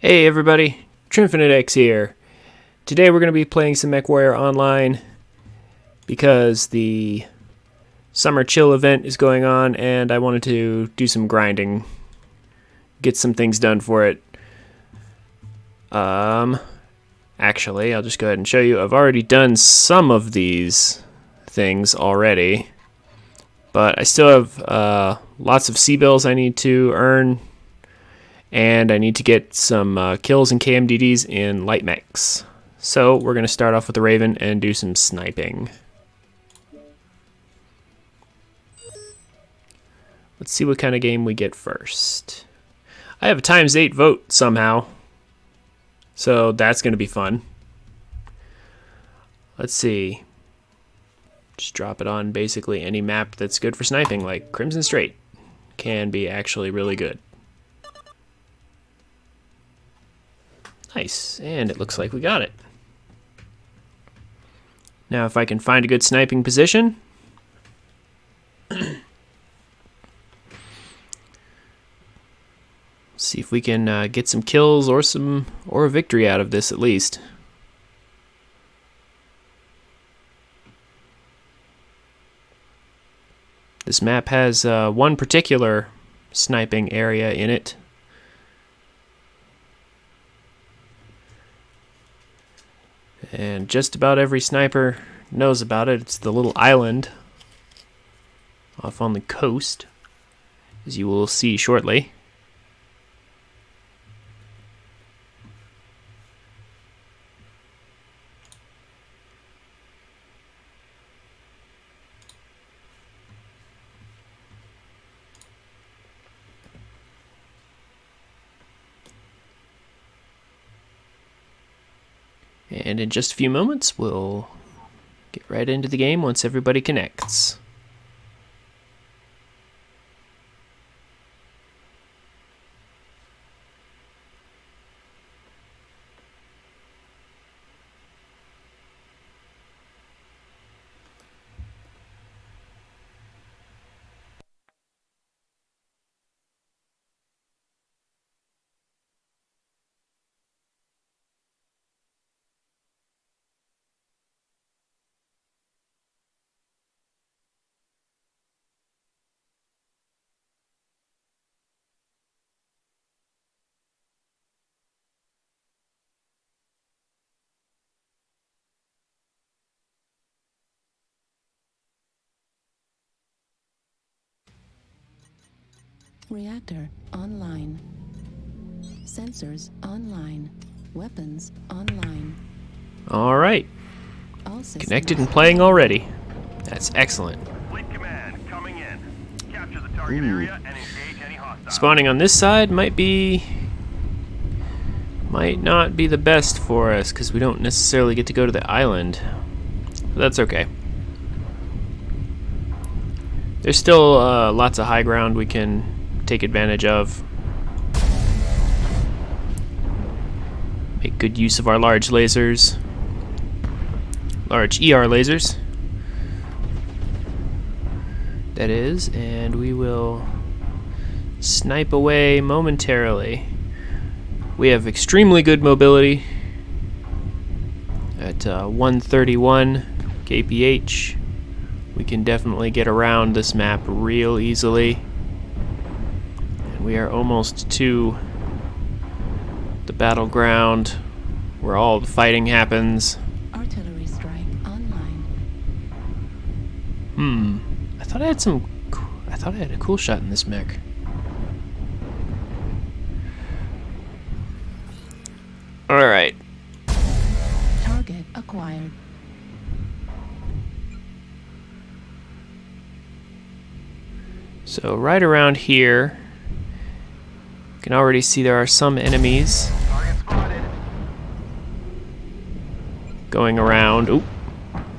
Hey everybody, TrinfiniteX here. Today we're going to be playing some MechWarrior Online because the summer chill event is going on and I wanted to do some grinding, get some things done for it. Actually, I'll just go ahead and show you. I've already done some of these things already, but I still have lots of C-bills I need to earn. And I need to get some kills and KMDDs in light mechs. So we're going to start off with the Raven and do some sniping. Let's see what kind of game we get first. I have a ×8 vote somehow, so that's going to be fun. Let's see. Just drop it on basically any map that's good for sniping, like Crimson Strait can be actually really good. Nice, and it looks like we got it. Now if I can find a good sniping position. See if we can get some kills or a victory out of this at least. This map has one particular sniping area in it. And just about every sniper knows about it. It's the little island off on the coast, as you will see shortly. And in just a few moments, we'll get right into the game once everybody connects. Reactor online. Sensors online. Weapons online. All right, connected and playing already. That's excellent. Fleet command coming in. Capture the target area and engage any hostiles. Spawning on this side might not be the best for us because we don't necessarily get to go to the island. But that's okay. There's still lots of high ground we can take advantage of. Make good use of our large lasers. Large ER lasers. That is, and we will snipe away momentarily. We have extremely good mobility at 131 kph. We can definitely get around this map real easily. And we are almost to the battleground where all the fighting happens. Artillery strike online. I thought I had a cool shot in this mech. Alright. Target acquired. So right around here, you can already see there are some enemies Target spotted. going around. Oop.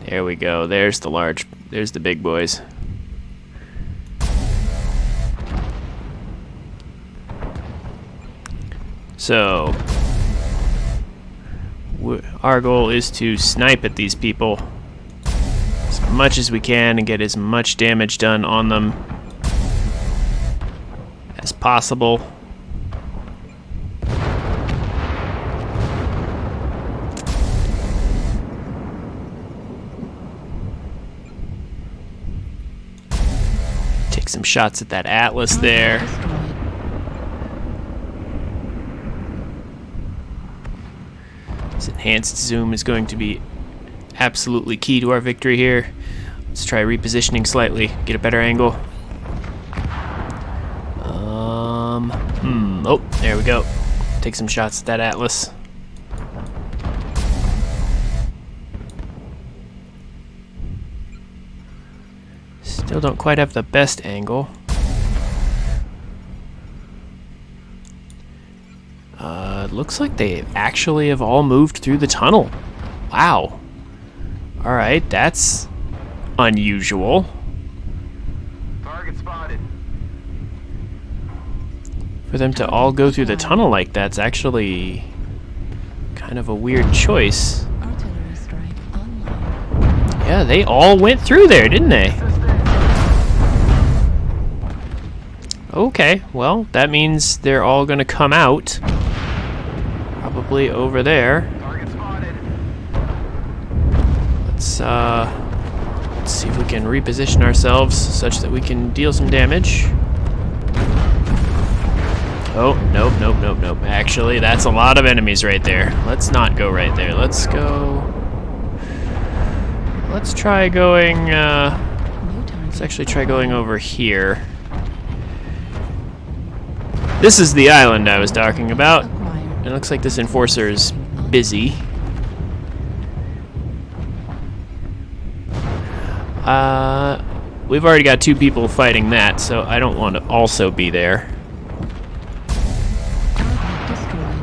There we go. There's the big boys. So our goal is to snipe at these people as much as we can and get as much damage done on them as possible. shots at that Atlas Target there. destroyed. This enhanced zoom is going to be absolutely key to our victory here. Let's try repositioning slightly, get a better angle. Oh, there we go. Take some shots at that Atlas. Still don't quite have the best angle. Looks like they actually have all moved through the tunnel. Wow. Alright, that's unusual. Target spotted. For them to all go through the tunnel like that's actually kind of a weird choice. Artillery strike online. Yeah, they all went through there, didn't they? Okay, well, that means they're all gonna come out. Probably over there. Target spotted. Let's see if we can reposition ourselves such that we can deal some damage. Oh, nope. Actually, that's a lot of enemies right there. Let's not go right there. Let's go... Let's try going, New target. let's actually try going over here. This is the island I was talking about. Acquired. It looks like this enforcer is busy. We've already got 2 people fighting that, so I don't want to also be there. Target destroyed.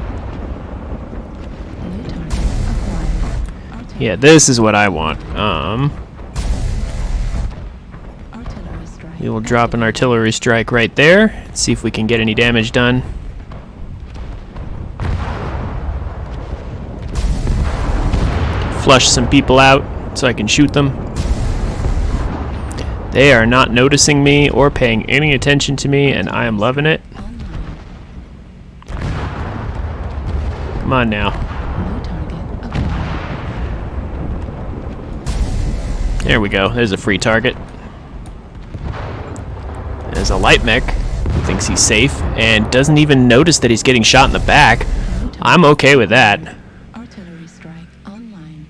New target acquired. Artillery. Yeah, this is what I want. Artillery strike. We will drop an artillery strike right there. See if we can get any damage done. Flush some people out so I can shoot them. They are not noticing me or paying any attention to me, and I am loving it. Online. Come on now. New target acquired. There we go. There's a free target. There's a light mech who thinks he's safe and doesn't even notice that he's getting shot in the back. New target. I'm okay with that. Artillery strike online.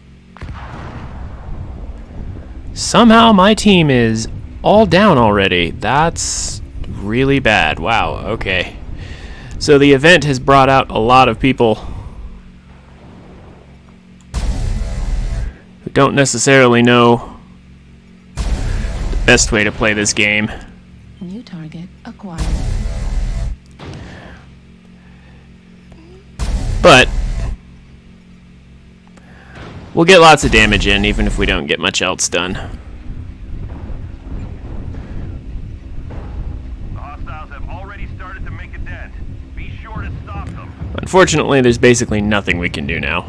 Somehow my team is all down already. That's really bad. Wow, okay. So the event has brought out a lot of people who don't necessarily know the best way to play this game. New target acquired. But we'll get lots of damage in even if we don't get much else done. The hostiles have already started to make a dent. Be sure to stop them. Unfortunately, there's basically nothing we can do now.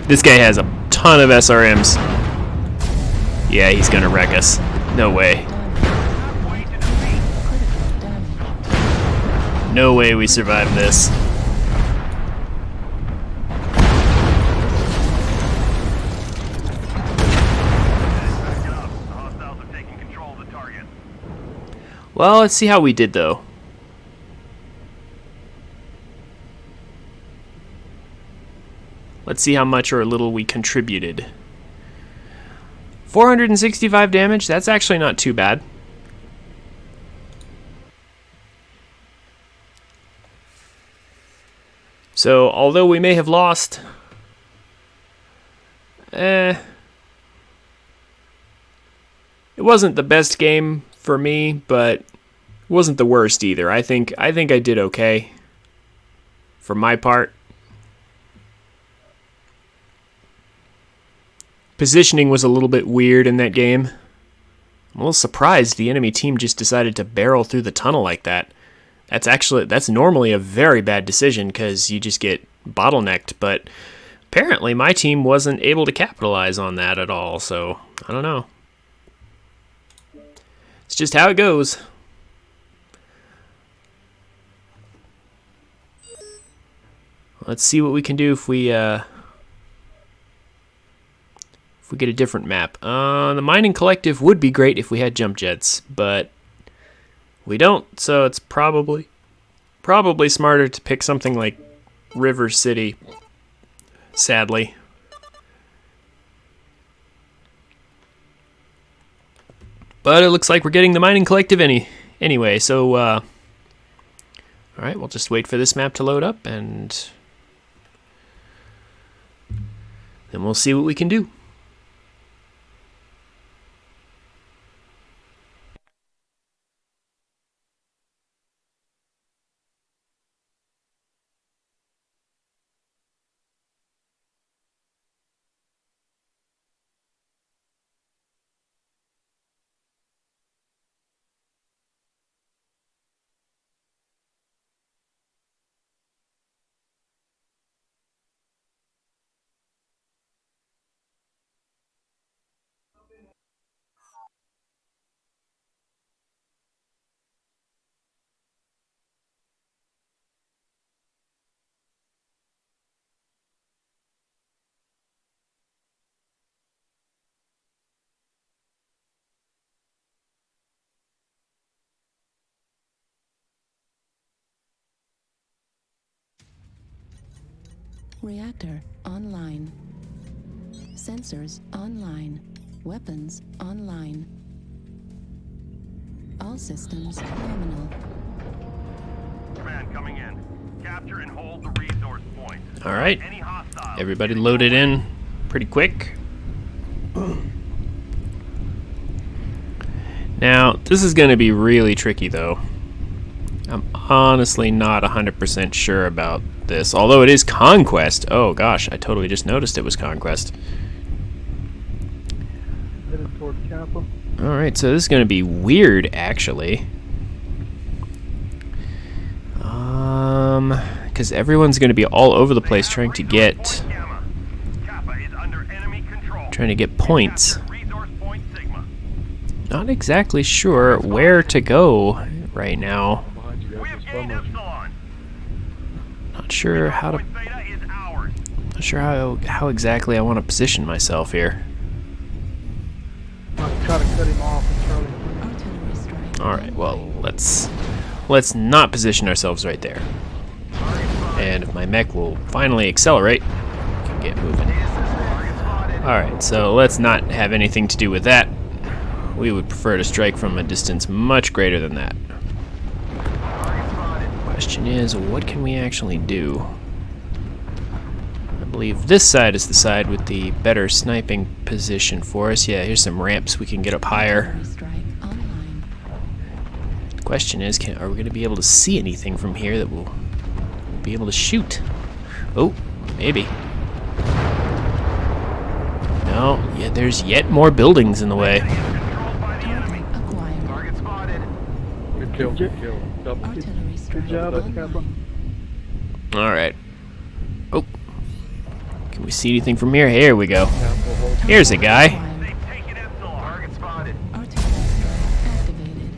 This guy has a ton of SRMs. Yeah, he's gonna wreck us. No way. Halfway to defeat. Critical damage. No way we survive this. Back it up. The hostiles have taken control of the target. Well, let's see how we did, though. Let's see how much or little we contributed. 465 damage, that's actually not too bad. So, although we may have lost, it wasn't the best game for me, but it wasn't the worst either. I think I did okay for my part. Positioning was a little bit weird in that game. I'm a little surprised the enemy team just decided to barrel through the tunnel like that. That's normally a very bad decision because you just get bottlenecked, but apparently my team wasn't able to capitalize on that at all, so I don't know. It's just how it goes. Let's see what we can do if we if we get a different map. The mining collective would be great if we had jump jets, but we don't, so it's probably smarter to pick something like River City, sadly. But it looks like we're getting the mining collective anyway, so all right, we'll just wait for this map to load up, and then we'll see what we can do. Reactor online. Sensors online. Weapons online. All systems nominal. Command coming in. Capture and hold the resource point. All right, Any hostiles? everybody loaded in pretty quick. Now, this is going to be really tricky, though. I'm honestly not 100% sure about this, although it is Conquest. Oh gosh, I totally just noticed it was Conquest. Headed toward Kappa. Alright, so this is going to be weird, actually. Because everyone's going to be all over the place trying to get... Gamma. Kappa is under enemy control. trying to get points. Capture resource point Sigma. Not exactly sure where to go right now. Behind you We guys, have there's gained bombers. Epsilon. Not sure how to... Point Beta is ours. Not sure how exactly I want to position myself here. I'll try to cut him off and Charlie. Artillery strike. Alright, well, let's not position ourselves right there. And if my mech will finally accelerate, we can get moving. Alright, so let's not have anything to do with that. We would prefer to strike from a distance much greater than that. Question is, what can we actually do? I believe this side is the side with the better sniping position for us. Yeah, here's some ramps we can get up higher. Artillery strike online. The question is, are we going to be able to see anything from here that we'll be able to shoot? Oh, maybe. No, yeah, there's yet more buildings in the way. Controlled by the enemy. Acquired. Target spotted. Good kill. Good kill. Double. Artillery strike Good job, Kappa. online. Alright. Oh. Can we see anything from here? Here we go. Kappa, hold. Here's a guy. Acquired. They've taken Epsilon. Target spotted. Artillery strike activated.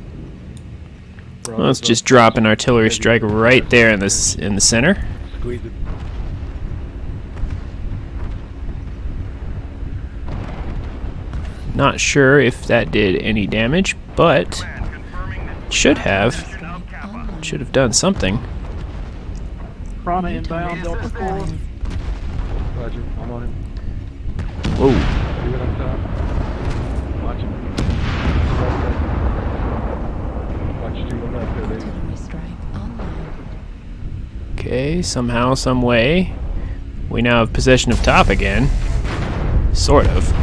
Let's just drop an artillery strike right there in the center. Squeeze it. Not sure if that did any damage, but Command confirming this it should have. position of Strike Kappa. online. Should have done something. Prana inbound, Delta 4. Acquired. Roger, I'm on him. Whoa. Do it on top. Watch him. Watch you on that there, baby. Artillery strike online. Okay, somehow, some way, we now have possession of top again. Sort of. The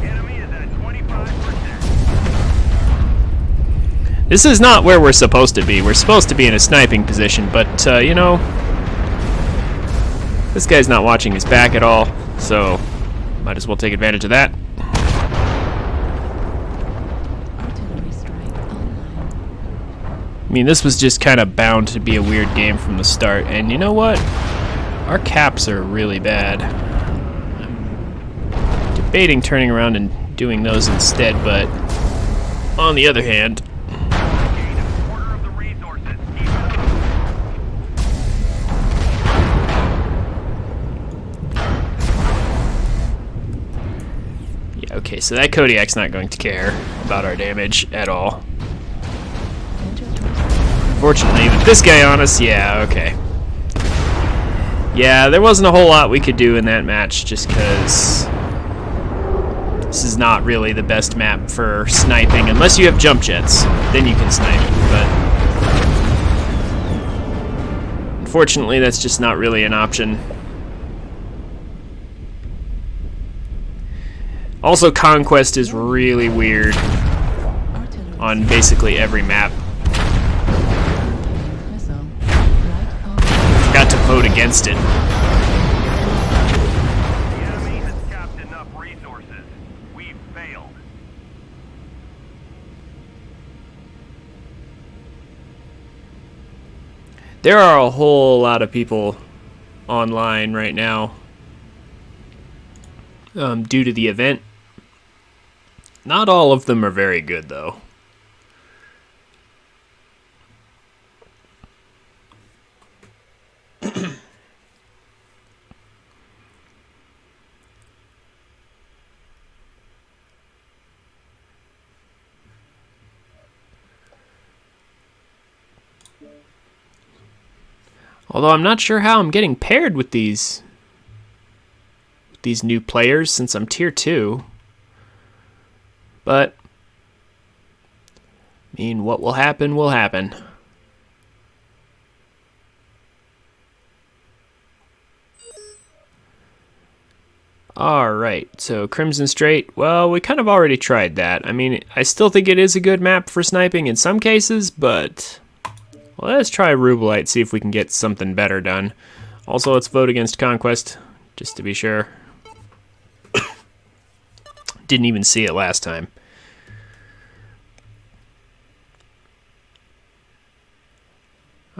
enemy is at 25%. This is not where we're supposed to be. We're supposed to be in a sniping position, but, you know, this guy's not watching his back at all, so might as well take advantage of that. Artillery strike online. I mean, this was just kind of bound to be a weird game from the start, and you know what? Our caps are really bad. I'm debating turning around and doing those instead, but on the other hand, Gain a quarter of the resources. Keep it up. Okay, so that Kodiak's not going to care about our damage at all. Enter your Fortunately, with this guy on us, yeah, okay. Yeah, there wasn't a whole lot we could do in that match just because this is not really the best map for sniping unless you have jump jets. Then you can snipe, but unfortunately that's just not really an option. Also, Conquest is really weird artillery on basically every map. missile. Right on. Forgot to vote against it. The enemy has capped enough resources. We've failed. There are a whole lot of people online right now due to the event. Not all of them are very good, though. Although I'm not sure how I'm getting paired with these new players since I'm tier 2. But I mean, what will happen will happen. Alright, so Crimson Strait, well, we kind of already tried that. I mean, I still think it is a good map for sniping in some cases, but well, let's try Rubelite, see if we can get something better done. Also, let's vote against Conquest, just to be sure. Didn't even see it last time.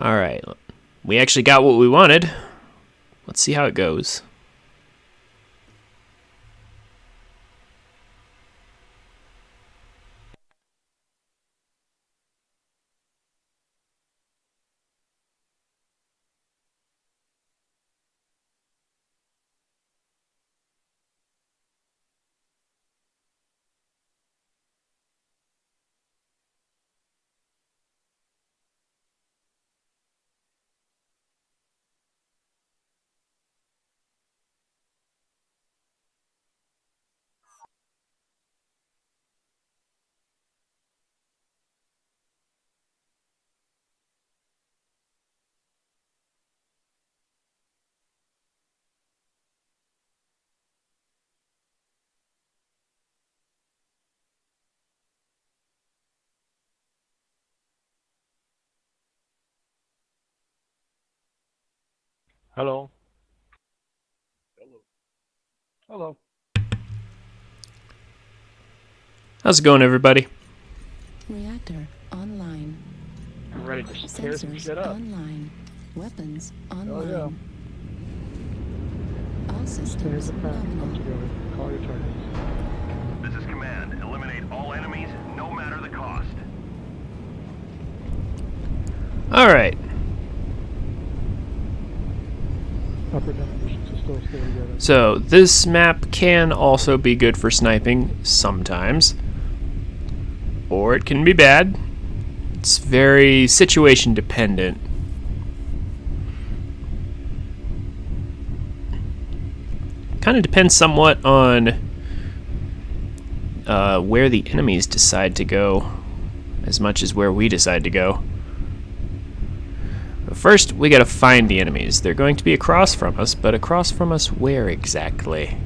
Alright, we actually got what we wanted. Let's see how it goes. Hello. Hello. How's it going, everybody? Reactor online. I'm ready to tear some Sensors shit up. online. Weapons Oh online. yeah. All Here's systems the pack. Come nominal. together. Call your targets. This is command. Eliminate all enemies, no matter the cost. Alright. Upper down positions to still stay together. So, this map can also be good for sniping sometimes. Or it can be bad. It's very situation dependent. Kind of depends somewhat on where the enemies decide to go, as much as where we decide to go. But first, we gotta find the enemies. They're going to be across from us, but across from us where exactly?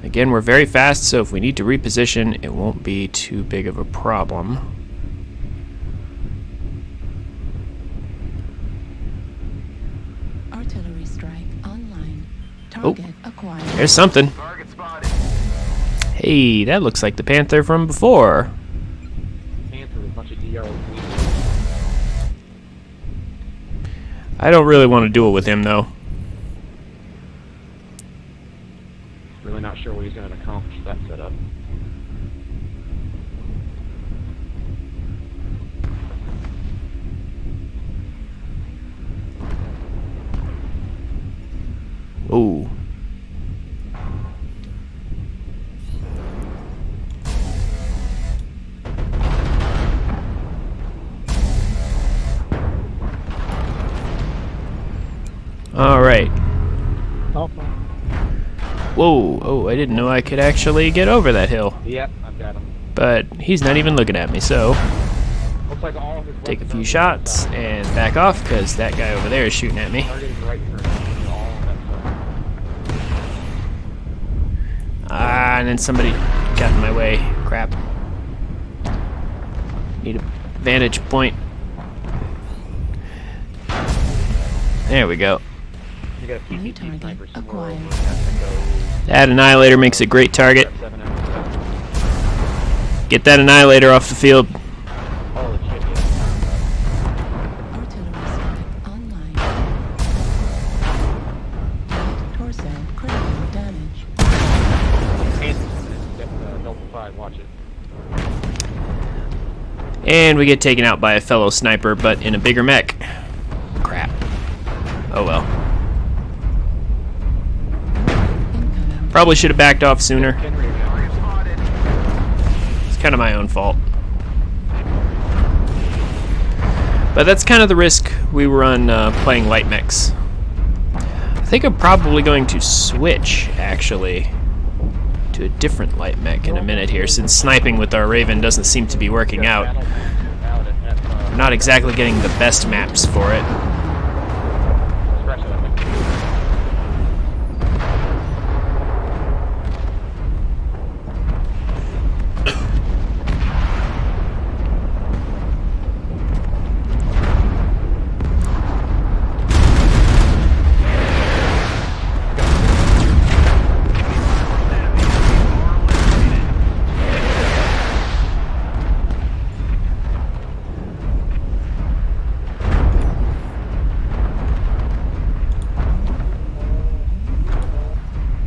Again, we're very fast, so if we need to reposition, it won't be too big of a problem. Artillery strike online. Target acquired. There's something. Target spotted. Hey, that looks like the Panther from before. Panther with a bunch of DR. I don't really want to duel with him, though. Really not sure what he's going to accomplish with that setup. Ooh. Alright. Oh, Whoa, oh, I didn't know I could actually get over that hill. yep, I've got him. But he's not even looking at me, so Looks like all of his take a weapons few are shots and back off, because that guy over there is shooting at me. targeting right for all of that stuff. Ah, and then somebody got in my way. Crap. Need a vantage point. There we go. You got a New PPT target sniper somewhere acquired. over. Has to go That Annihilator makes a great target. 7 out of 7. Get that Annihilator off the field. Holy shit, yeah. Artillery strike online. Right torso critical damage. Delta 5, watch it. And we get taken out by a fellow sniper, but in a bigger mech. Crap. Oh well. Incoming. Probably should have backed off sooner. Henry again. It's kind of my own fault. But that's kind of the risk we run playing light mechs. I think I'm probably going to switch, actually, to a different light mech in a minute here, since sniping with our Raven doesn't seem to be working out. We're not exactly getting the best maps for it.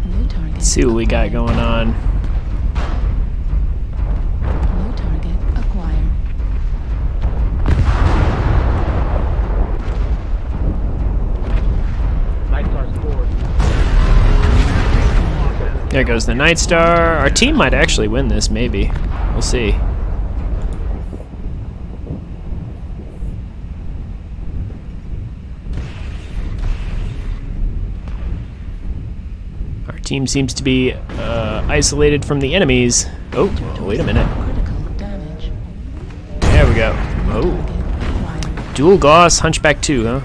New target. Let's see what we got going on. New target acquired. Night Star's forward. There goes the Night Star. Our team might actually win this, maybe. We'll see. Our team seems to be isolated from the enemies. Oh, wait a minute. Critical damage. There we go. Oh, Target acquired. dual Gauss, Hunchback 2, huh?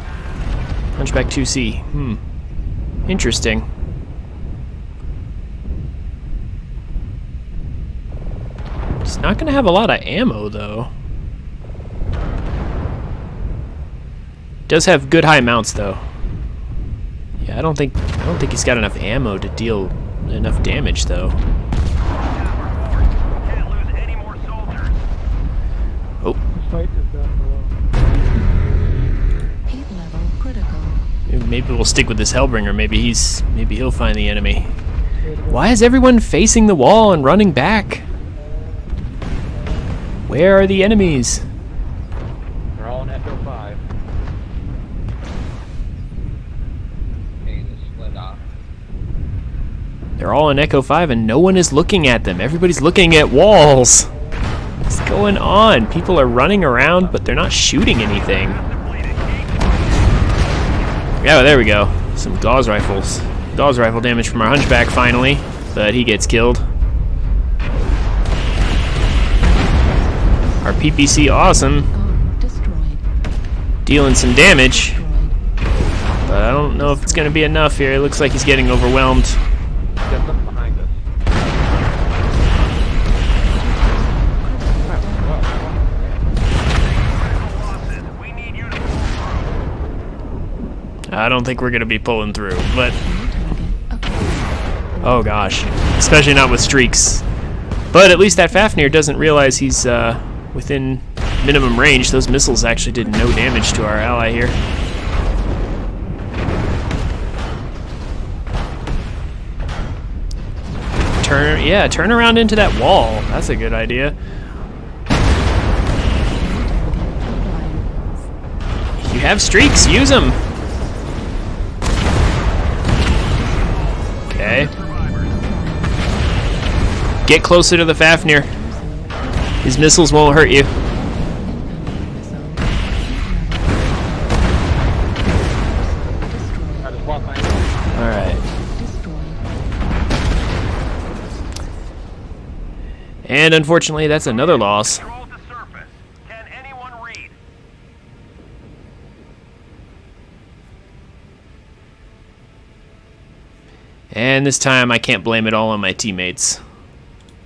Hunchback 2C. Interesting. It's not going to have a lot of ammo, though. Does have good high mounts, though. Yeah, I don't think he's got enough ammo to deal enough damage, though. Can't lose any more soldiers. Oh, Fight is down below. Heat level critical. maybe we'll stick with this Hellbringer. Maybe he'll find the enemy. Why is everyone facing the wall and running back? Where are the enemies? They're all in Echo 5. They're all in Echo 5 and no one is looking at them. Everybody's looking at walls. What's going on? People are running around, but they're not shooting anything. Yeah, there we go. Some Gauss rifles. Gauss rifle damage from our Hunchback finally, but he gets killed. Our PPC awesome, Oh, destroyed. dealing some damage, Destroyed. but I don't know if it's going to be enough here. It looks like he's getting overwhelmed. Got something behind us. Losses. We need you to pull through. I don't think we're going to be pulling through, but New target acquired. oh gosh, especially not with streaks. But at least that Fafnir doesn't realize he's within minimum range. Those missiles actually did no damage to our ally here. Turn around into that wall. That's a good idea. You have streaks, use them. Okay. Get closer to the Fafnir. His missiles won't hurt you. Incoming missile. Heat level. And unfortunately, that's another loss. Control the surface. Can anyone read? And this time, I can't blame it all on my teammates.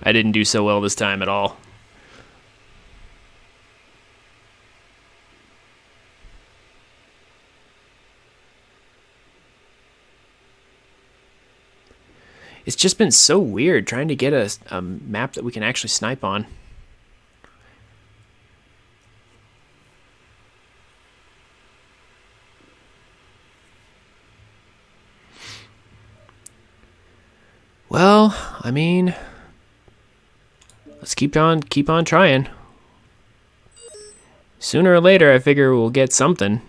I didn't do so well this time at all. It's just been so weird trying to get a map that we can actually snipe on. Well, I mean, let's keep on trying. Sooner or later, I figure we'll get something.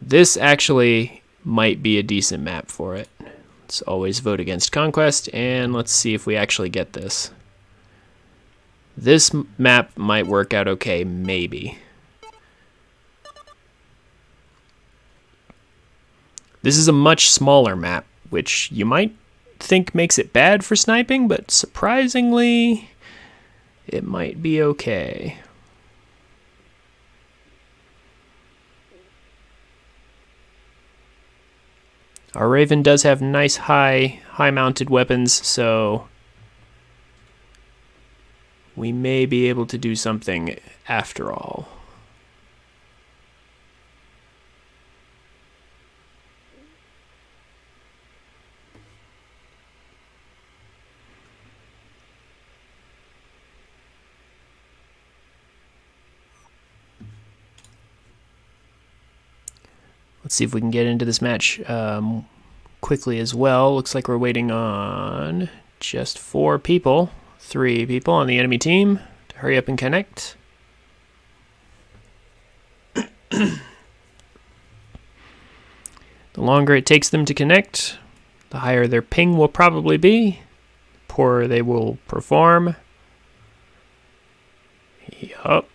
This actually might be a decent map for it. Let's always vote against Conquest, and let's see if we actually get this. This map might work out okay, maybe. This is a much smaller map, which you might think makes it bad for sniping, but surprisingly, it might be okay. Our Raven does have nice high mounted weapons, so we may be able to do something after all. Let's see if we can get into this match quickly as well. Looks like we're waiting on just 4 people. 3 people on the enemy team to hurry up and connect. The longer it takes them to connect, the higher their ping will probably be. The poorer they will perform. Yup.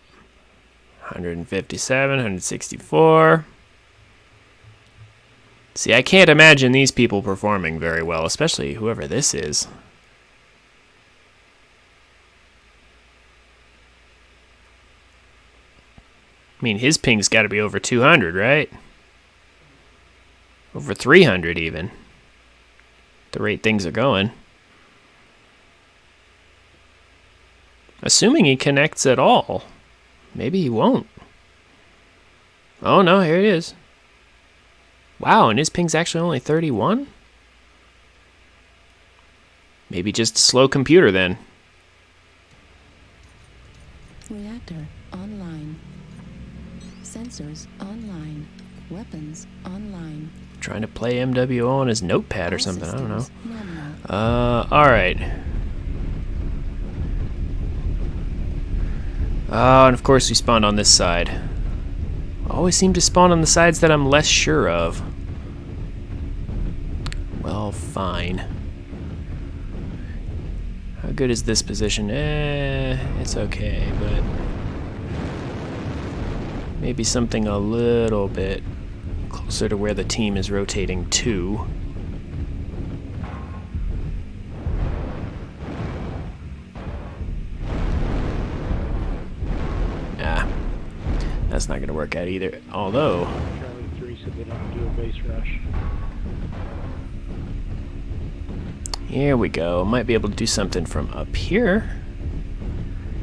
157, 164. See, I can't imagine these people performing very well, especially whoever this is. I mean, his ping's got to be over 200, right? Over 300 even. The rate things are going. Assuming he connects at all. Maybe he won't. Oh no, here it is. Wow, and his ping's actually only 31? Maybe just a slow computer then. Reactor online. Sensors online. Weapons online. Trying to play MWO on his notepad or something, I don't know. Nominal. Alright. And of course we spawned on this side. I always seem to spawn on the sides that I'm less sure of. Well, fine. How good is this position? It's okay, but maybe something a little bit closer to where the team is rotating to. Nah, that's not going to work out either. Although, Charlie 3 said they don't do a base rush. here we go. Might be able to do something from up here.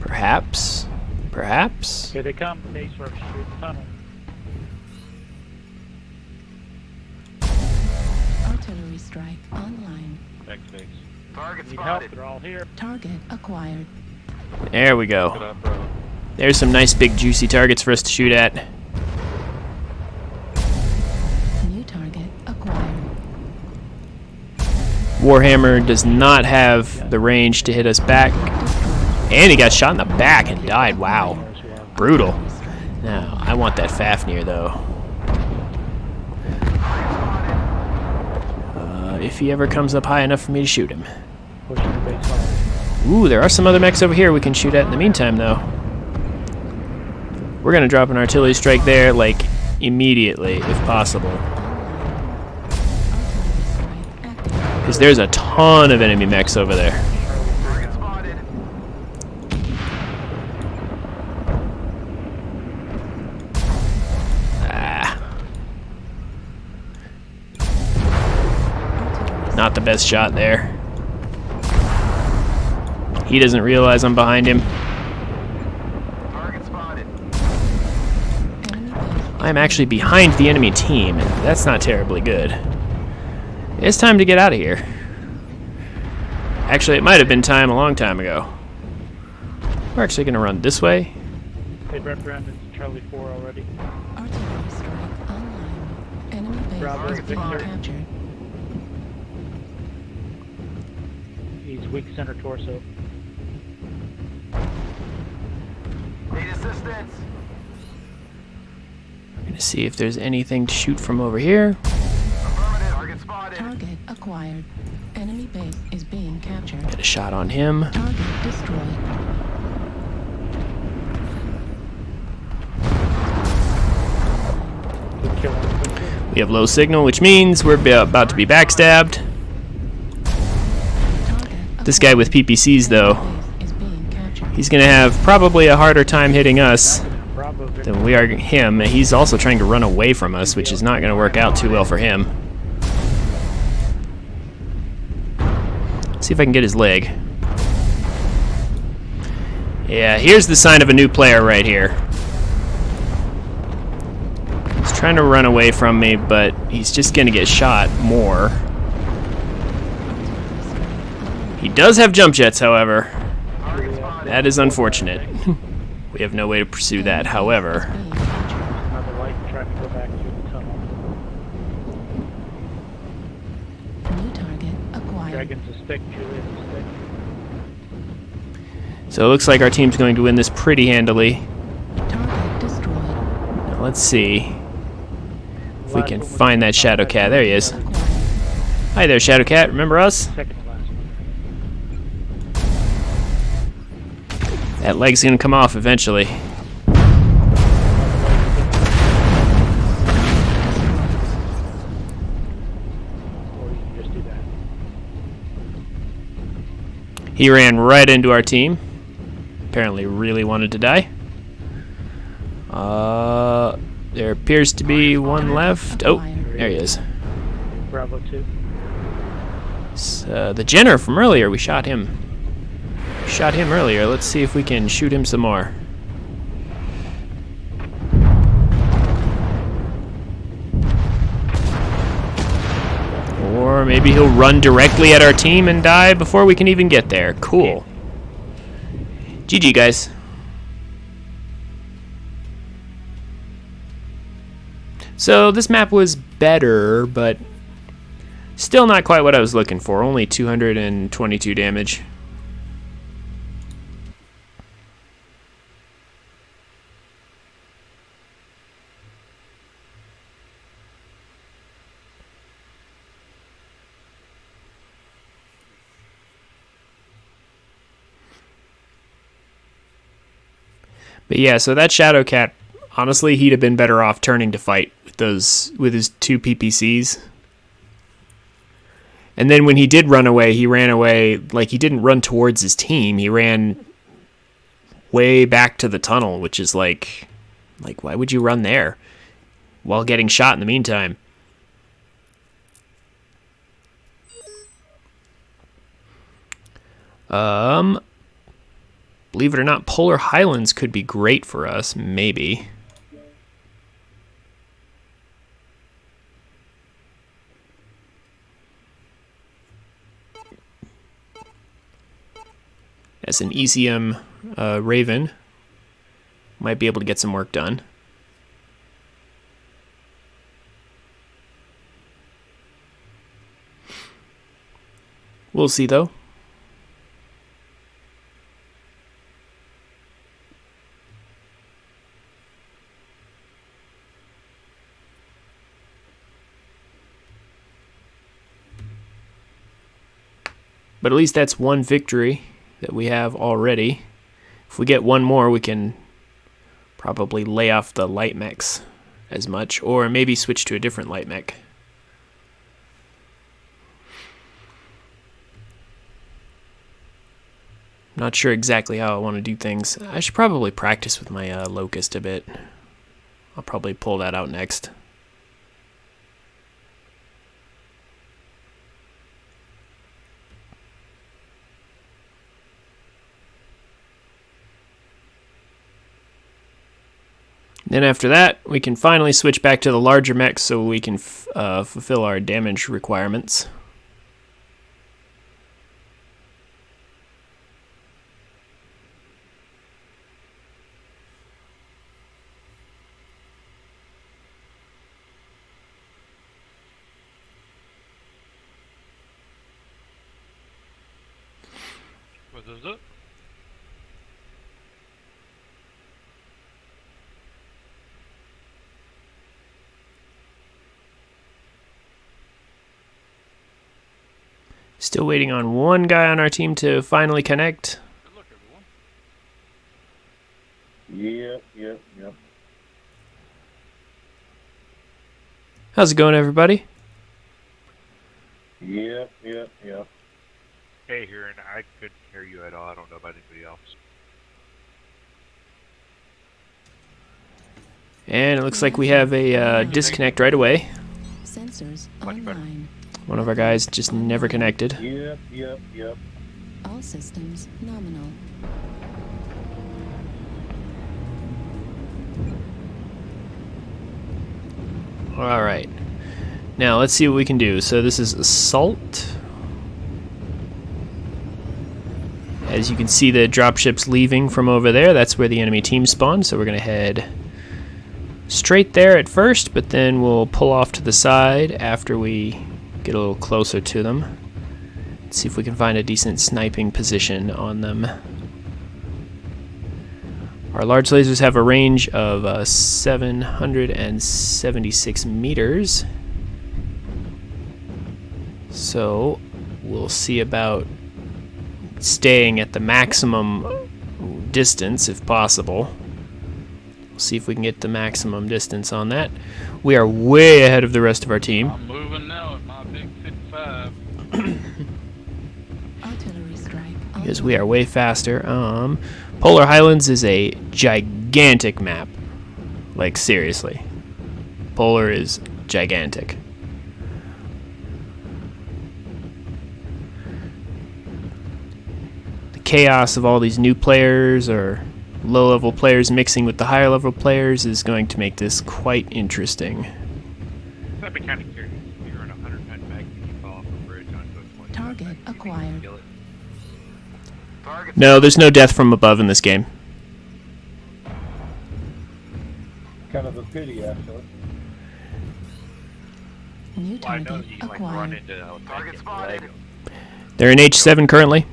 Perhaps. Perhaps. Here they come. Base rush through the tunnel. Artillery strike online. Back to base. Target Need help. spotted. They're all here. Target acquired. There we Look it go. up, bro. There's some nice big juicy targets for us to shoot at. New target acquired. Warhammer does not have the range to hit us back. And he got shot in the back and died. Wow. Brutal. Now, I want that Fafnir though. If he ever comes up high enough for me to shoot him. Pushing the base hard. Ooh, there are some other mechs over here we can shoot at in the meantime though. We're gonna drop an artillery strike there, like, immediately, if possible. Artillery strike active. Because there's a ton of enemy mechs over there. not the best shot there. He doesn't realize I'm behind him. Target spotted. Enemy base. I'm actually behind the enemy team, and that's not terribly good. It's time to get out of here. Actually, it might have been time a long time ago. We're actually going to run this way. They represented Charlie 4 already. Artillery strike online. Enemy base Bravo, is being Victor. captured. He's weak center torso. Need assistance. We're going to see if there's anything to shoot from over here. Affirmative. Target spotted. Target acquired. Enemy base is being captured. Get a shot on him. Target destroyed. Good kill on Victor. We have low signal, which means we're about to be backstabbed. Target This guy with PPCs, though, Enemy base is being captured. he's going to have probably a harder time hitting us Bravo, Victor. than we are him. He's also trying to run away from us, which is not going to work out too well for him. See if I can get his leg. Yeah, here's the sign of a new player right here. He's trying to run away from me, but he's just going to get shot more. He does have jump jets, however. Target spotted. That is unfortunate. We have no way to pursue that, however. Being captured. Another light trying to go back through the tunnel. New target acquired. Dragon's a stick, Juliet's a stick. So it looks like our team's going to win this pretty handily. Target destroyed. Now let's see if we can find that Shadow Cat. There he is. Acquired. Hi there, Shadow Cat. Remember us? Second to last one. That leg's going to come off eventually. Or you can just do that. He ran right into our team. Apparently really wanted to die. There appears to be one left. Oh, there he is. Bravo 2. It's, the Jenner from earlier. We shot him. Shot him earlier. Let's see if we can shoot him some more. Or maybe he'll run directly at our team and die before we can even get there. Cool. GG, guys. So this map was better, but still not quite what I was looking for. Only 222 damage. But yeah, so that Shadow Cat, honestly, he'd have been better off turning to fight with his two PPCs. And then when he did run away, he ran away, like, he didn't run towards his team. He ran way back to the tunnel, which is like why would you run there while getting shot in the meantime? Believe it or not, Polar Highlands could be great for us, maybe. As an ECM Raven, might be able to get some work done. We'll see, though. But at least that's one victory that we have already. If we get one more, we can probably lay off the light mechs as much, or maybe switch to a different light mech. Not sure exactly how I want to do things. I should probably practice with my Locust a bit. I'll probably pull that out next. Then after that, we can finally switch back to the larger mechs so we can fulfill our damage requirements. What is it? Still waiting on one guy on our team to finally connect. Good luck, everyone. Yep. How's it going, everybody? Yep. Hey, Huron, I couldn't hear you at all. I don't know about anybody else. And it looks like we have a disconnect right away. Sensors Much better. online. One of our guys just never connected. Yep. All systems nominal. Alright. Now, let's see what we can do. So this is Assault. As you can see, the dropship's leaving from over there. That's where the enemy team spawned. So we're going to head straight there at first, but then we'll pull off to the side after we get a little closer to them. See if we can find a decent sniping position on them. Our large lasers have a range of 776 meters. So we'll see about staying at the maximum distance if possible. We'll see if we can get the maximum distance on that. We are way ahead of the rest of our team. I'm moving now at my big 55. Artillery strike. Because we are way faster. Polar Highlands is a gigantic map. Like, seriously. Polar is gigantic. The chaos of all these new players or low-level players mixing with the higher-level players is going to make this quite interesting. I'd be kind of curious. If you're in a 100-ton mag, can you fall off a bridge onto a 20 Target acquired. kill it? No, there's no death from above in this game. Kind of a pity, actually. New Well, I know target that you can like run acquired. into a target spotted. They're in H7 currently.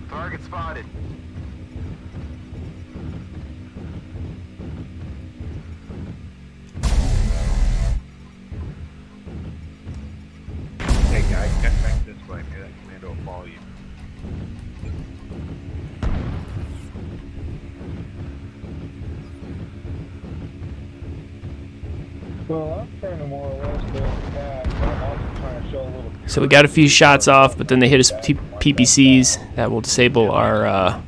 Target spotted. Hey guys, get back this way. Maybe that commando will follow you. Well, I'm trying to more or less do that. I'm also trying to show a little. So we got a few shots off, but then they hit us with PPCs. That will disable our Yeah,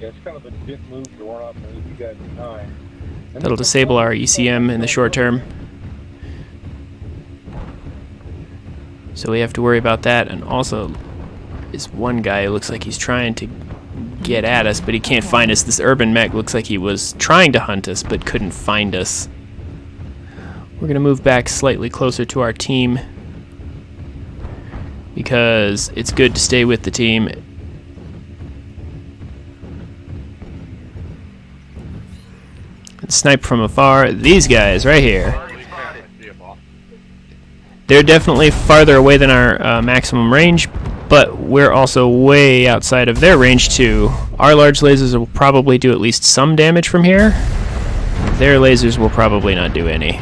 it's kind of a dick move to run off and leave you guys behind. that'll disable our ECM in the short term. So we have to worry about that. And also, this one guy looks like he's trying to get at us, but he can't find us. This urban mech looks like he was trying to hunt us, but couldn't find us. We're going to move back slightly closer to our team because it's good to stay with the team. And snipe from afar. These guys right here. They're definitely farther away than our maximum range, but we're also way outside of their range too. Our large lasers will probably do at least some damage from here. Their lasers will probably not do any.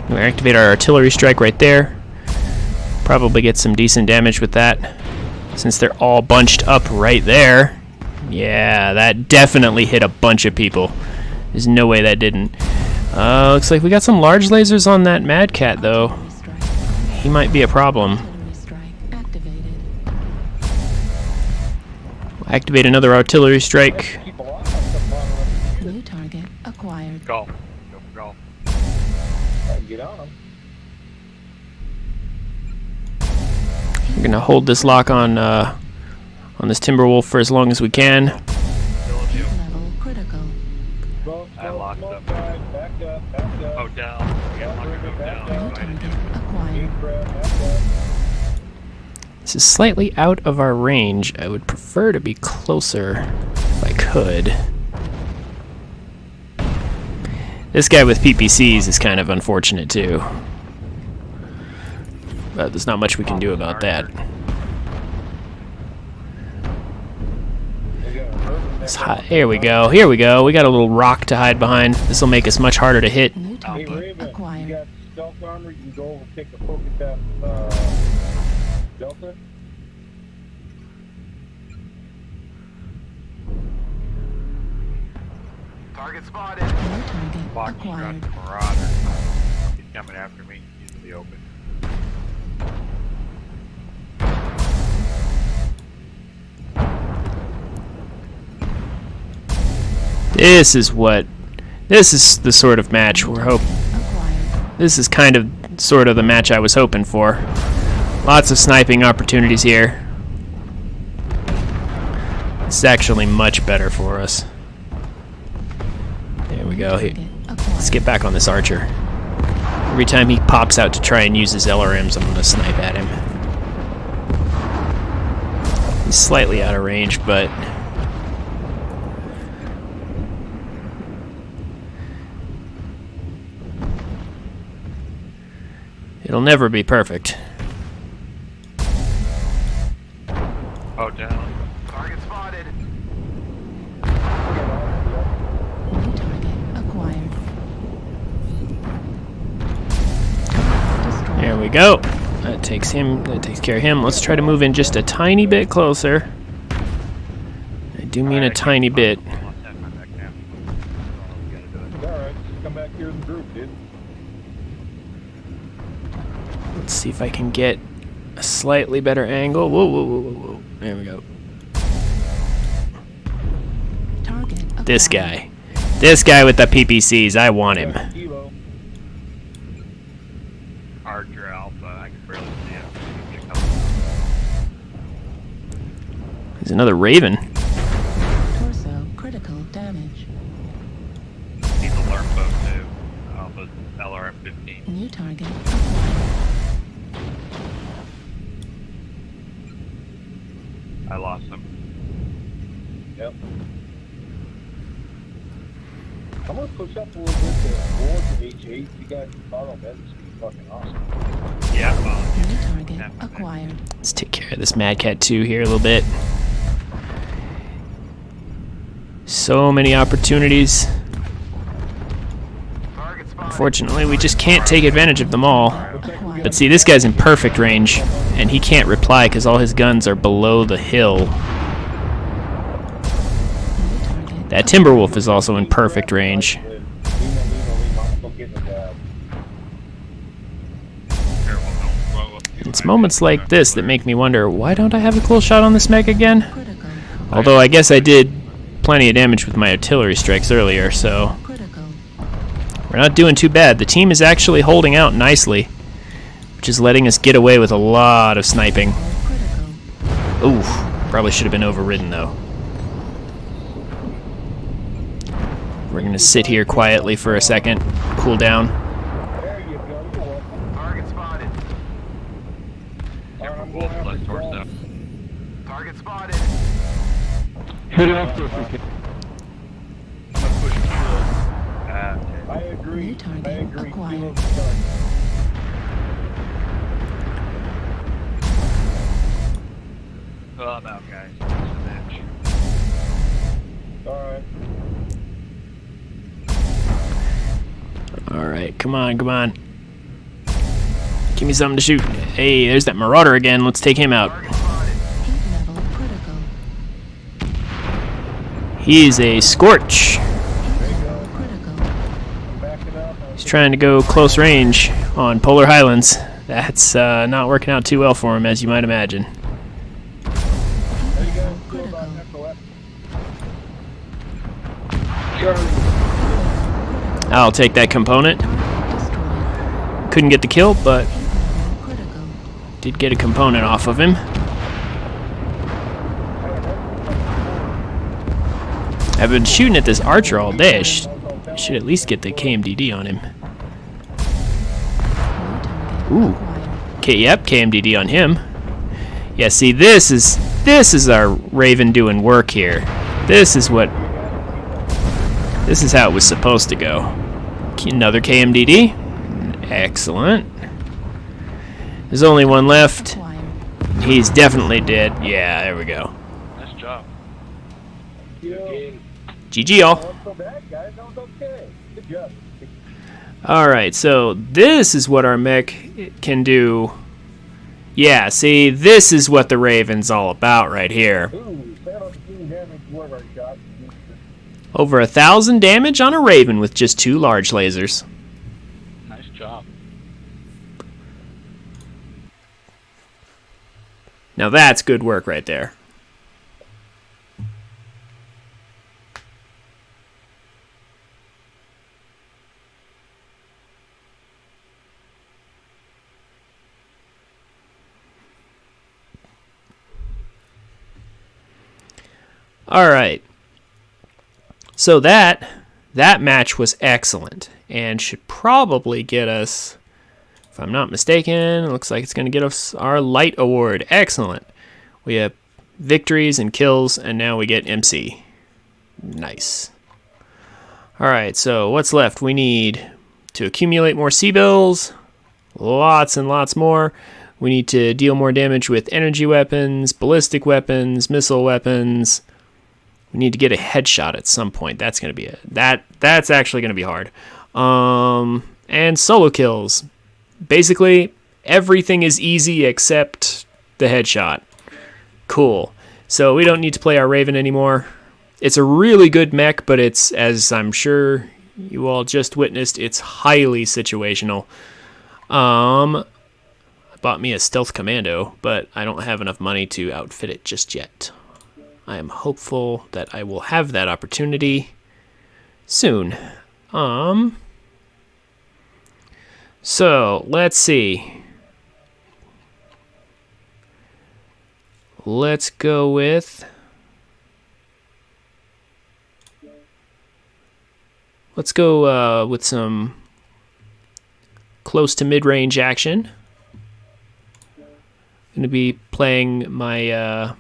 We activate our artillery strike right there. Probably get some decent damage with that, since they're all bunched up right there. Yeah, that definitely hit a bunch of people. There's no way that didn't. Looks like we got some large lasers on that Mad Cat, though. He might be a problem. Artillery strike activated. We'll activate another artillery strike. Keep a lot of stuff on them. New target acquired. Golf. Go for golf. Try to get on them. We're gonna hold this lock on on this Timberwolf for as long as we can. Heat level critical. Smoke, I smoke, locked smoke, up. guys. Back up, back up. Oh, down. We got one to go down. New So I target didn't do it. acquired. Deep breath, back up. This is slightly out of our range. I would prefer to be closer if I could. This guy with PPCs is kind of unfortunate too. But there's not much we can do about that. They got a hurt. Here we go. Here we go. We got a little rock to hide behind. This will make us much harder to hit. New Hey, target Raven, you acquired. got stealth armor? You can go over and take a poke at that, Delta? Target spotted. New target Box shot acquired. Marauder. He's coming after me. He's in the open. This is the sort of match we're hoping. Acquired. This is kind of sort of the match I was hoping for. Lots of sniping opportunities here. This is actually much better for us. There we go. Here. Target Let's acquired. get back on this archer. Every time he pops out to try and use his LRMs, I'm going to snipe at him. He's slightly out of range, but it'll never be perfect. Oh, down. Target spotted. New target acquired. Destroyed. There we go. That takes him. That takes care of him. Let's try to move in just a tiny bit closer. I do mean a tiny bit. Lost that my back now. We gotta do it. It's alright, just come back here in the group, dude. Let's see if I can get a slightly better angle. Whoa, whoa, whoa, whoa, whoa. There we go. Target acquired. This guy. This guy with the PPCs. I want him. Kilo. Archer Alpha. I can barely see him. Get a couple. There's another Raven. Torso critical damage. He's a Lerpo too. Alpha LRM-15. New target acquired. I lost him. Yep. I'm gonna push up a little bit towards the H8. You guys can follow that. It's gonna be fucking awesome. Yeah, well, New target acquired. Let's take care of this Mad Cat 2 here a little bit. So many opportunities. Target spotted. Unfortunately, we just can't take advantage of them all. Acquired. But see, this guy's in perfect range, and he can't reply because all his guns are below the hill. New target That Timberwolf is also in perfect range. Lima, I'm gonna get in the dab. careful, don't blow up. It's moments like this that make me wonder, why don't I have a close shot on this mech again? critical. Although I guess I did plenty of damage with my artillery strikes earlier, so Critical. we're not doing too bad. The team is actually holding out nicely, which is letting us get away with a lot of sniping. Critical. Oof, probably should have been overridden though. We're gonna sit here quietly for a second, cool down. There you go. You're welcome. Target spotted. Alright, I'm Wolf, going less after torso. Delta. Target spotted. Hit it off if we can. I'm gonna push Kilo. I agree. New target I agree. acquired. Kilo's the target. Well, I'm out, guys. It's a match. Alright. Alright, come on, come on. Give me something to shoot. Hey, there's that Marauder again. Let's take him out. Target spotted. Heat level critical. He's a Scorch. Heat level critical. Back it up. He's trying to go close range on Polar Highlands. That's not working out too well for him, as you might imagine. Heat There you go. level Kill critical. on FOF. I'll take that component. Target destroyed. Couldn't get the kill, but Heat level critical. did get a component off of him. I I've been shooting at this archer all day. I should at least get the KMDD on him. Ooh. Okay, yep, KMDD on him. Yeah, see, this is our Raven doing work here. This is how it was supposed to go. Another KMDD. Excellent. There's only one left. He's definitely dead. Yeah, there we go. Nice job. GG all. Welcome back, guys. That was okay. Good job. Alright, so this is what our mech can do. Yeah, see, this is what the Raven's all about right here. Ooh, 17 damage whoever shot. Over 1,000 damage on a Raven with just 2 large lasers. Nice job. Now that's good work right there. All right. So that match was excellent and should probably get us, if I'm not mistaken, it looks like it's going to get us our light award. Excellent. We have victories and kills, and now we get MC. Nice. All right, so what's left? We need to accumulate more C-bills, lots and lots more. We need to deal more damage with energy weapons, ballistic weapons, missile weapons. We need to get a headshot at some point. That's going to be that's actually going to be hard. And solo kills. Basically, everything is easy except the headshot. Cool. So we don't need to play our Raven anymore. It's a really good mech, but it's, as I'm sure you all just witnessed, it's highly situational. I bought me a stealth commando, but I don't have enough money to outfit it just yet. I am hopeful that I will have that opportunity soon. So, let's see. Let's go with... Let's go with some close to mid-range action. Going to be playing my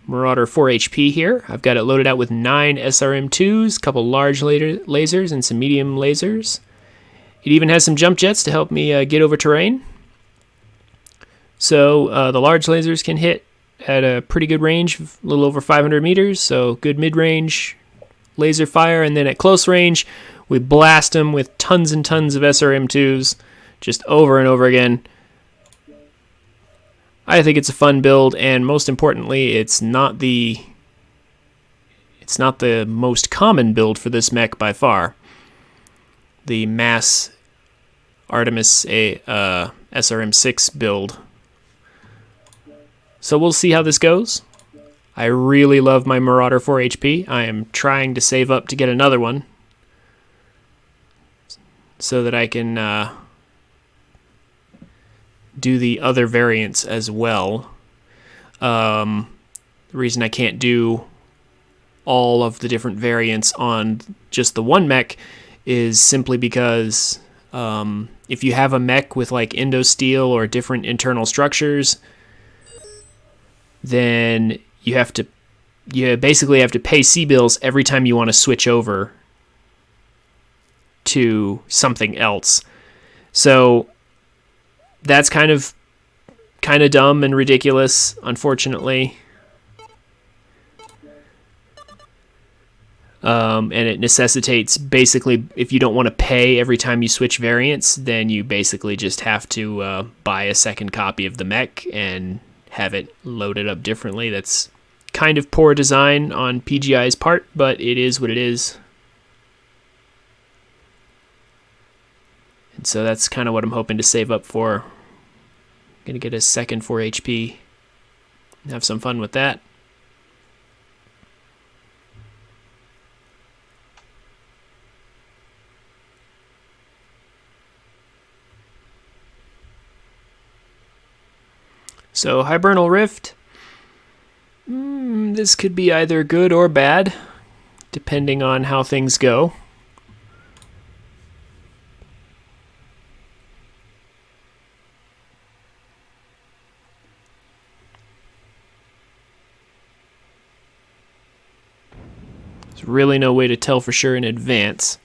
Marauder 4 HP here. I've got it loaded out with 9 SRM2s, a couple large lasers, and some medium lasers. It even has some jump jets to help me get over terrain. So the large lasers can hit at a pretty good range, a little over 500 meters, so good mid-range laser fire, and then at close range, we blast them with tons and tons of SRM2s, just over and over again. I think it's a fun build, and most importantly, it's not the most common build for this mech by far. The mass Artemis SRM6 build. So we'll see how this goes. I really love my Marauder 4 HP. I am trying to save up to get another one so that I can do the other variants as well. The reason I can't do all of the different variants on just the one mech is simply because if you have a mech with like endosteel or different internal structures, then you basically have to pay C-bills every time you want to switch over to something else. So that's kind of dumb and ridiculous, unfortunately. And it necessitates, basically, if you don't want to pay every time you switch variants, then you basically just have to buy a second copy of the mech and have it loaded up differently. That's kind of poor design on PGI's part, but it is what it is. And so that's kind of what I'm hoping to save up for. I'm gonna get a second 4 HP and have some fun with that. So Hibernal Rift, this could be either good or bad, depending on how things go. There's really no way to tell for sure in advance.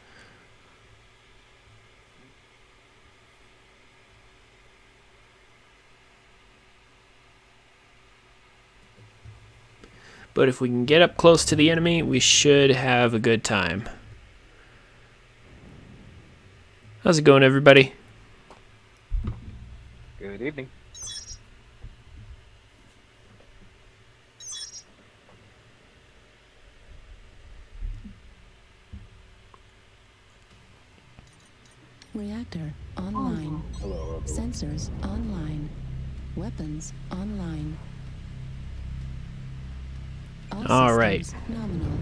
But if we can get up close to the enemy, we should have a good time. How's it going, everybody? Good evening. Reactor online. Hello, everyone. Sensors online. Weapons online. All right. systems nominal.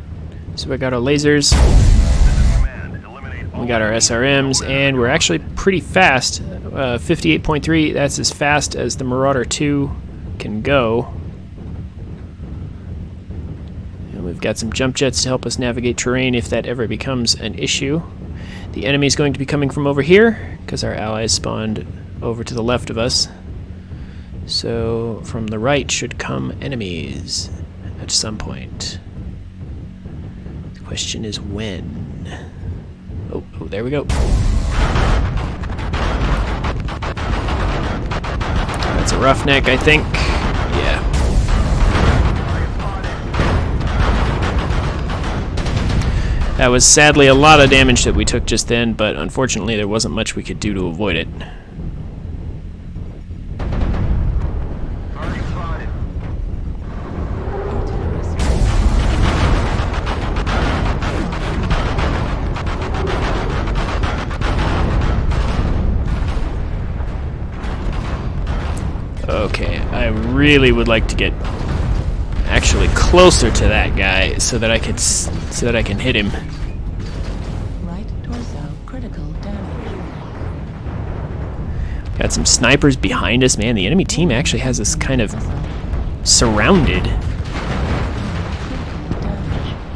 So we got our lasers, Command, eliminate all we got our SRMs, and we're actually pretty fast. 58.3, that's as fast as the Marauder 2 can go. And we've got some jump jets to help us navigate terrain if that ever becomes an issue. The enemy is going to be coming from over here, because our allies spawned over to the left of us. So from the right should come enemies at some point. The question is when. Oh, there we go. That's a roughneck, I think. Yeah. That was sadly a lot of damage that we took just then, but unfortunately there wasn't much we could do to avoid it. target spotted. Okay, I really would like to get actually closer to that guy so that I can hit him. Right torso critical damage. Got some snipers behind us, man. The enemy team actually has us kind of surrounded.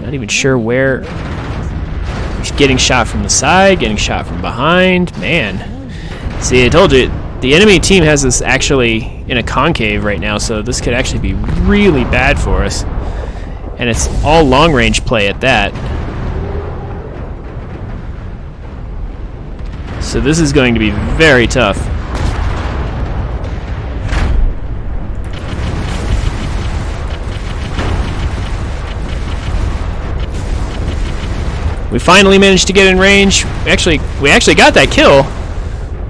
Not even sure where. Getting shot from the side, getting shot from behind. Man. See, I told you, the enemy team has us actually in a concave right now, so this could actually be really bad for us. And it's all long-range play at that. So this is going to be very tough. We finally managed to get in range. We actually got that kill,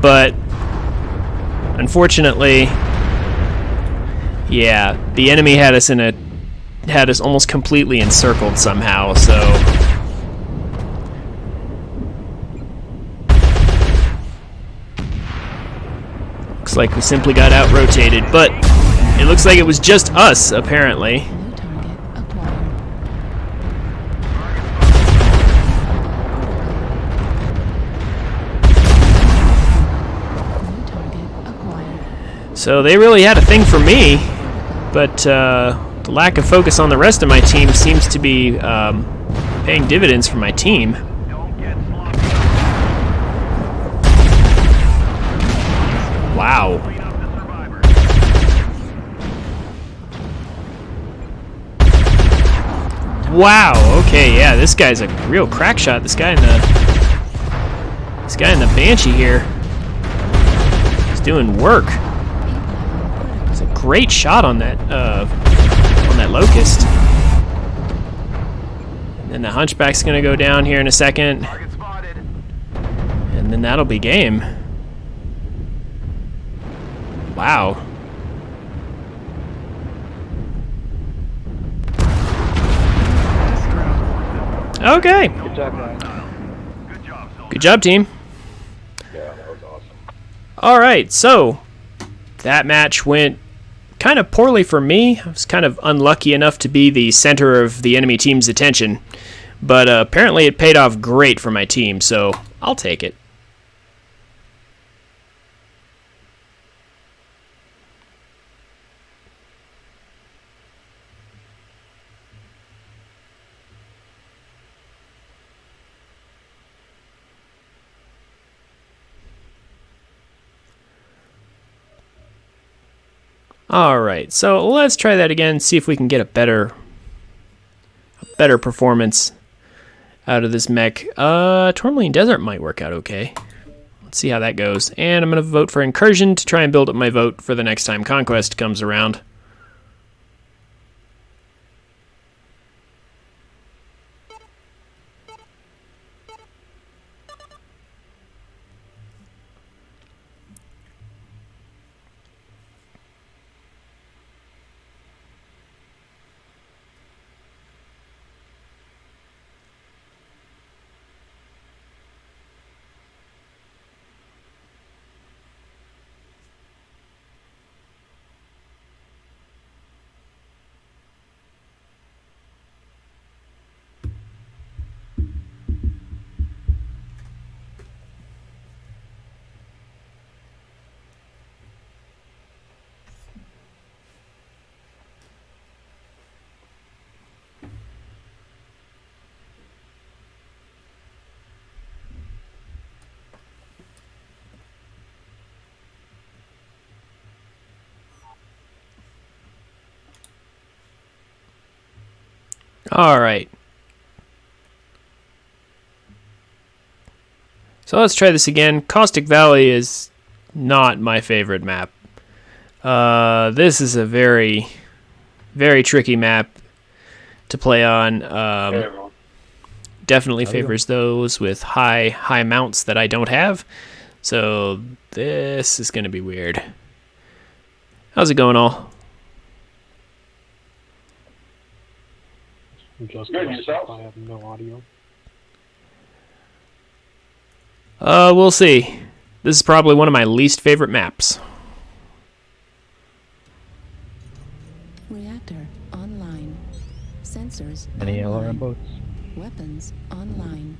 but unfortunately, yeah, the enemy had us almost completely encircled somehow. So looks like we simply got out-rotated, but it looks like it was just us apparently. New target acquired. New target acquired. So they really had a thing for me, but the lack of focus on the rest of my team seems to be paying dividends for my team. Don't get sloppy. Wow. Clean up the survivors. Wow. Okay, yeah, this guy's a real crack shot. This guy in the Banshee here is doing work. It's a great shot on that Locust. And then the Hunchback's gonna go down here in a second, Target spotted. and then that'll be game. Wow. Okay. Good job, guys. Good job, soldier. Good job, team. Yeah, that was awesome. All right, so that match went kind of poorly for me. I was kind of unlucky enough to be the center of the enemy team's attention, but apparently it paid off great for my team, so I'll take it. Alright, so let's try that again, see if we can get a better performance out of this mech. Tourmaline Desert might work out okay. Let's see how that goes. And I'm going to vote for Incursion to try and build up my vote for the next time Conquest comes around. Alright. So let's try this again. Caustic Valley is not my favorite map. This is a very, very tricky map to play on. Definitely favors those with high mounts that I don't have. So this is going to be weird. How's it going, all? Just Good, yourself? I have no audio. We'll see. This is probably one of my least favorite maps. Reactor online. Sensors Any online. LRM boats? Weapons online.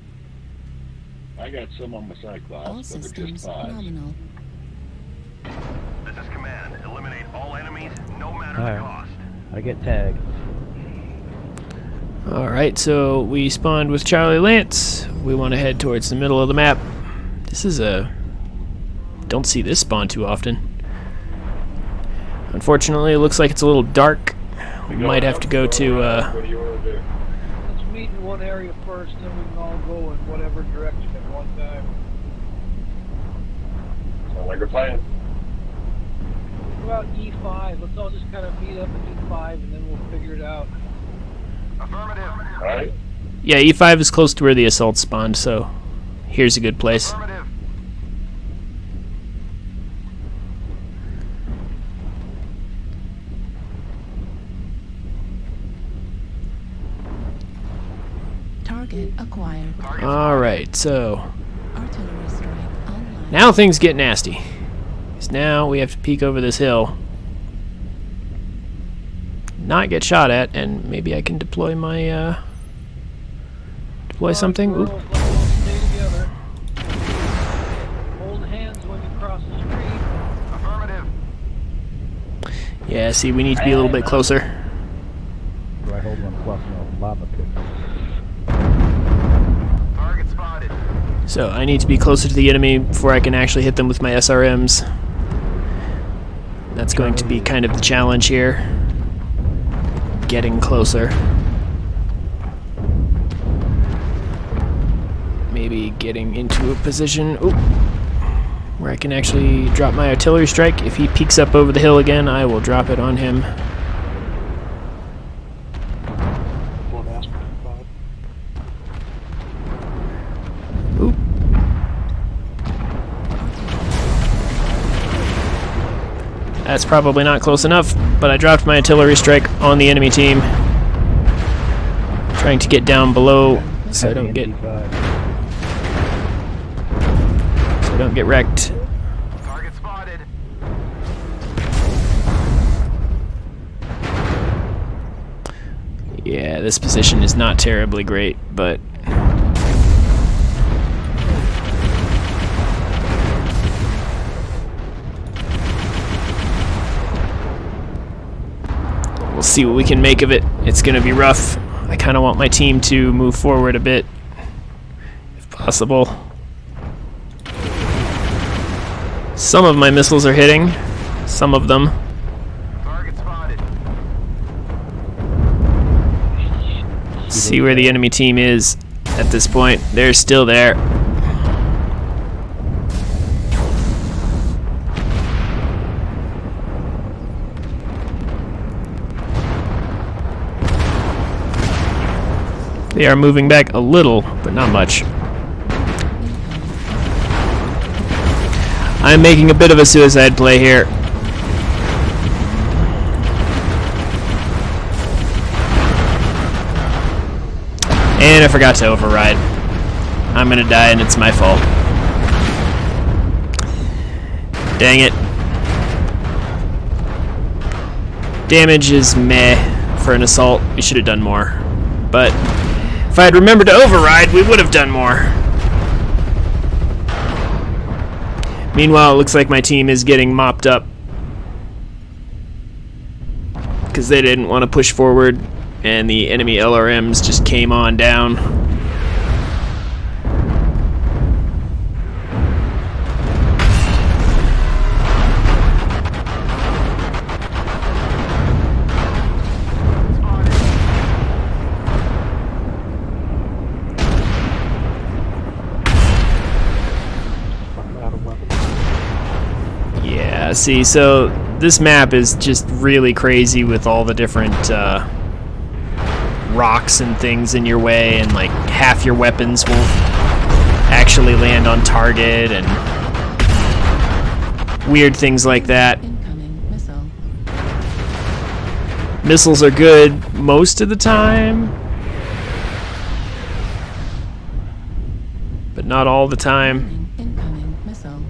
I got some on my Cyclops, All but they're just systems fives. nominal. This is command. Eliminate all enemies, no matter the Alright. cost. I get tagged. Alright, so we spawned with Charlie Lance. We want to head towards the middle of the map. This is a... Don't see this spawn too often. Unfortunately, it looks like it's a little dark. We might have to go to... What do you want to do? Let's meet in one area first, then we can all go in whatever direction at one time. Sound like a plan. What about E5? Let's all just kind of meet up at E5 and then we'll figure it out. Affirmative. Alright? Yeah, E5 is close to where the assault spawned, so here's a good place. Affirmative. Target acquired. Alright, so Artillery strike online. now things get nasty. 'Cause now we have to peek over this hill. Not get shot at, and maybe I can deploy my, deploy something. Oop. Girls, let's all stay together. Hold hands when you cross the street. Affirmative. Yeah, see, we need to be a little bit closer. Do I hold one plus no lava pit? Target spotted. So I need to be closer to the enemy before I can actually hit them with my SRMs. That's going to be kind of the challenge here. Getting closer. Maybe getting into a position where I can actually drop my artillery strike. If he peeks up over the hill again, I will drop it on him. Blood aspect 5. Oop. That's probably not close enough, but I dropped my artillery strike on the enemy team. Trying to get down below so I don't get wrecked. Target spotted. Yeah, this position is not terribly great, but we'll see what we can make of it. It's going to be rough. I kind of want my team to move forward a bit, if possible. Some of my missiles are hitting. Some of them. See where the enemy team is at this point. They're still there. They are moving back a little, but not much. I'm making a bit of a suicide play here. And I forgot to override. I'm gonna die and it's my fault. Dang it. Damage is meh for an assault. We should have done more. But if I had remembered to override, we would have done more. Meanwhile, it looks like my team is getting mopped up because they didn't want to push forward, and the enemy LRMs just came on down. Yeah, see, so this map is just really crazy with all the different rocks and things in your way, and like half your weapons won't actually land on target, and weird things like that. Incoming missile. Missiles are good most of the time, but not all the time. Incoming missile.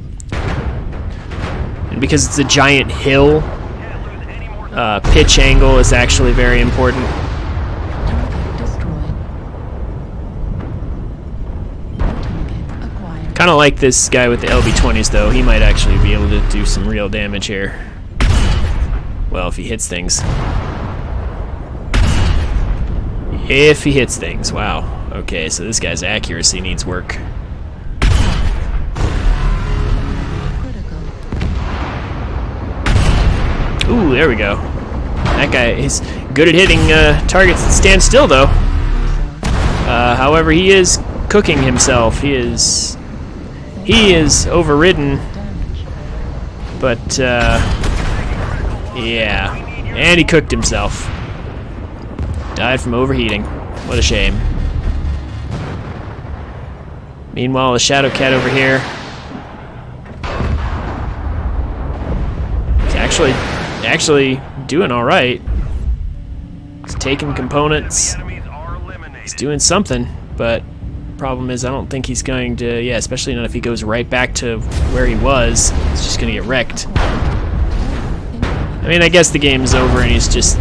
And because it's a giant hill, pitch angle is actually very important. Target destroyed. Target acquired. Kind of like this guy with the LB-20s, though. He might actually be able to do some real damage here. Well, if he hits things. If he hits things. Wow. Okay, so this guy's accuracy needs work. Critical. Ooh, there we go. That guy is good at hitting targets that stand still, though. However, he is cooking himself. He is overridden, Damage. but yeah, and he cooked himself. Died from overheating. What a shame. Meanwhile, the Shadow Cat over here is actually doing all right. He's taking components. Enemies are eliminated. He's doing something, but problem is I don't think he's going to, yeah, especially not if he goes right back to where he was. He's just going to get wrecked. I mean, I guess the game is over and he's just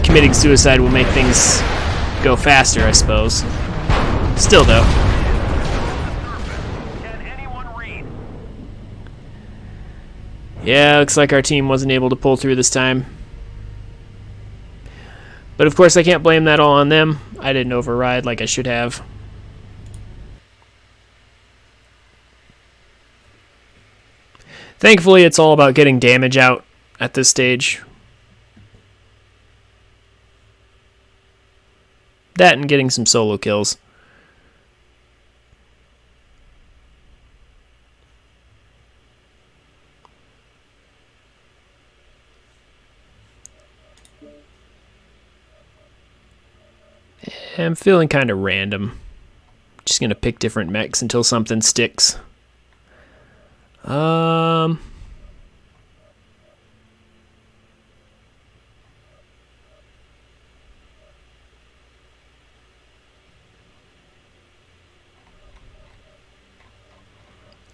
committing suicide will make things go faster, I suppose. Still, though. Can anyone read? Yeah, looks like our team wasn't able to pull through this time. But of course, I can't blame that all on them. I didn't override like I should have. Thankfully, it's all about getting damage out at this stage. That and getting some solo kills. I'm feeling kind of random. Just gonna pick different mechs until something sticks.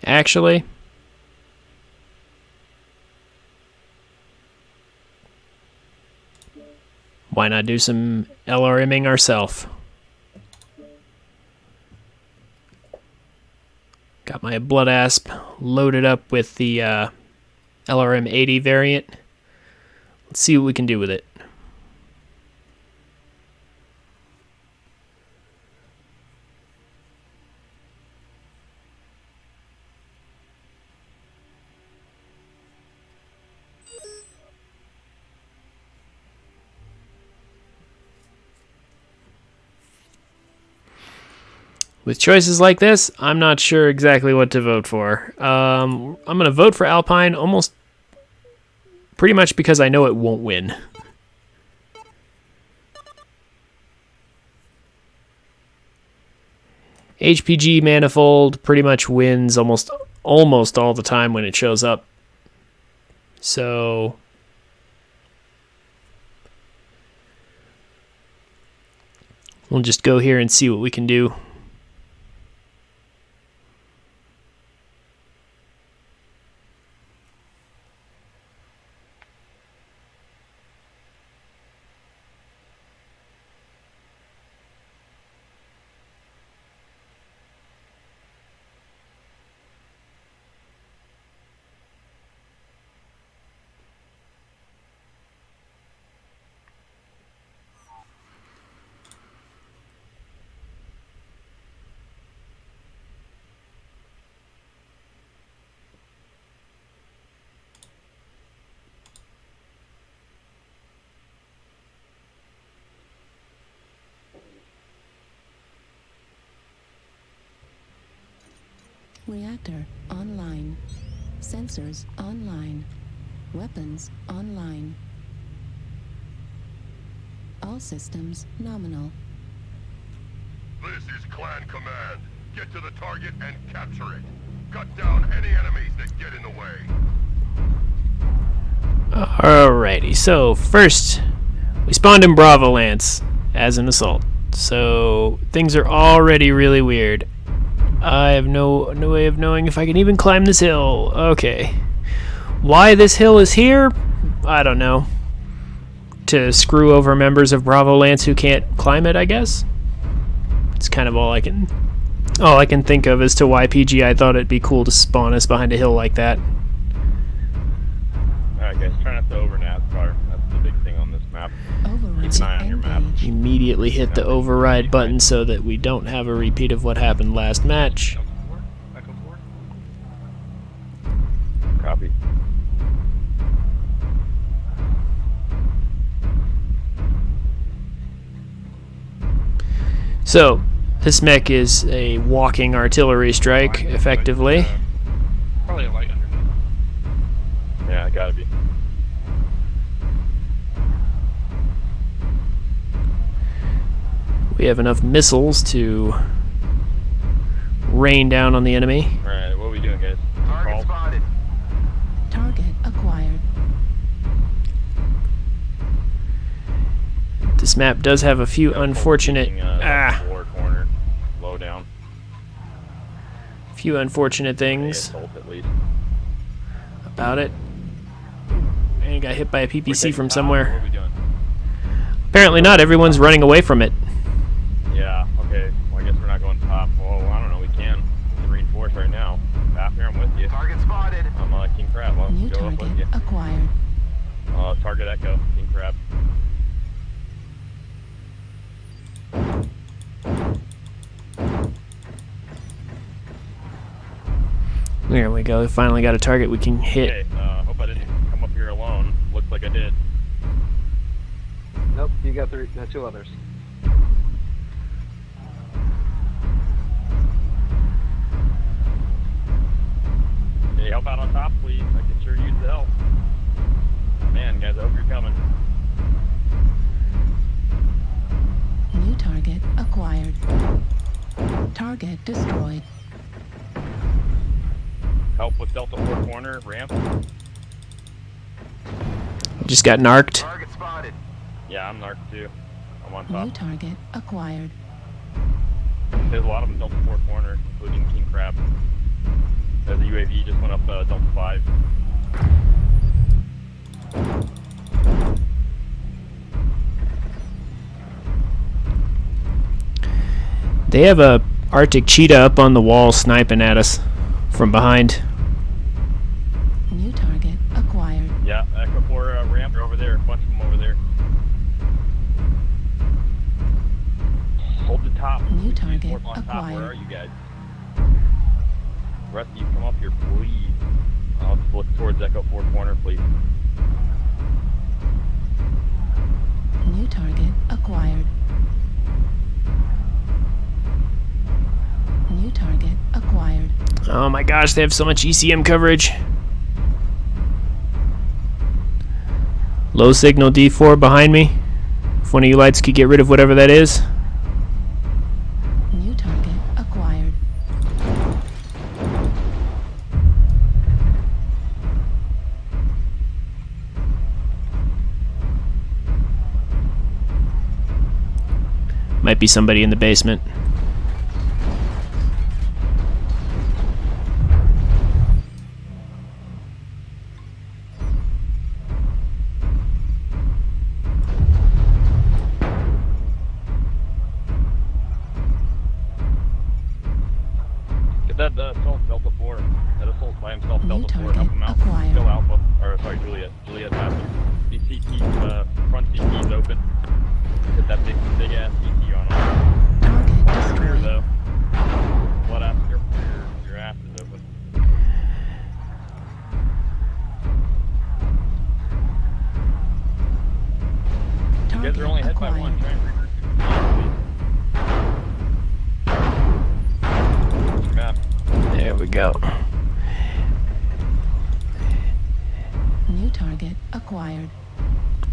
Actually, why not do some LRMing ourselves? Got my Blood Asp loaded up with the LRM 80 variant. Let's see what we can do with it. With choices like this, I'm not sure exactly what to vote for. I'm going to vote for Alpine almost pretty much because I know it won't win. HPG Manifold pretty much wins almost all the time when it shows up. So we'll just go here and see what we can do. Reactor online. Sensors online. Weapons online. All systems nominal. This is Clan Command. Get to the target and capture it. Cut down any enemies that get in the way. Alrighty, so first we spawned in Bravo Lance as an assault. So things are already really weird. I have no way of knowing if I can even climb this hill. Okay. Why this hill is here? I don't know. To screw over members of Bravo Lance who can't climb it, I guess. It's kind of all I can think of as to why PGI thought it'd be cool to spawn us behind a hill like that. Alright guys, try not to over NASCAR. That's the big thing on this map. Keep an eye on your map. Immediately hit the override button so that we don't have a repeat of what happened last match. Echo 4. Copy. So, this mech is a walking artillery strike, effectively. Probably a light underneath. Yeah, it gotta be. We have enough missiles to rain down on the enemy. Alright, what are we doing, guys? Target Call. spotted. Target acquired. This map does have a few unfortunate Lower corner, low down. things Assault at least. about it. And he got hit by a We're PPC taking from top, somewhere. What are we doing? Apparently not. Everyone's running away from it. Yeah, okay. Well, I guess we're not going top. Well, I don't know. We can reinforce right now. Back here, I'm with you. Target spotted. I'm King Crab. Well, New go up target with you. acquired. Target Echo, King Crab. There we go. Finally got a target we can hit. Okay, hope I didn't come up here alone. Looks like I did. Nope, you got two others. Hey, help out on top, please. I could sure use the help. Man, guys, I hope you're coming. New target acquired. Target destroyed. Help with Delta 4 corner, ramp. Just got narked. Target spotted. Yeah, I'm narked too. I'm on New top. target acquired. There's a lot of them Delta 4 corner, including King Crab. There's a UAV just went up Delta 5. They have a Arctic cheetah up on the wall sniping at us from behind. New target acquired. Yeah, Echo 4 ramp. They're over there. A bunch of them over there. Hold the top. New Please, target warp on top. Where acquired. are you guys? The rest of you come up here, please. Let's look towards Echo 4 corner, please. New target acquired. Oh my gosh, they have so much ECM coverage. Low signal D4 behind me. If one of you lights could get rid of whatever that is. New target acquired. Might be somebody in the basement. Get that assault Delta 4. That assault by himself New Delta 4. Help target him out. acquired. Kill Alpha. Or sorry, Juliet. Juliet faster. CT, front CT is open. Get that big ass CT on him. Target Here destroyed. though. Blood ass, your ass is open. You guys Target are only hit by one. acquired. Try and regroup. Please. Map. There we go. New target acquired.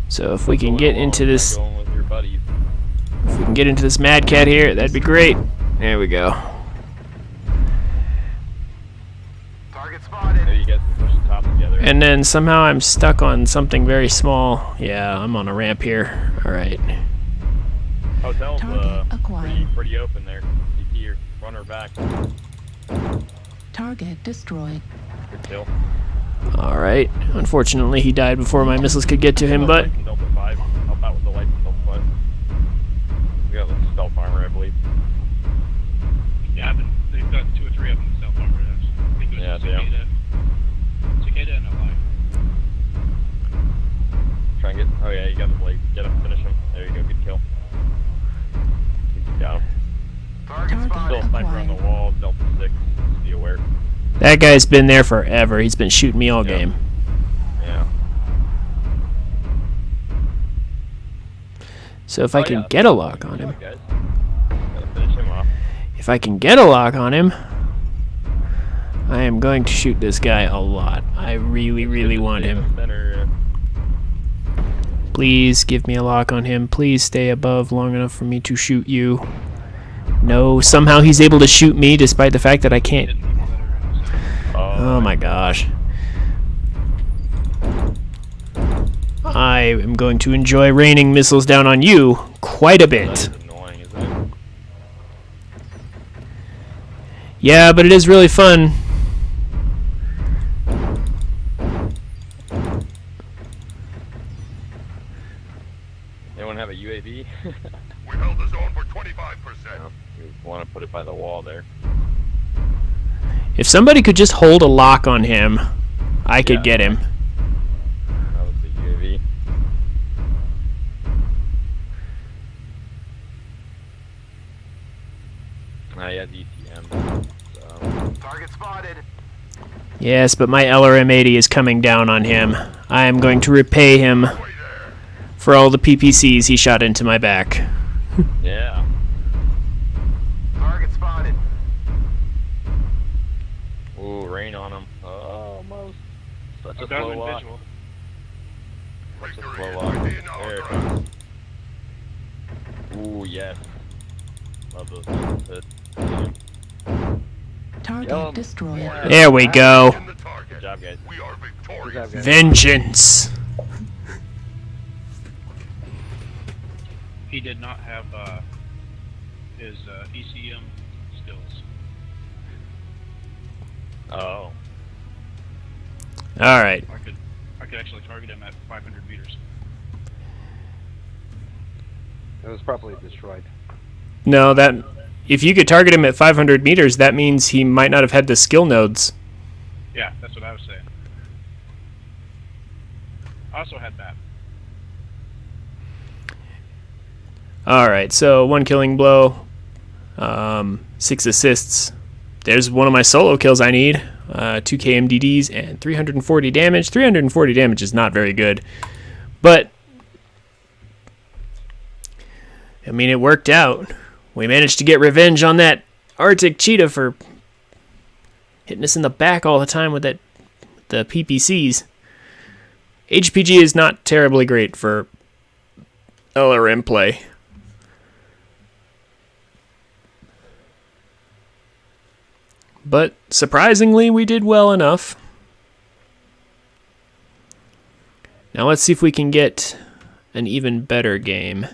So if we can get into this, Going with your buddies. if we can get into this Mad Cat here, that'd be great. There we go. Maybe you guys can push the top together. And then somehow I'm stuck on something very small. Yeah, I'm on a ramp here. All right. Hotel's Target acquired. pretty open there. CT or front or back. Target destroyed. Good kill. All right. Unfortunately, he died before my missiles could get to him, but Delta 5. Help out with the lights in Delta 5. We got like stealth armor, I believe. Yeah, they've got 2 or 3 of them in self armor. I think it was Yeah, they do. Cicada and Alive. Try and get. Oh yeah, you got the blade. Get him, finish him. There you go. Good kill. Got him. Target Still a sniper on the acquired. wall. Delta 6. Be aware. that guy's been there forever. He's been shooting me all Yeah. game. Yeah. So if I can get a lock on him, Guys. Gotta finish him off. if I can get a lock on him, I am going to shoot this guy a lot. I really, really want him. Center, Please give me a lock on him. Please stay above long enough for me to shoot you. No, somehow he's able to shoot me despite the fact that I can't. Oh my gosh. I am going to enjoy raining missiles down on you quite a bit. That's annoying, isn't it? Yeah, but it is really fun. Anyone have a UAV? We held the zone for 25%. You want to put it by the wall there. If somebody could just hold a lock on him, I could Yeah. get him. That was the UAV. He has ECM. So. Target spotted. Yes, but my LRM-80 is coming down on him. I am going to repay him Way there. for all the PPCs he shot into my back. Yeah. Target spotted. Ooh, rain on him. Almost. Such a I've got slow him in walk. visual. Such a Victory slow is walk. within our There it grasp. comes. Ooh, yes. Love those things. Damn. Target Yum. destroyed. Yeah. There we go. In the target. Good job, guys. We are victorious. Vengeance. He did not have his ECM skills. Oh. All right. I could actually target him at 500 meters. It was probably destroyed. No, that if you could target him at 500 meters, that means he might not have had the skill nodes. Yeah, that's what I was saying. I also had that. All right, so 1 killing blow, 6 assists. There's one of my solo kills I need. 2 KMDDs and 340 damage. 340 damage is not very good, but I mean, it worked out. We managed to get revenge on that Arctic cheetah for hitting us in the back all the time with the PPCs. HPG is not terribly great for LRM play. But surprisingly, we did well enough. Now let's see if we can get an even better game.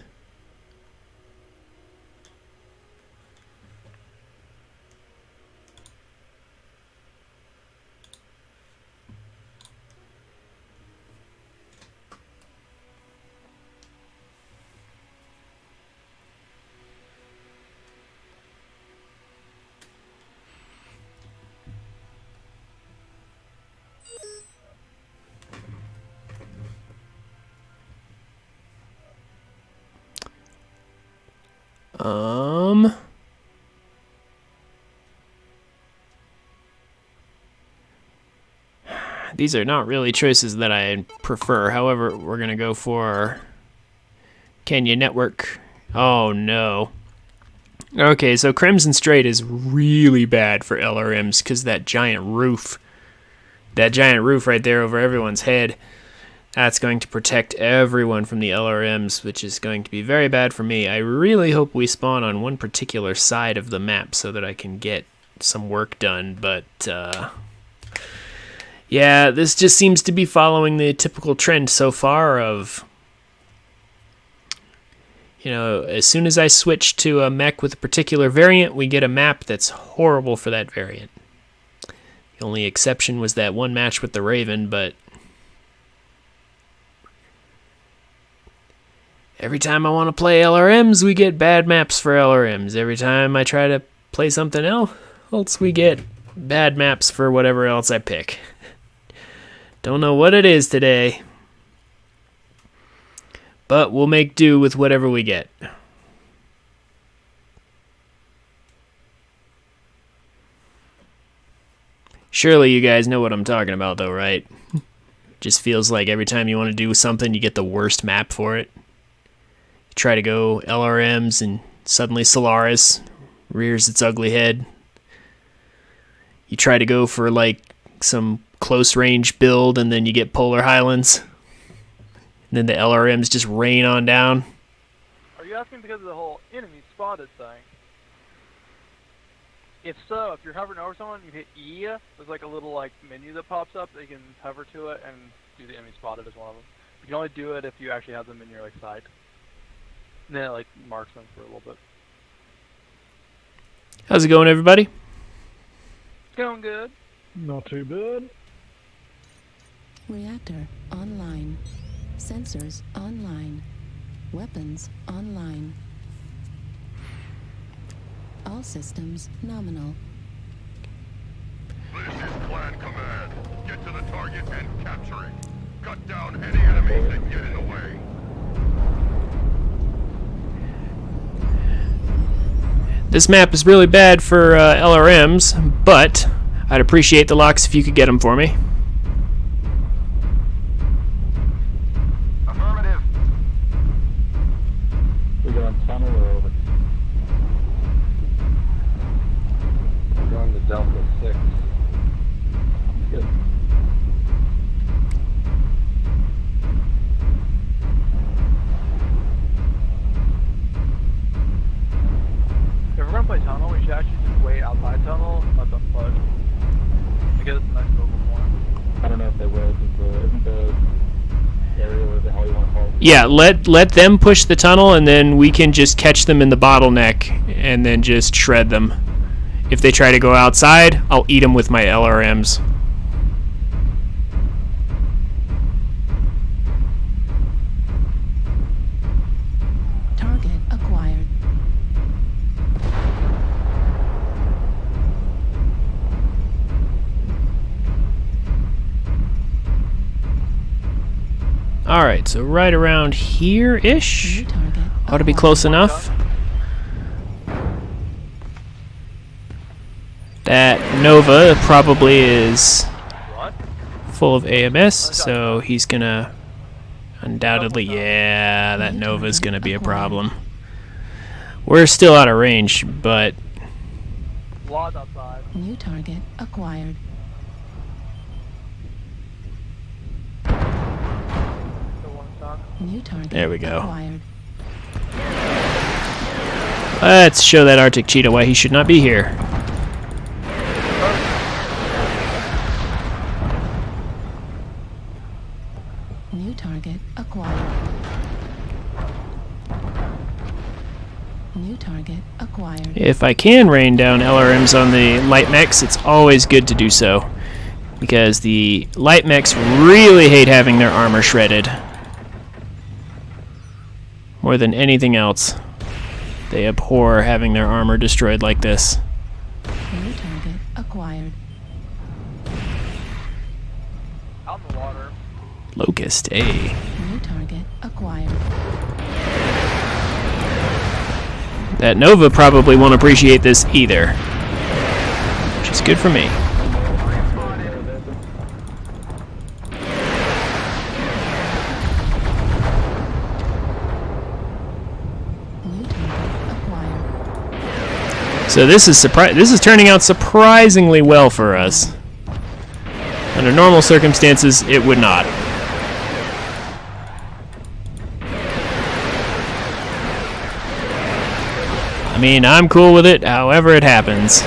These are not really choices that I prefer. However, we're going to go for Kenya Network. Oh, no. Okay, so Crimson Strait is really bad for LRMs because that giant roof right there over everyone's head, that's going to protect everyone from the LRMs, which is going to be very bad for me. I really hope we spawn on one particular side of the map so that I can get some work done, but yeah, this just seems to be following the typical trend so far of, you know, as soon as I switch to a mech with a particular variant, we get a map that's horrible for that variant. The only exception was that one match with the Raven, but every time I want to play LRMs, we get bad maps for LRMs. Every time I try to play something else, we get bad maps for whatever else I pick. Don't know what it is today, but we'll make do with whatever we get. Surely you guys know what I'm talking about though, right? Just feels like every time you want to do something, you get the worst map for it. You try to go LRMs and suddenly Solaris rears its ugly head. You try to go for like some close range build and then you get Polar Highlands. And then the LRMs just rain on down. Are you asking because of the whole enemy spotted thing? If so, if you're hovering over someone, you hit E, there's like a little like menu that pops up that you can hover to it and do the enemy spotted as one of them. You can only do it if you actually have them in your like sight. And then it like marks them for a little bit. How's it going, everybody? It's going good. Not too bad. Reactor online. Sensors online. Weapons online. All systems nominal. This is Clan Command. Get to the target and capture it. Cut down any enemies that get in the way. This map is really bad for LRMs, but I'd appreciate the locks if you could get them for me. Affirmative. We going tunnel or over? We're going to Delta 6. Good. If we're gonna play tunnel, we should actually just wait outside tunnel, let them push. Because it's a nice mobile point. I don't know if they will, because isn't the area where the hell you want to hold? Yeah, let them push the tunnel, and then we can just catch them in the bottleneck, and then just shred them. If they try to go outside, I'll eat them with my LRMs. Target acquired. Alright, so right around here-ish. New target Ought to be acquired. close enough. That Nova probably is What? full of AMS, so he's gonna undoubtedly, yeah, that Nova's gonna be a problem. We're still out of range, but Laws outside. New target acquired. The one shot. New target There we go. acquired. Let's show that Arctic cheetah why he should not be here. New target acquired. New target acquired. If I can rain down LRMs on the light mechs, it's always good to do so, because the light mechs really hate having their armor shredded. More than anything else, they abhor having their armor destroyed like this. New target acquired. Out in the water. Locust, eh? New target acquired. That Nova probably won't appreciate this either, which is good for me. New target acquired. So this is turning out surprisingly well for us. Under normal circumstances, it would not. I mean, I'm cool with it, however it happens.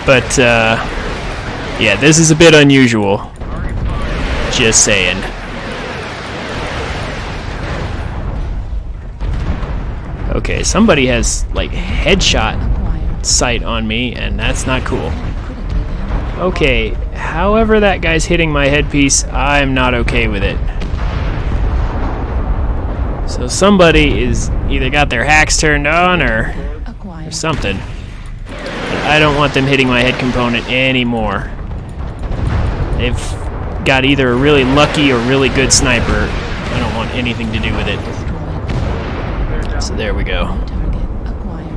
But, yeah, this is a bit unusual. Just saying. Okay, somebody has, like, headshot Acquired. sight on me, and that's not cool. Okay, however that guy's hitting my headpiece, I'm not okay with it. So somebody is either got their hacks turned on or Acquired. something. But I don't want them hitting my head component anymore. They've got either a really lucky or really good sniper. I don't want anything to do with it. Destroyed. So there we go. New target acquired.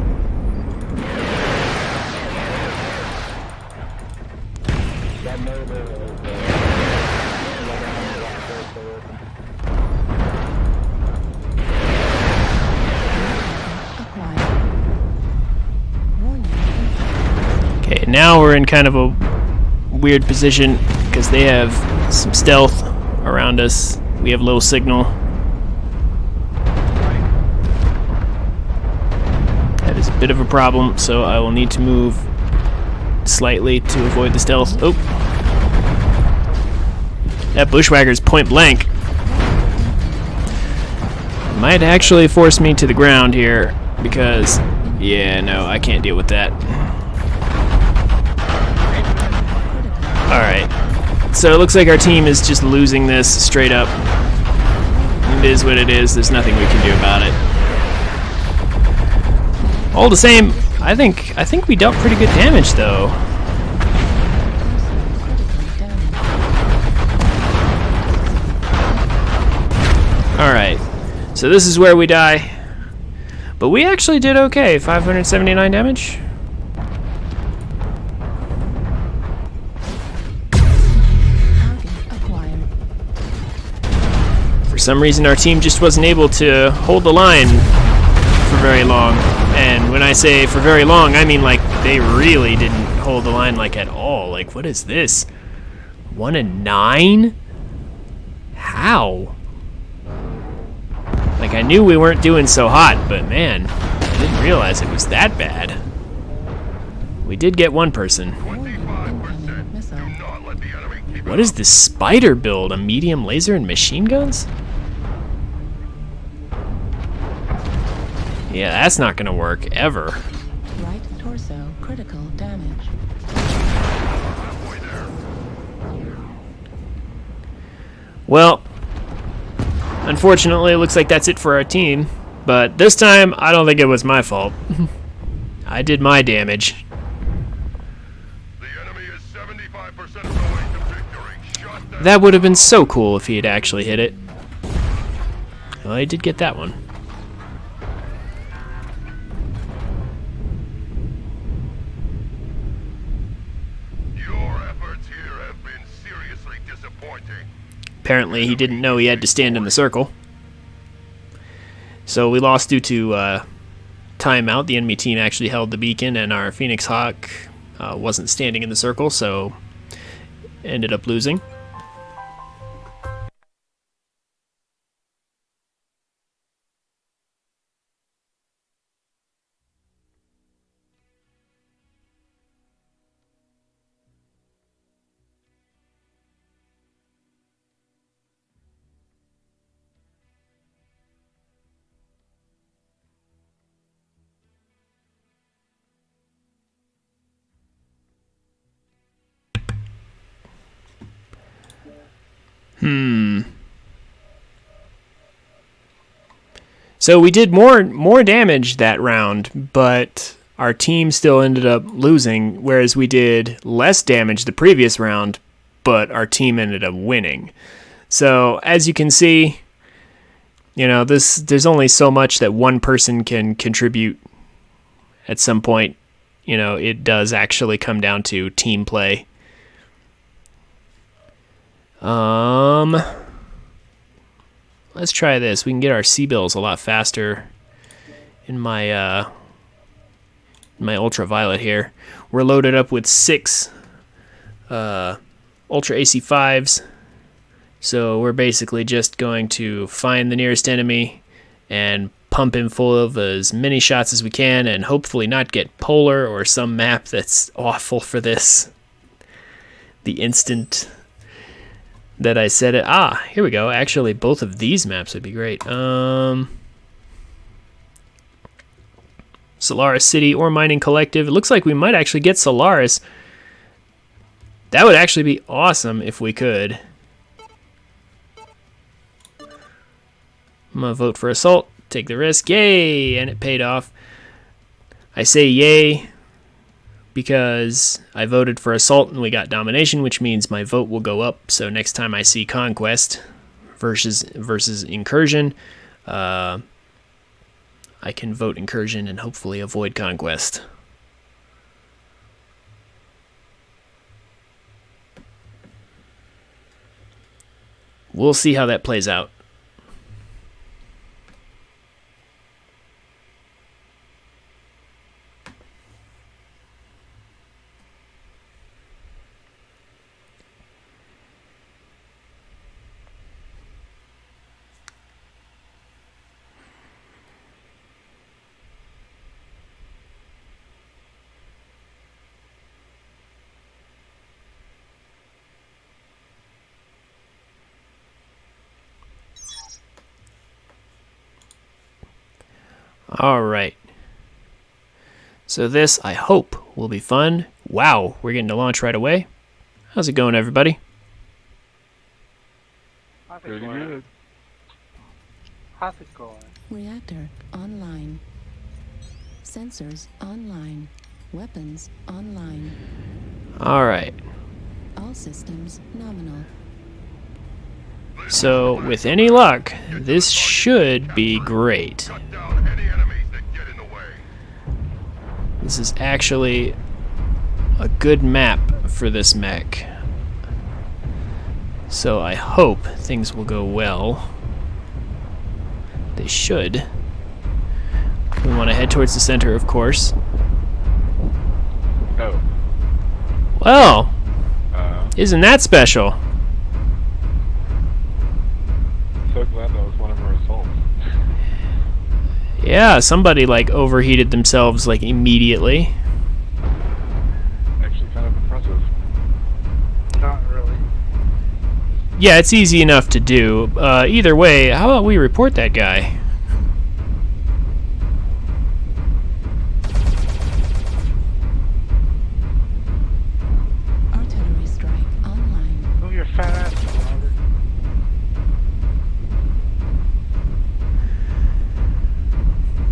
That Nova is, Acquired. Warning. Okay, now we're in kind of a weird position because they have some stealth around us. We have low signal. That is a bit of a problem, so I will need to move slightly to avoid the stealth. Oh! That bushwhacker's point blank. Might actually force me to the ground here because, yeah, no, I can't deal with that. Alright, so it looks like our team is just losing this straight up. It is what it is, there's nothing we can do about it. All the same, I think we dealt pretty good damage though. Critically damaged. Alright, so this is where we die. But we actually did okay, 579 damage. Target acquired. For some reason our team just wasn't able to hold the line for very long. And when I say for very long, I mean like they really didn't hold the line like at all. Like what is this? 1 and 9? How? Like I knew we weren't doing so hot, but man, I didn't realize it was that bad. We did get one person. 25%. Missile. Do not let the enemy keep What is this spider build? A medium laser and machine guns? Yeah, that's not gonna work ever. Right torso critical damage. halfway there. Well, unfortunately, it looks like that's it for our team. But this time, I don't think it was my fault. I did my damage. The enemy is 75% of the way to victory. Shut down. That would have been so cool if he had actually hit it. Well, I did get that one. Your efforts here have been seriously disappointing. Apparently, he didn't know he had to stand in the circle. So we lost due to timeout, the enemy team actually held the beacon, and our Phoenix Hawk wasn't standing in the circle, so ended up losing. So we did more damage that round, but our team still ended up losing, whereas we did less damage the previous round, but our team ended up winning. So as you can see, there's only so much that one person can contribute. At some point, it does actually come down to team play. Let's try this. We can get our C-bills a lot faster in my ultraviolet here. We're loaded up with 6 Ultra AC5s. So we're basically just going to find the nearest enemy and pump him full of as many shots as we can, and hopefully not get polar or some map that's awful for this. The instant that I said it. Here we go. Actually, both of these maps would be great. Solaris City or Mining Collective. It looks like we might actually get Solaris. That would actually be awesome if we could. I'm going to vote for Assault. Take the risk. Yay! And it paid off. I say yay because I voted for Assault and we got Domination, which means my vote will go up. So next time I see Conquest versus Incursion, I can vote Incursion and hopefully avoid Conquest. We'll see how that plays out. All right. So this, I hope, will be fun. Wow, we're getting to launch right away. How's it going, everybody? Pretty good. How's it going? Reactor online. Sensors online. Weapons online. All right. All systems nominal. So with any luck, this should be great. Cut down any enemies that get in the way. This is actually a good map for this mech. So I hope things will go well. They should. We want to head towards the center, of course. Oh. Well, isn't that special? So glad that was one of our assaults. Yeah, somebody like overheated themselves like immediately. Actually kind of impressive. Not really. Yeah, it's easy enough to do. Either way, how about we report that guy? Artillery strike online. Move your fat ass, Robert.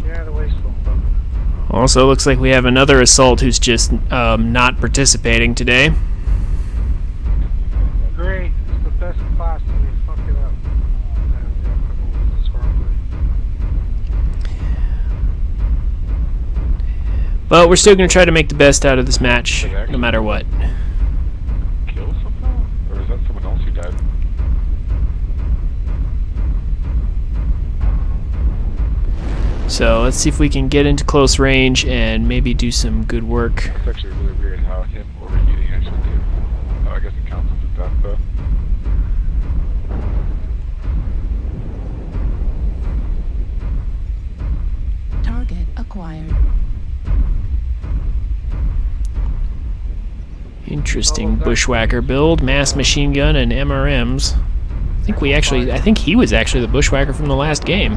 Yeah, the wasteful. Also, looks like we have another assault who's just not participating today. Great. It's the best class and we fuck it up. But we're still going to try to make the best out of this match, no matter what. Kill somehow? Or is that someone else who died? So let's see if we can get into close range and maybe do some good work. It's actually really weird how him overheating actually did. Oh, I guess it counts as a death though. Target acquired. Interesting bushwhacker build, mass machine gun and MRMs. I think he was actually the bushwhacker from the last game,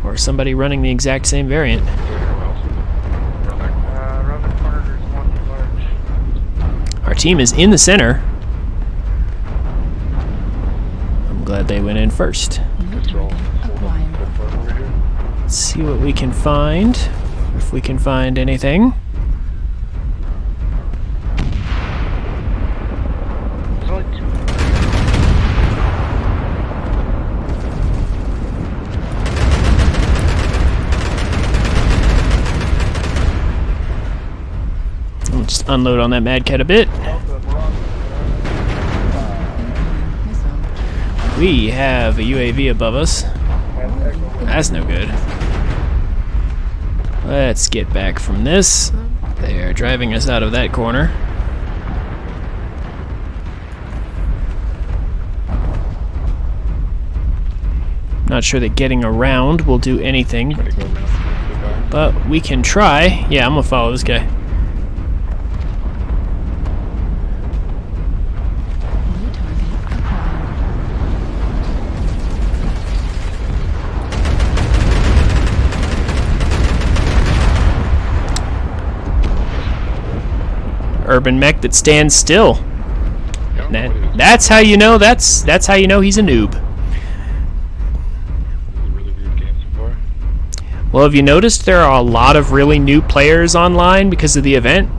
or somebody running the exact same variant. Our team is in the center. I'm glad they went in first. New target acquired. Let's see what we can find, if we can find anything. I'll just unload on that Mad Cat a bit. Missile. We have a UAV above us. That's no good. Let's get back from this. They are driving us out of that corner. Not sure that getting around will do anything, but we can try. Yeah, I'm gonna follow this guy. New target acquired. Urban mech that stands still. That's how you know. That's how you know he's a noob. Really weird game so far. Well, have you noticed there are a lot of really new players online because of the event?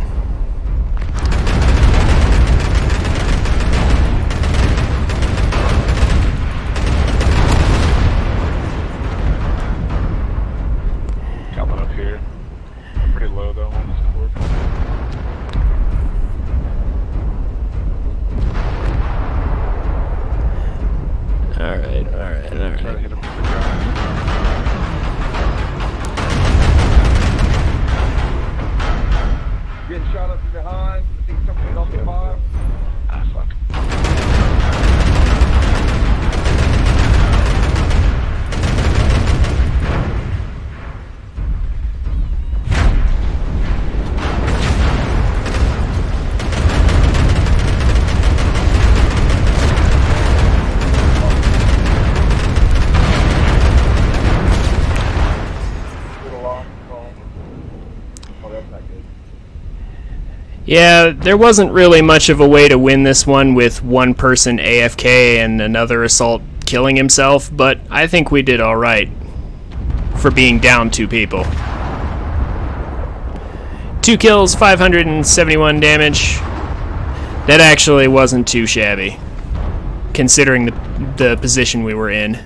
Coming up here. I'm pretty low though on the support. Alright. Try to hit him with the gun. Getting shot up from behind. I think something off the fire. Ah, fuck. Little off. Oh, that's not good. Yeah, there wasn't really much of a way to win this one with one person AFK and another assault killing himself, but I think we did alright for being down 2 people. 2 kills, 571 damage. That actually wasn't too shabby, considering the position we were in.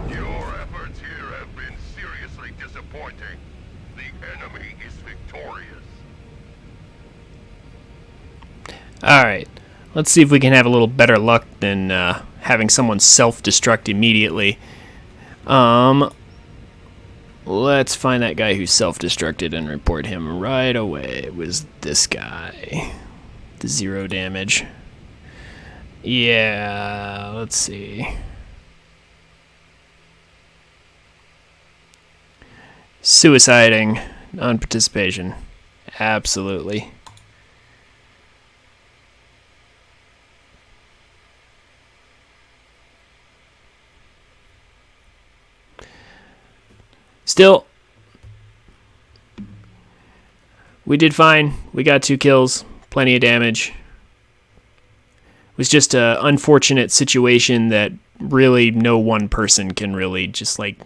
Your efforts here have been seriously disappointing. The enemy is victorious. Alright, let's see if we can have a little better luck than having someone self-destruct immediately. Let's find that guy who self-destructed and report him right away. It was this guy. The 0 damage. Yeah, let's see. Suiciding, non-participation. Absolutely. still, we did fine. We got 2 kills, plenty of damage. It was just an unfortunate situation that really no one person can really just like,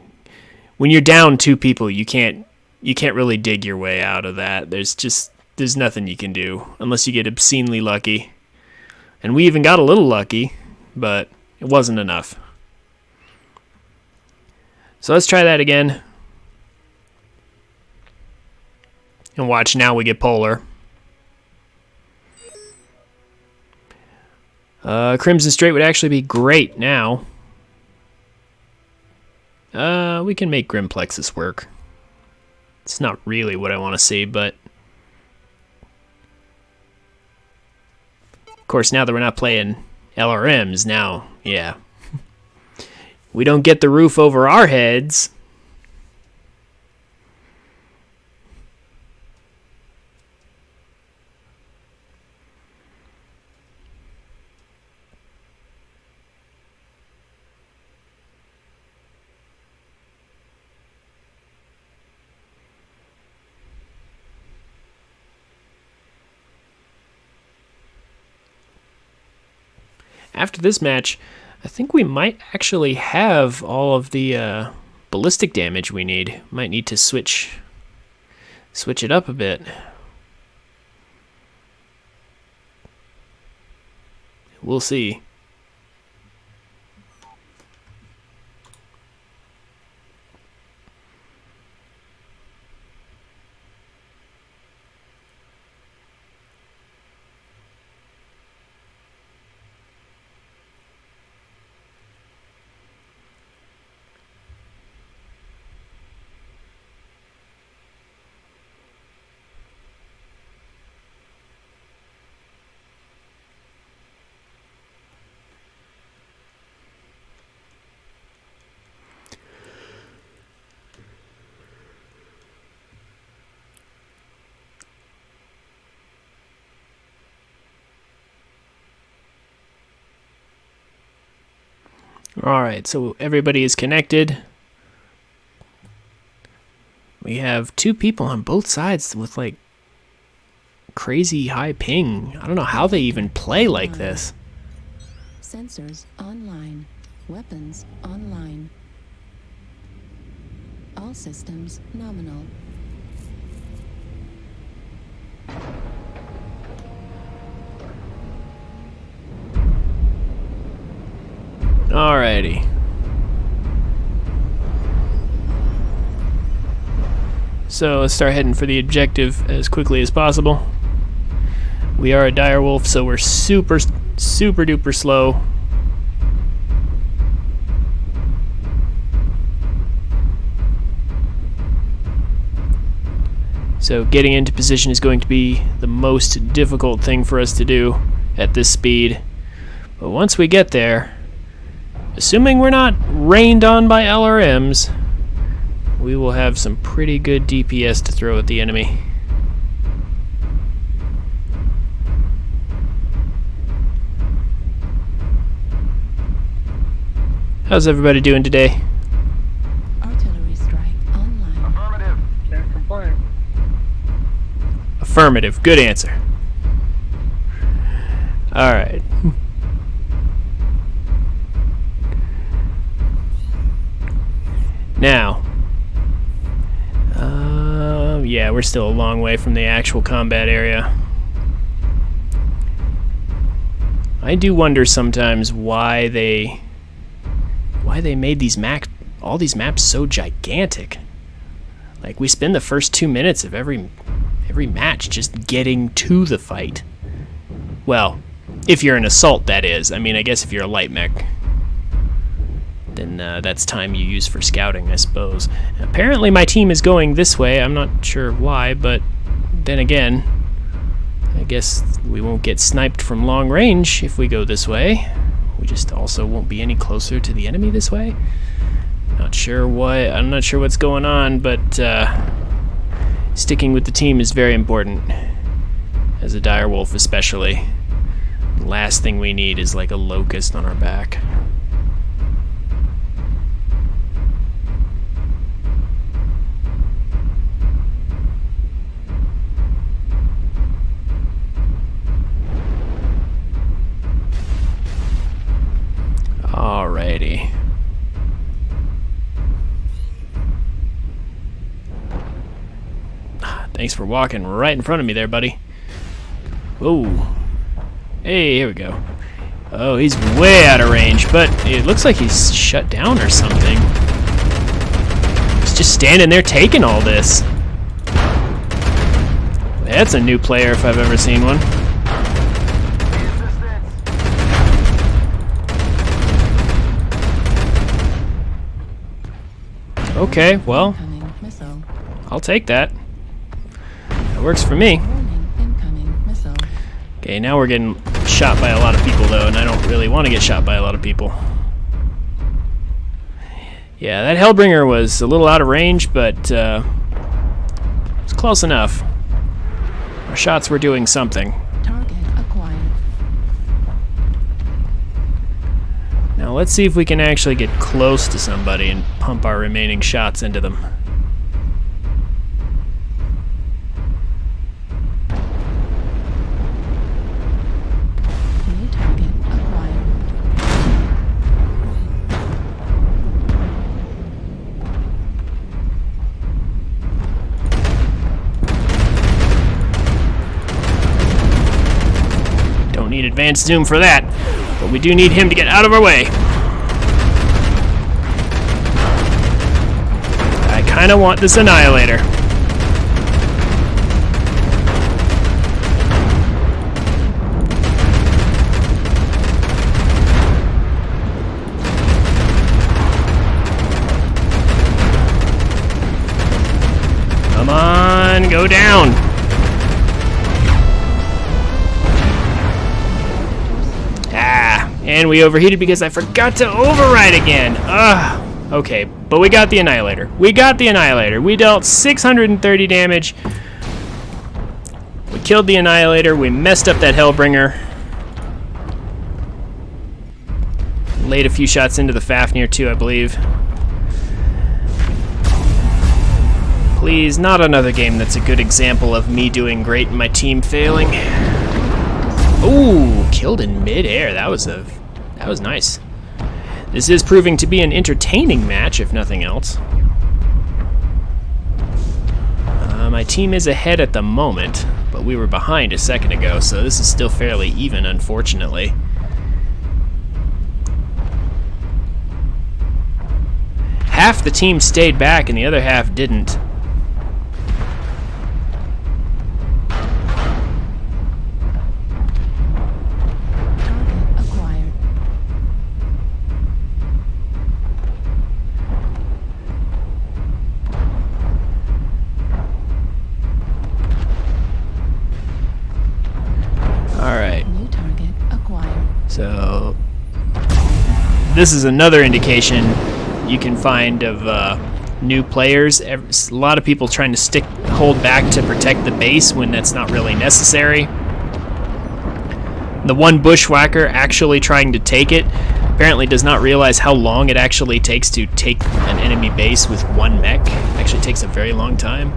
when you're down 2 people, you can't really dig your way out of that. There's nothing you can do unless you get obscenely lucky. And we even got a little lucky, but it wasn't enough. So let's try that again. And watch, now we get polar. Crimson Straight would actually be great now. We can make Grim Plexus work. It's not really what I want to see, but... Of course, now that we're not playing LRMs, now, yeah. We don't get the roof over our heads. After this match, I think we might actually have all of the ballistic damage we need. Might need to switch it up a bit. We'll see. Alright, so everybody is connected. We have 2 people on both sides with like crazy high ping. I don't know how they even play like this. Sensors online. Weapons online. All systems nominal. Alrighty. So let's start heading for the objective as quickly as possible. We are a direwolf, so we're super duper slow. So getting into position is going to be the most difficult thing for us to do at this speed. But once we get there, assuming we're not rained on by LRMs, we will have some pretty good DPS to throw at the enemy. How's everybody doing today? Artillery strike online. Affirmative. Can't complain. Affirmative. Good answer. Alright. Now, yeah, we're still a long way from the actual combat area. I do wonder sometimes why they made these all these maps so gigantic. Like, we spend the first 2 minutes of every match just getting to the fight. Well, if you're an assault, that is. I mean, I guess if you're a light mech, then that's time you use for scouting, I suppose. Apparently my team is going this way. I'm not sure why, but then again, I guess we won't get sniped from long range if we go this way. We just also won't be any closer to the enemy this way. I'm not sure what's going on, but sticking with the team is very important. As a direwolf especially. The last thing we need is like a locust on our back. Thanks for walking right in front of me there, buddy. Whoa. Hey, here we go. Oh, he's way out of range, but it looks like he's shut down or something. He's just standing there taking all this. That's a new player if I've ever seen one. Okay, well, Incoming missile. I'll take that. That works for me. Warning, incoming missile. Okay, now we're getting shot by a lot of people, though, and I don't really want to get shot by a lot of people. Yeah, that Hellbringer was a little out of range, but it's close enough. Our shots were doing something. Target acquired. Now let's see if we can actually get close to somebody and pump our remaining shots into them. New target acquired. Don't need advanced zoom for that, but we do need him to get out of our way. I kind of want this Annihilator. Come on, go down. And we overheated because I forgot to override again. Ugh. Okay, but we got the Annihilator. We got the Annihilator. We dealt 630 damage. We killed the Annihilator. We messed up that Hellbringer. Laid a few shots into the Fafnir too, I believe. Please, not another game that's a good example of me doing great and my team failing. Ooh, killed in midair. That was nice. This is proving to be an entertaining match, if nothing else. My team is ahead at the moment, but we were behind a second ago, so this is still fairly even, unfortunately. Half the team stayed back and the other half didn't. So this is another indication you can find of new players. A lot of people trying to hold back to protect the base when that's not really necessary. The one bushwhacker actually trying to take it apparently does not realize how long it actually takes to take an enemy base with one mech. It actually takes a very long time.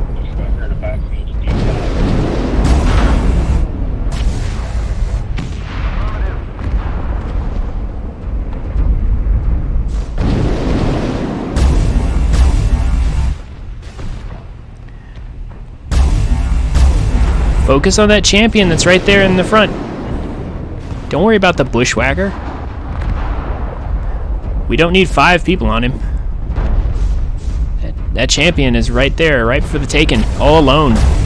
Focus on that champion that's right there in the front. Don't worry about the bushwhacker. We don't need 5 people on him. That champion is right there, right for the taking, all alone. Target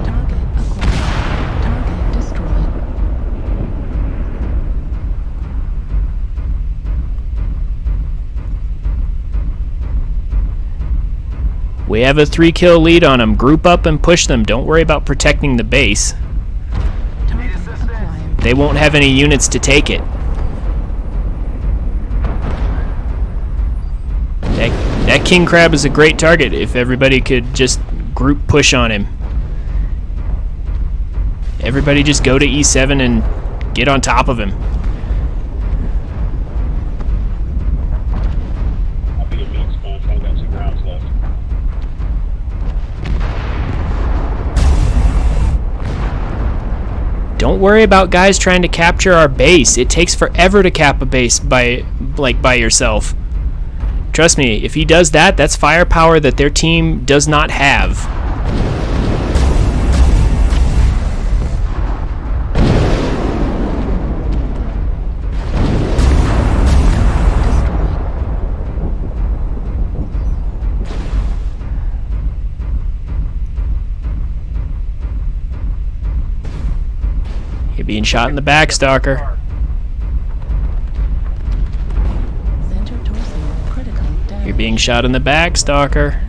acquired. Target destroyed. We have a 3-kill lead on them. Group up and push them. Don't worry about protecting the base. Target acquired. They won't have any units to take it. That king crab is a great target if everybody could just group push on him. Everybody just go to E7 and get on top of him. I'll be a meat sponge. I've got 2 rounds left. Don't worry about guys trying to capture our base. It takes forever to cap a base by yourself. Trust me, if he does that, that's firepower that their team does not have. You're being shot in the back, Stalker. Center torso critical damage. You're being shot in the back, Stalker.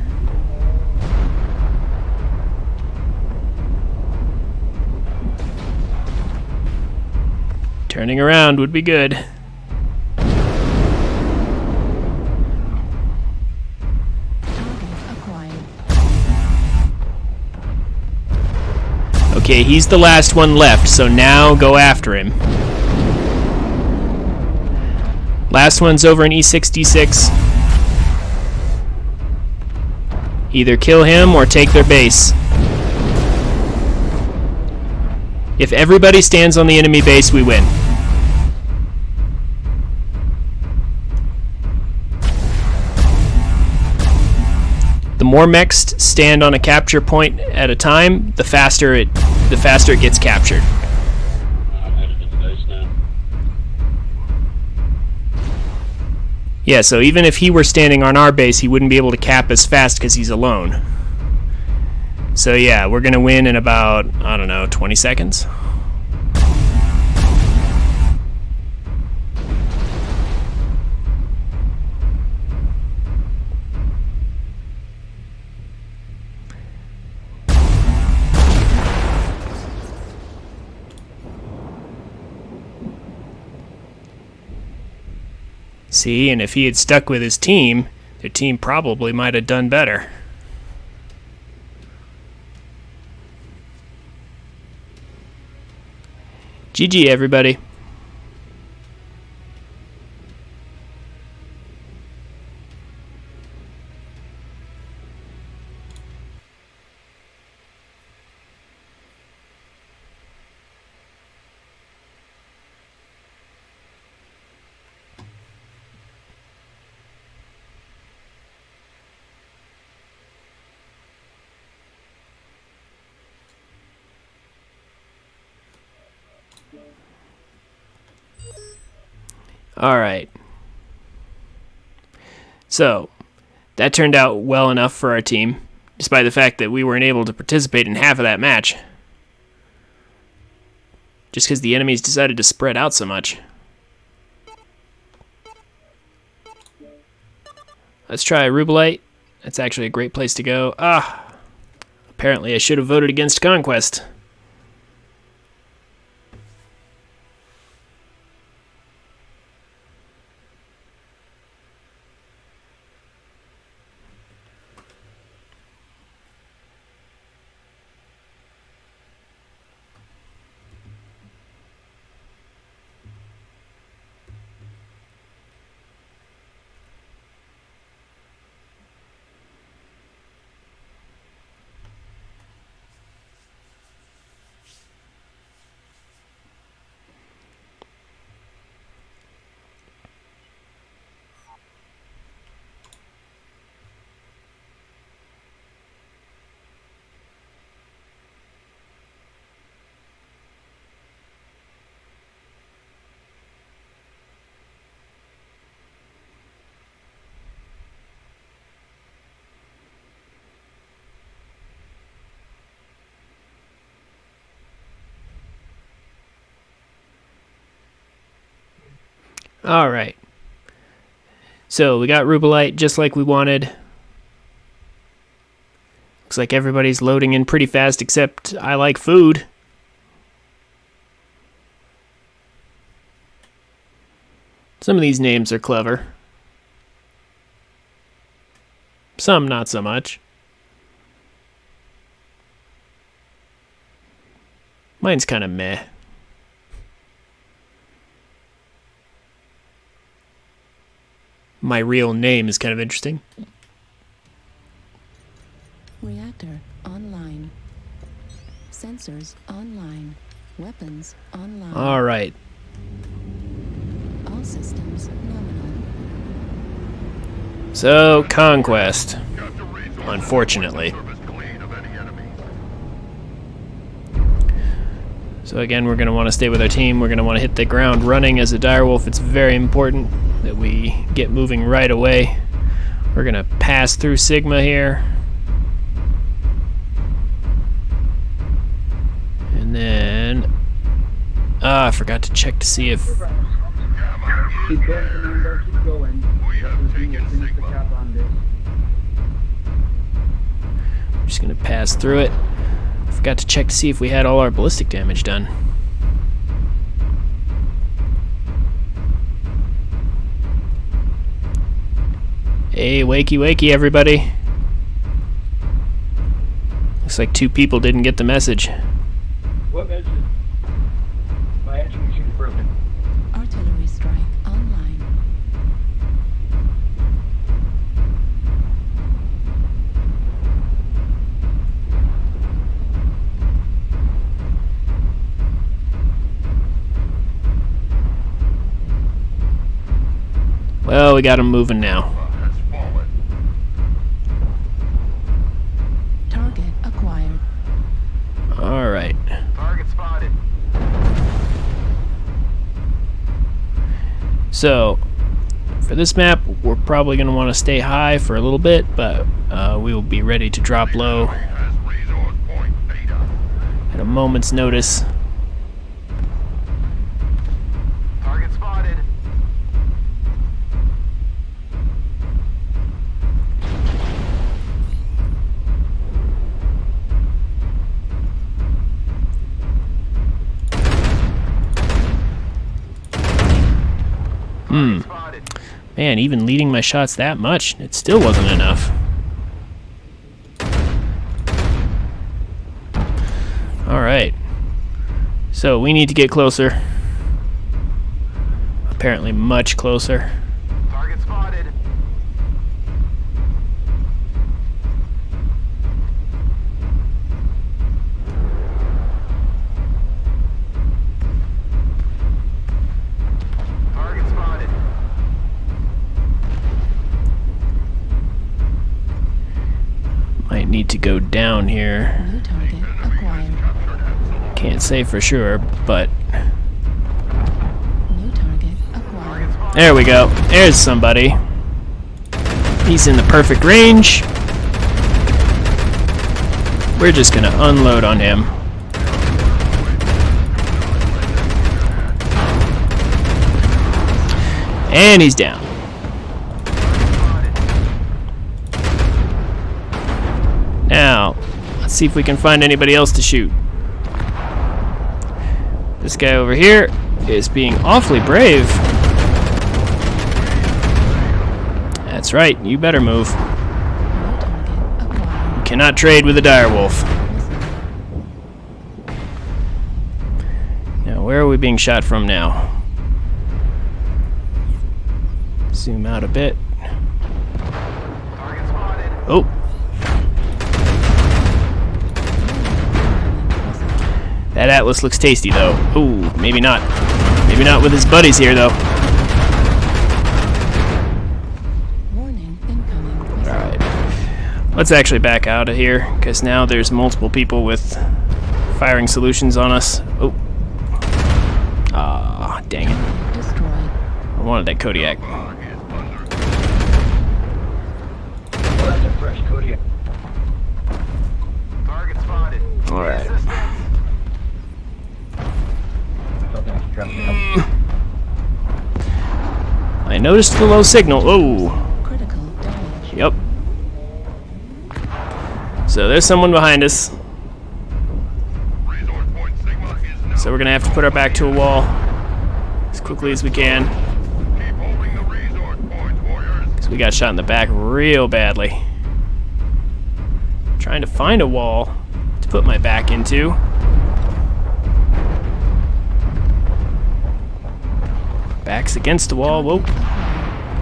Turning around would be good. Target acquired. Okay, he's the last one left, so now go after him. Last one's over in E66. Either kill him or take their base. If everybody stands on the enemy base, we win. The more mechs stand on a capture point at a time, the faster it gets captured. Yeah, so even if he were standing on our base, he wouldn't be able to cap as fast because he's alone. So yeah, we're gonna win in about, I don't know, 20 seconds. See, and if he had stuck with his team, their team probably might have done better. GG, everybody. All right. So, that turned out well enough for our team, despite the fact that we weren't able to participate in half of that match. Just because the enemies decided to spread out so much. Let's try Rubelite. That's actually a great place to go. Apparently I should have voted against Conquest. All right. So we got Rubelite just like we wanted. Looks like everybody's loading in pretty fast except I like food. Some of these names are clever. Some not so much. Mine's kind of meh. My real name is kind of interesting. Reactor online. Sensors online. Weapons online. All right. All systems nominal. So, conquest. Capture resources. Unfortunately. Surface clean of any enemies. So again, we're going to want to stay with our team. We're going to want to hit the ground running as a direwolf. It's very important that we get moving right away. We're going to pass through Sigma here. And then... I forgot to check to see if... Keep going, Commander. Keep going. We have taken Finish the Sigma. cap on this. I'm just going to pass through it. I forgot to check to see if we had all our ballistic damage done. Hey, wakey wakey everybody. Looks like 2 people didn't get the message. What message? My answering machine's broken. Artillery strike online. Well, we got them moving now. Has fallen. Target acquired. Alright. Target spotted. So, for this map, we're probably going to want to stay high for a little bit, but we will be ready to drop low Has resource point Beta. at a moment's notice. Target spotted. Spotted. Man, even leading my shots that much, it still wasn't enough. Alright. So, we need to get closer. Apparently much closer. Target spotted. Target spotted. Might need to go down here. New target acquired. Can't say for sure, but New target acquired. there we go. There's somebody. He's in the perfect range. We're just gonna unload on him. And he's down. Now, let's see if we can find anybody else to shoot. This guy over here is being awfully brave. That's right, you better move. New target acquired. You cannot trade with a direwolf. Now, where are we being shot from now? Zoom out a bit. Target spotted. Oh. That Atlas looks tasty, though. Ooh, maybe not. Maybe not with his buddies here, though. Warning incoming. Alright. Let's actually back out of here, because now there's multiple people with firing solutions on us. Oh. Ah, dang it. Destroyed. I wanted that Kodiak. Well, that's a fresh Kodiak. Target spotted. Alright. I noticed the low signal. Oh. Critical damage. Yep. So there's someone behind us. Resource point Sigma is now. So we're going to have to put our back to a wall as quickly as we can. Keep holding the resource points, warriors. Because we got shot in the back real badly. Trying to find a wall to put my back into. Back's against the wall. Whoa.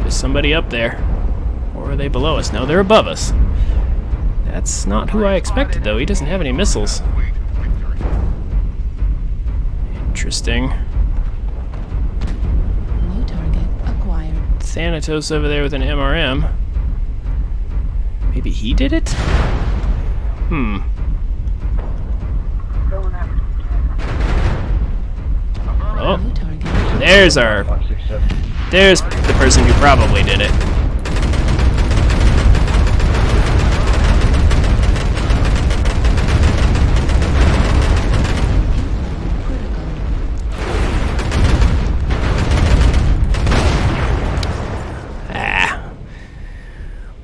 There's somebody up there. Or are they below us? No, they're above us. That's not who I expected, though. He doesn't have any missiles. Way to victory. Interesting. New target acquired. Thanatos over there with an MRM. Maybe he did it? Oh, New target. there's our... There's the person who probably did it.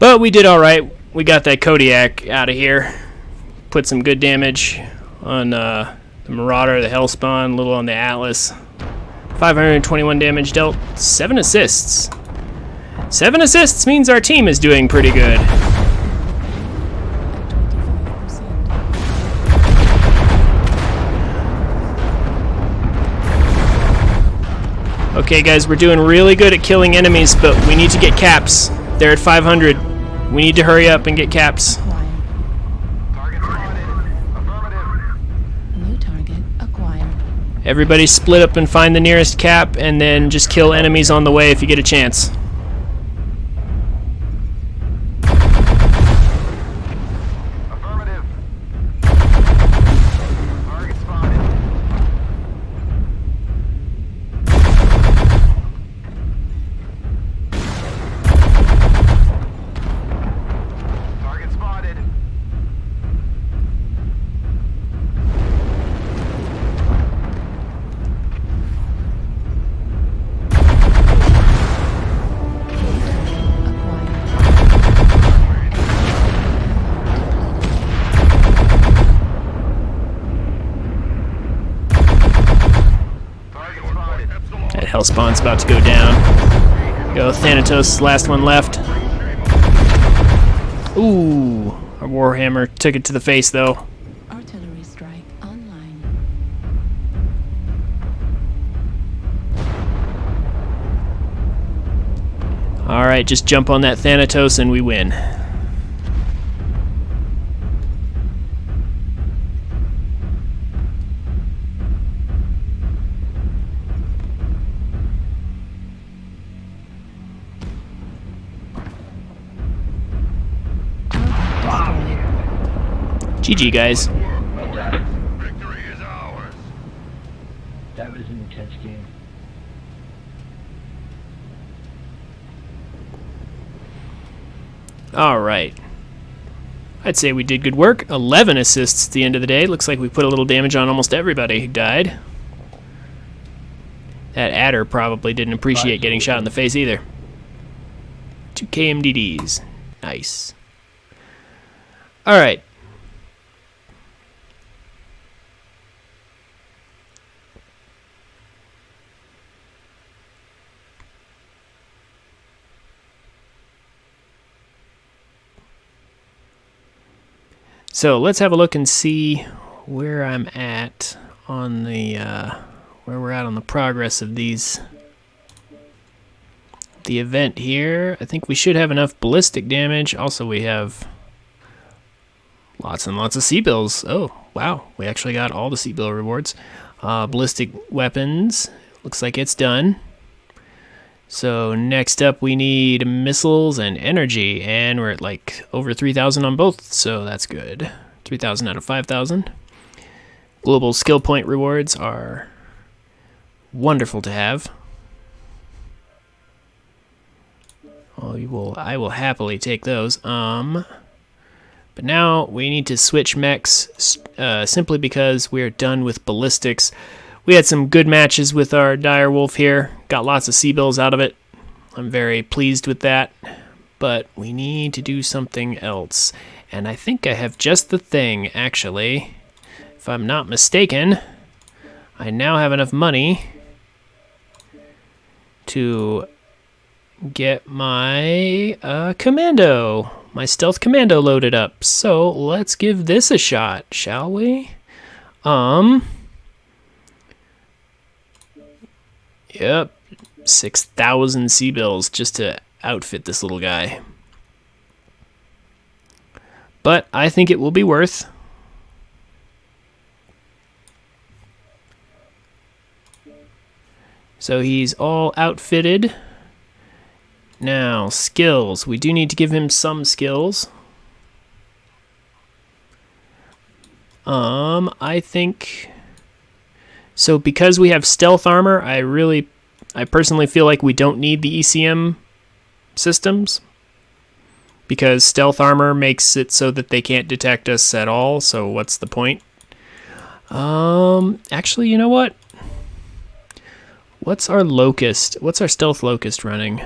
But we did alright. We got that Kodiak out of here. Put some good damage on the Marauder, the Hellspawn, a little on the Atlas. 521 damage dealt, 7 assists. 7 assists means our team is doing pretty good. 25%. Okay guys, we're doing really good at killing enemies, but we need to get caps. They're at 500. We need to hurry up and get caps. New target acquired. Everybody split up and find the nearest cap, and then just kill enemies on the way if you get a chance. That Hellspawn's about to go down. Go, Thanatos, last one left. Ooh, our Warhammer took it to the face though. Artillery strike online. Alright, just jump on that Thanatos and we win. GG, guys. Victory is ours. That was an intense game. Alright. I'd say we did good work. 11 assists at the end of the day. Looks like we put a little damage on almost everybody who died. That adder probably didn't appreciate getting shot in the face either. 2 KMDDs. Nice. Alright. So let's have a look and see where I'm at on the where we're at on the progress of the event here. I think we should have enough ballistic damage. Also, we have lots and lots of sea bills. Oh wow, we actually got all the sea bill rewards. Ballistic weapons, looks like it's done. So next up we need missiles and energy, and we're at like over 3,000 on both, so that's good. 3,000 out of 5,000. Global skill point rewards are wonderful to have. Oh, I will happily take those. But now we need to switch mechs simply because we're done with ballistics. We had some good matches with our Direwolf here. Got lots of sea bills out of it. I'm very pleased with that. But we need to do something else. And I think I have just the thing, actually. If I'm not mistaken, I now have enough money to get my commando, my stealth commando loaded up. So let's give this a shot, shall we? Yep, 6,000 sea bills just to outfit this little guy. But I think it will be worth. So he's all outfitted. Now, skills. We do need to give him some skills. I think so because we have stealth armor, I personally feel like we don't need the ECM systems because stealth armor makes it so that they can't detect us at all, so what's the point? Actually, you know what? What's our locust? What's our stealth locust running?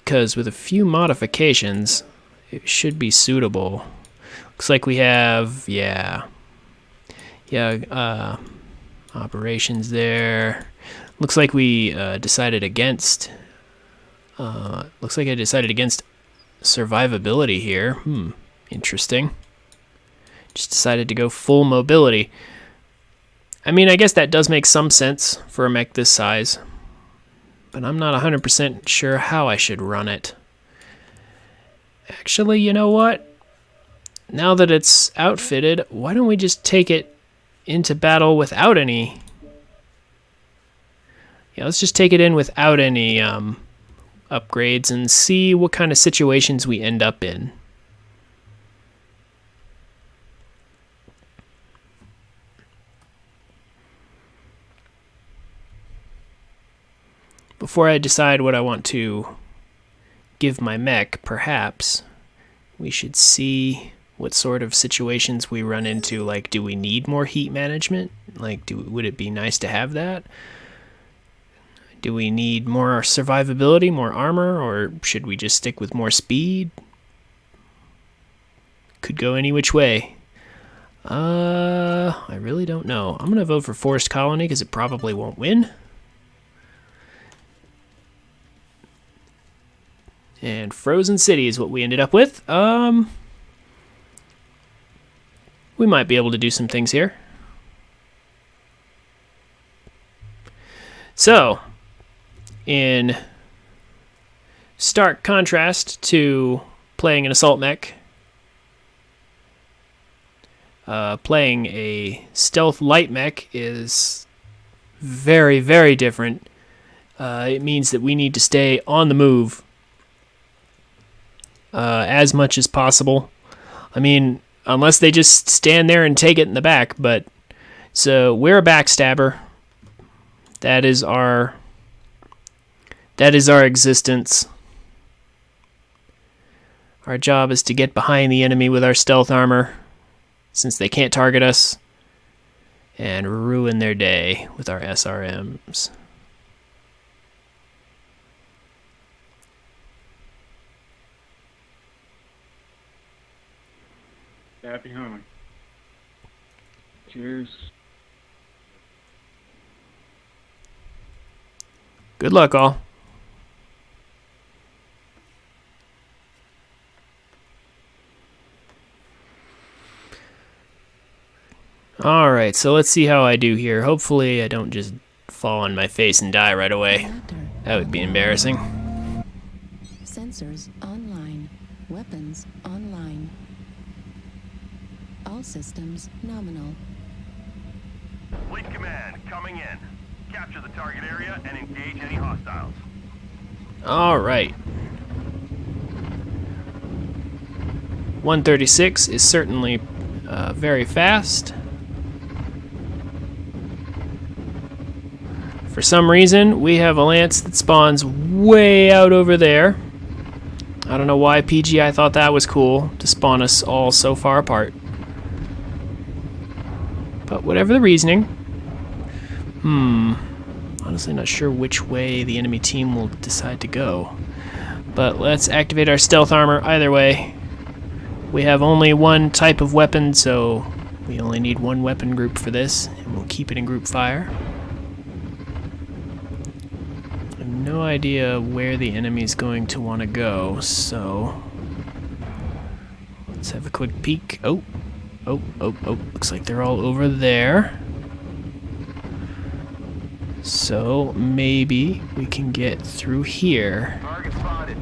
Because with a few modifications, it should be suitable. Looks like we have, operations there. Looks like we decided against. Looks like I decided against survivability here. Interesting. Just decided to go full mobility. I mean, I guess that does make some sense for a mech this size, but I'm not 100% sure how I should run it. Actually, you know what? Now that it's outfitted, why don't we just take it into battle without any... Yeah, let's just take it in without any upgrades and see what kind of situations we end up in. Before I decide what I want to give my mech, perhaps we should see what sort of situations we run into. Like, do we need more heat management? Like, would it be nice to have that? Do we need more survivability, more armor, or should we just stick with more speed? Could go any which way. I really don't know. I'm going to vote for Forest Colony because it probably won't win. And Frozen City is what we ended up with. We might be able to do some things here. So, in stark contrast to playing an assault mech, playing a stealth light mech is very, very different. It means that we need to stay on the move as much as possible. I mean, unless they just stand there and take it in the back, but so we're a backstabber. That is our existence. Our job is to get behind the enemy with our stealth armor, since they can't target us, and ruin their day with our SRMs. Happy hunting. Cheers. Good luck, all. Alright, so let's see how I do here. Hopefully I don't just fall on my face and die right away. That would be embarrassing. Sensors online. Weapons online. All systems nominal. Fleet command coming in. Capture the target area and engage any hostiles. Alright. 136 is certainly very fast. For some reason, we have a Lance that spawns way out over there. I don't know why PGI thought that was cool, to spawn us all so far apart. But whatever the reasoning. Honestly not sure which way the enemy team will decide to go. But let's activate our stealth armor either way. We have only one type of weapon, so we only need one weapon group for this, and we'll keep it in group fire. I have no idea where the enemy's going to want to go, so let's have a quick peek. Oh, looks like they're all over there. So maybe we can get through here. Target spotted.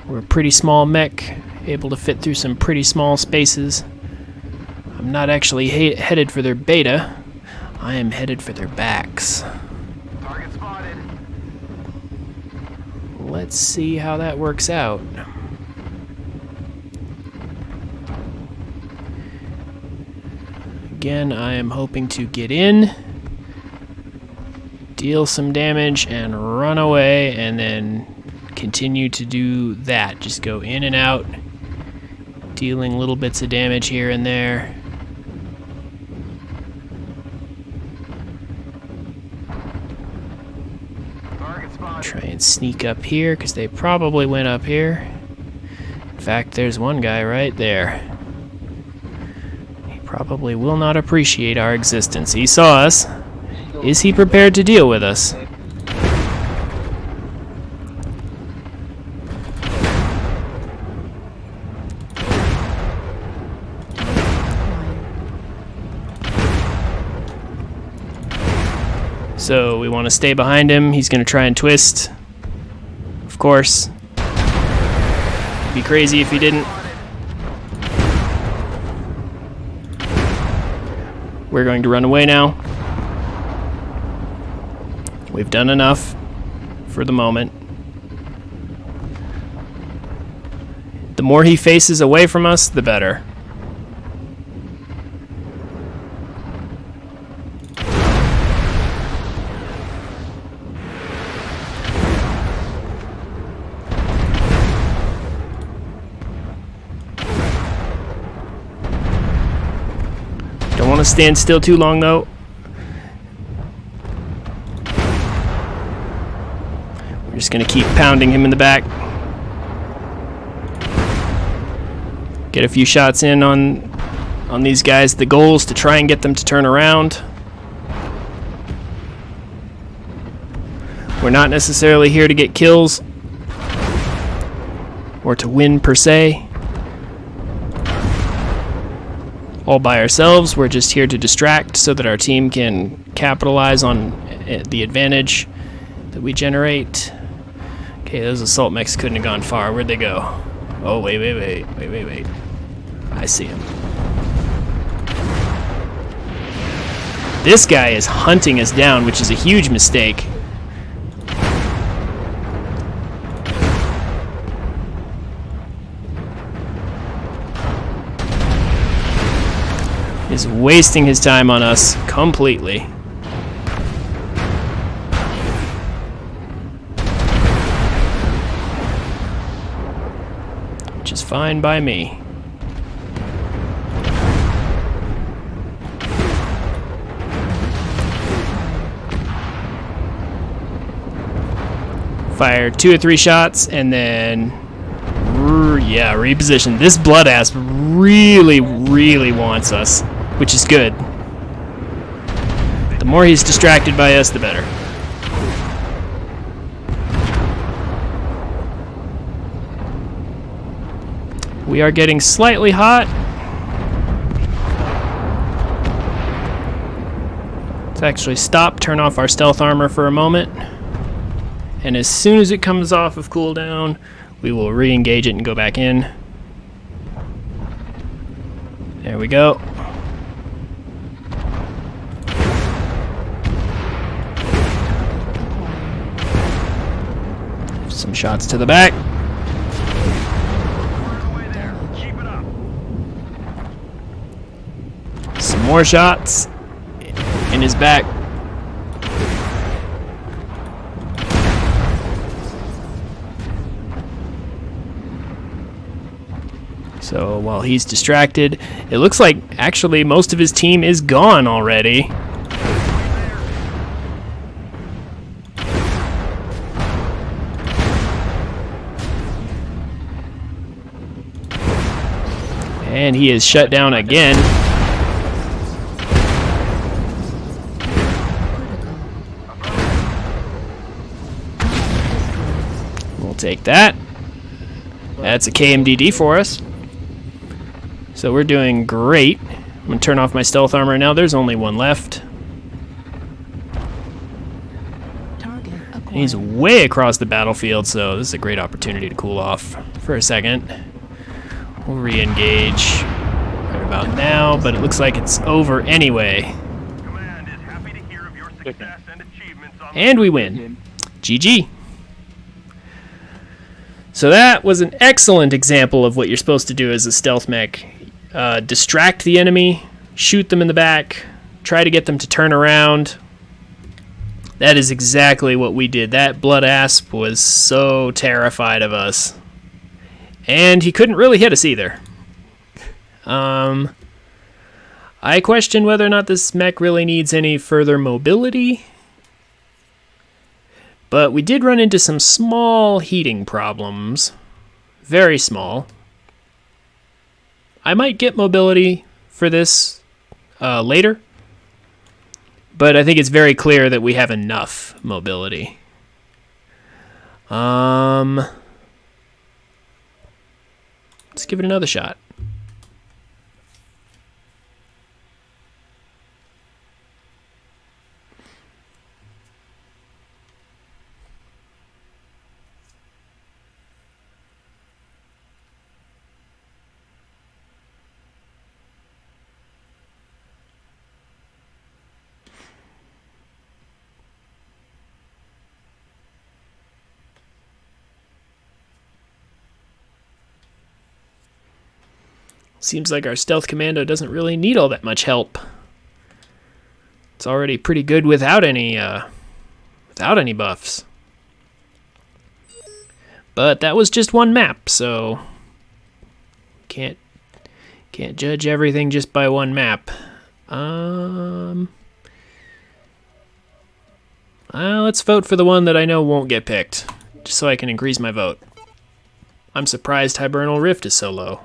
We're a pretty small mech, able to fit through some pretty small spaces. I'm not actually headed for their beta. I am headed for their backs. Target spotted. let's see how that works out. Again, I am hoping to get in, deal some damage, and run away, and then continue to do that. Just go in and out, dealing little bits of damage here and there. Try and sneak up here, because they probably went up here. In fact, there's one guy right there. He probably will not appreciate our existence. He saw us. Is he prepared to deal with us? So we want to stay behind him. He's going to try and twist. Of course. It'd be crazy if he didn't. We're going to run away now. We've done enough for the moment. The more he faces away from us, the better. Don't want to stand still too long, though. We're just going to keep pounding him in the back. Get a few shots in on these guys. The goal is to try and get them to turn around. We're not necessarily here to get kills or to win per se. All by ourselves, we're just here to distract so that our team can capitalize on the advantage that we generate. Okay, those assault mechs couldn't have gone far. Where'd they go? Oh, wait. I see him. This guy is hunting us down, which is a huge mistake. Is wasting his time on us completely. Which is fine by me. Fire 2 or 3 shots and then reposition. This blood-ass really wants us, which is good. The more he's distracted by us, the better. We are getting slightly hot. Let's actually stop, turn off our stealth armor for a moment. And as soon as it comes off of cooldown, we will re-engage it and go back in. There we go. Some shots to the back. Some more shots in his back. So while he's distracted, it looks like actually most of his team is gone already. And he is shut down again. We'll take that. That's a KMDD for us. So we're doing great. I'm going to turn off my stealth armor now. There's only one left. And he's way across the battlefield, so this is a great opportunity to cool off for a second. We'll re-engage right about now, but it looks like it's over anyway. Command is happy to hear of your success and achievements on And we win. GG. So that was an excellent example of what you're supposed to do as a stealth mech. Distract the enemy, shoot them in the back, try to get them to turn around. That is exactly what we did. That blood asp was so terrified of us. And he couldn't really hit us either. I question whether or not this mech really needs any further mobility. But we did run into some small heating problems. Very small. I might get mobility for this later. But I think it's very clear that we have enough mobility. Let's give it another shot. Seems like our stealth commando doesn't really need all that much help. It's already pretty good without any buffs. But that was just one map, so can't judge everything just by one map. Let's vote for the one that I know won't get picked, just so I can increase my vote. I'm surprised Hibernal Rift is so low.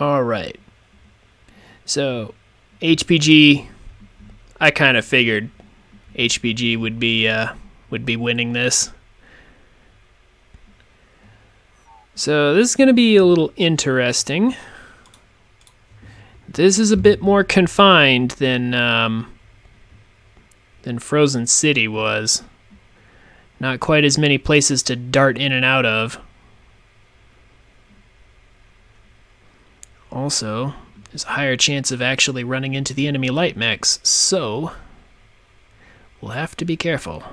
All right. So, HPG, I kind of figured HPG would be winning this. So, this is going to be a little interesting. This is a bit more confined than Frozen City was. Not quite as many places to dart in and out of. Also, there's a higher chance of actually running into the enemy light mechs, so we'll have to be careful.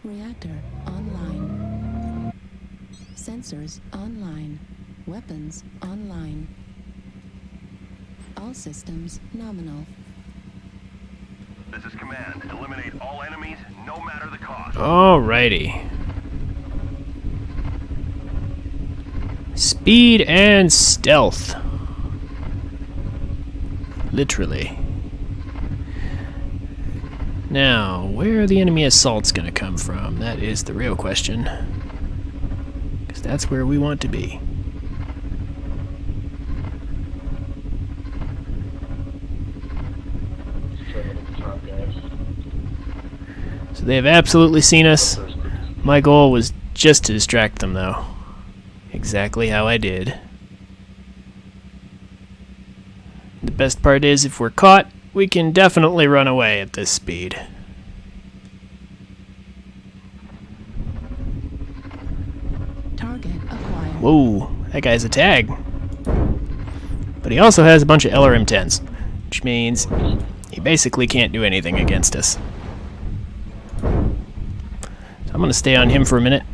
Reactor online. Sensors online. Weapons online. All systems nominal. This is command. Eliminate all enemies, no matter the cost. Alrighty. Speed and stealth. Literally. Now, where are the enemy assaults going to come from? That is the real question. Because that's where we want to be. So they have absolutely seen us. My goal was just to distract them, though. Exactly how I did. The best part is, if we're caught, we can definitely run away at this speed. Target acquired. Whoa, that guy's a tag. But he also has a bunch of LRM-10s, which means he basically can't do anything against us. So I'm going to stay on him for a minute.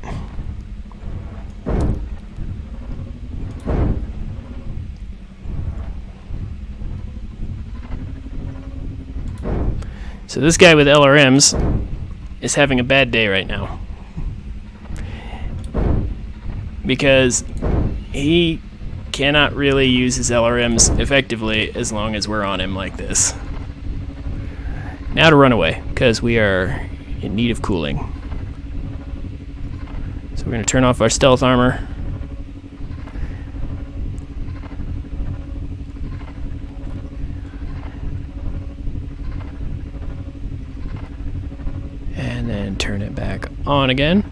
So this guy with LRMs is having a bad day right now. Because he cannot really use his LRMs effectively as long as we're on him like this. Now to run away, because we are in need of cooling. So we're going to turn off our stealth armor. And then turn it back on again.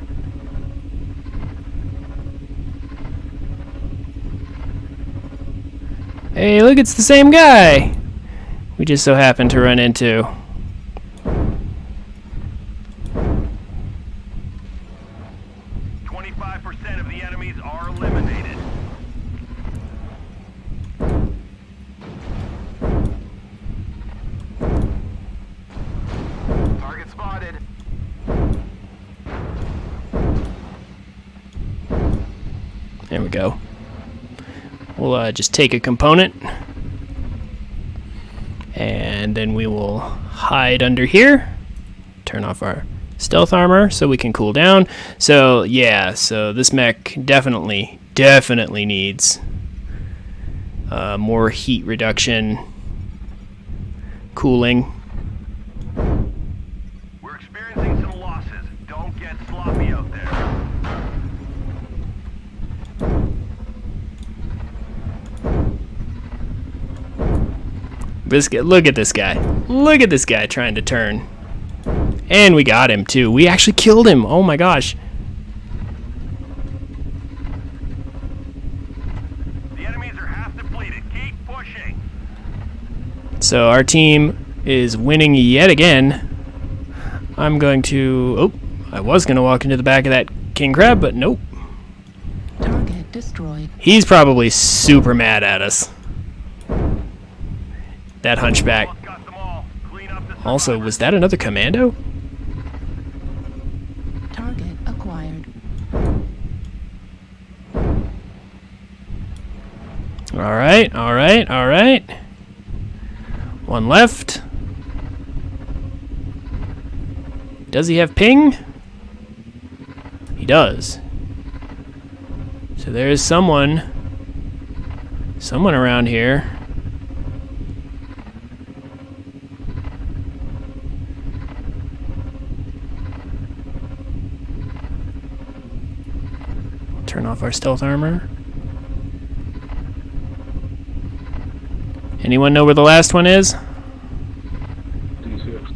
Hey, look, it's the same guy we just so happened to run into. Of the enemies are eliminated. Target spotted. There we go. We'll just take a component, and then we will hide under here, turn off our stealth armor so we can cool down. So yeah, so this mech definitely needs more heat reduction, cooling. We're experiencing some losses. Don't get sloppy out there. This guy, look at this guy. Look at this guy trying to turn. And we got him too. We actually killed him. Oh my gosh. The enemies are half depleted. Keep pushing. So our team is winning yet again. I'm going to... Oh, I was going to walk into the back of that king crab, but nope. Target destroyed. He's probably super mad at us. That hunchback. Got them all. Clean up the Also, was that another commando? Target acquired. Alright, alright, alright. One left. Does he have ping? He does. So there's someone around here. Turn off our stealth armor. Anyone know where the last one is? D6.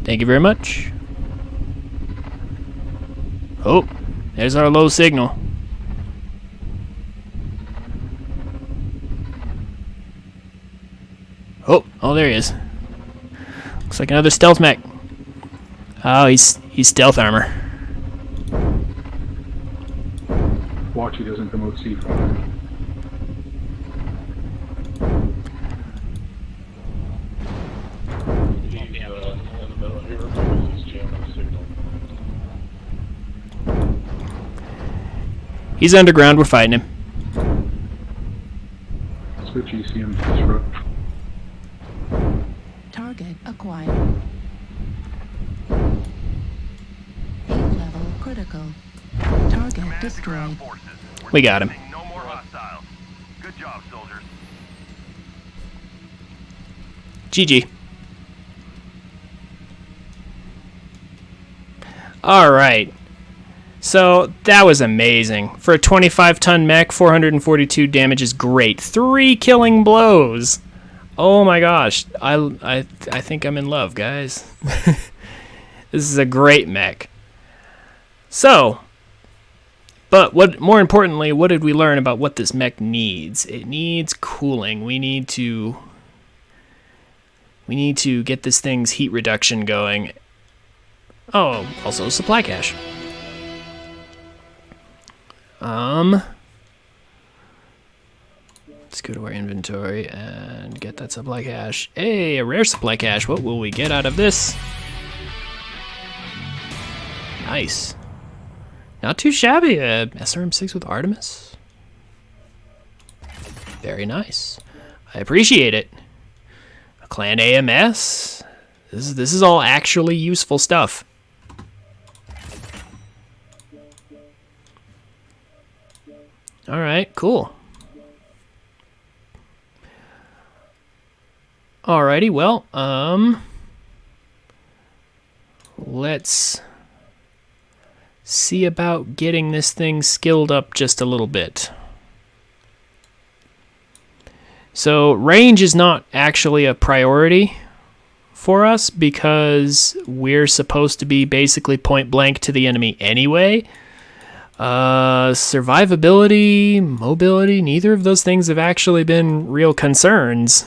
Thank you very much. Oh, there's our low signal. Oh, there he is. Looks like another stealth mech. Oh, he's stealth armor. Watch he doesn't come out C5. He's in the middle here because he's jamming the signal. He's underground. We're fighting him. Switch ECM to disrupt. Target acquired. Heat level critical. Target destroyed. We got him. No more hostiles. Good job, soldiers. GG. Alright. So, that was amazing. For a 25-ton mech, 442 damage is great. 3 killing blows. Oh my gosh. I think I'm in love, guys. This is a great mech. So, but more importantly, what did we learn about what this mech needs? It needs cooling. We need to get this thing's heat reduction going. Oh, also supply cache. Let's go to our inventory and get that supply cache. Hey, a rare supply cache. What will we get out of this? Nice. Not too shabby. SRM6 with Artemis. Very nice. I appreciate it. A clan AMS. This is all actually useful stuff. All right, cool. Alrighty, well, let's see about getting this thing skilled up just a little bit. So range is not actually a priority for us because we're supposed to be basically point blank to the enemy anyway. Survivability, mobility, neither of those things have actually been real concerns.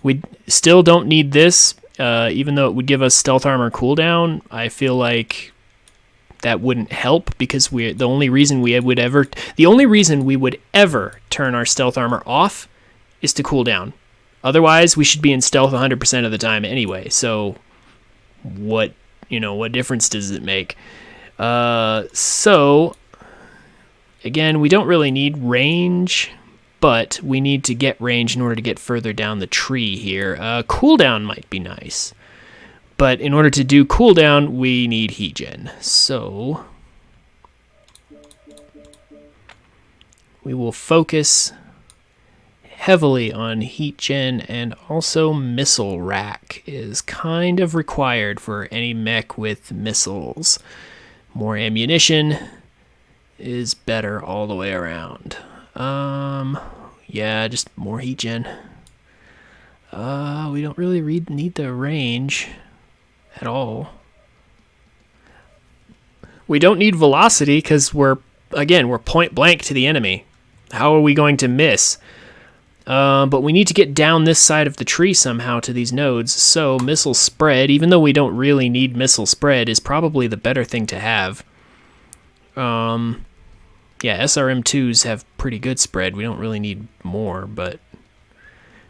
We still don't need this, even though it would give us stealth armor cooldown. I feel like that wouldn't help because the only reason we would ever turn our stealth armor off is to cool down. Otherwise, we should be in stealth 100% of the time anyway. So, what difference does it make? So, again, we don't really need range, but we need to get range in order to get further down the tree here. Cooldown might be nice, but in order to do cooldown, we need heat gen. So, we will focus heavily on heat gen, and also missile rack is kind of required for any mech with missiles. More ammunition is better all the way around. Yeah, just more heat gen. We don't really need the range at all. We don't need velocity because we're point blank to the enemy. How are we going to miss? But we need to get down this side of the tree somehow to these nodes, so missile spread, even though we don't really need missile spread, is probably the better thing to have. Yeah, SRM2s have pretty good spread. We don't really need more, but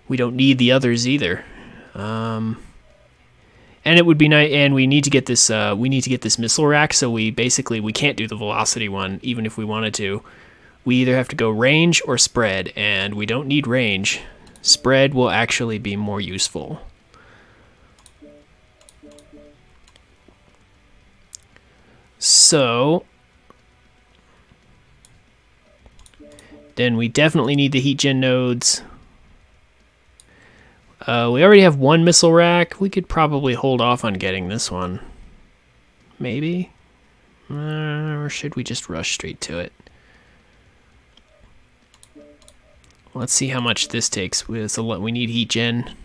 we don't need the others either. And it would be nice, and we need to get this. We need to get this missile rack. So we can't do the velocity one, even if we wanted to. We either have to go range or spread, and we don't need range. Spread will actually be more useful. So, then we definitely need the heat gen nodes. We already have one missile rack. We could probably hold off on getting this one. Maybe? Or should we just rush straight to it? Let's see how much this takes. We need heat gen.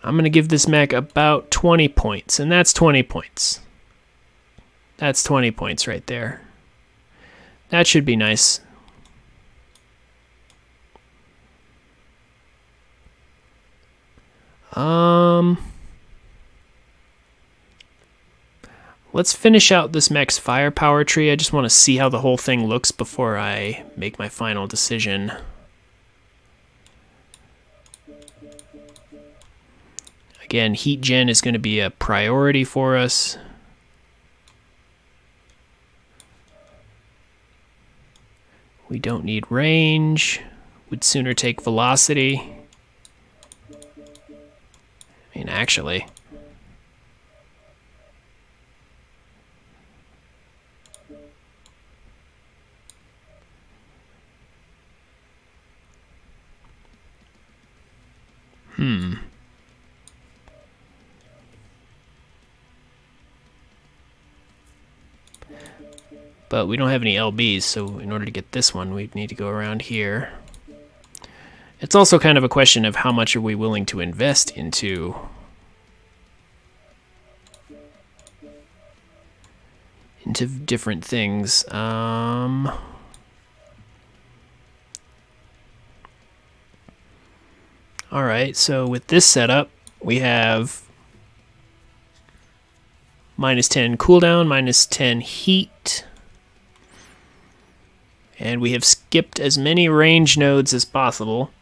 I'm going to give this mech about 20 points, and that's 20 points. That's 20 points right there. That should be nice. Let's finish out this mech's firepower tree. I just want to see how the whole thing looks before I make my final decision. Again, heat gen is going to be a priority for us. We don't need range. We'd sooner take velocity. I mean, actually. But we don't have any LBs, so in order to get this one, we'd need to go around here. It's also kind of a question of how much are we willing to invest into different things. Alright, so with this setup, we have -10 cooldown, -10 heat. And we have skipped as many range nodes as possible.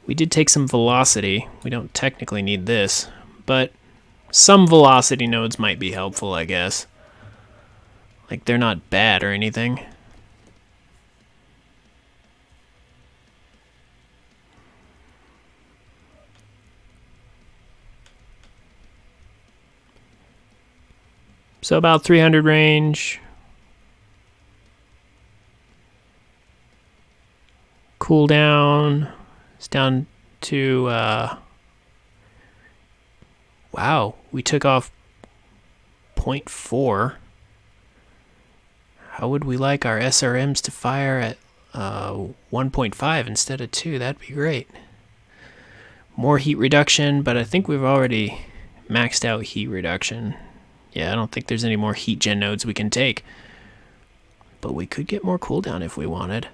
We did take some velocity. We don't technically need this, but some velocity nodes might be helpful, I guess. Like, they're not bad or anything. So about 300 range. Cooldown is down to, wow, we took off 0.4. How would we like our SRMs to fire at 1.5 instead of 2? That'd be great. More heat reduction, but I think we've already maxed out heat reduction. Yeah, I don't think there's any more heat gen nodes we can take. But we could get more cooldown if we wanted.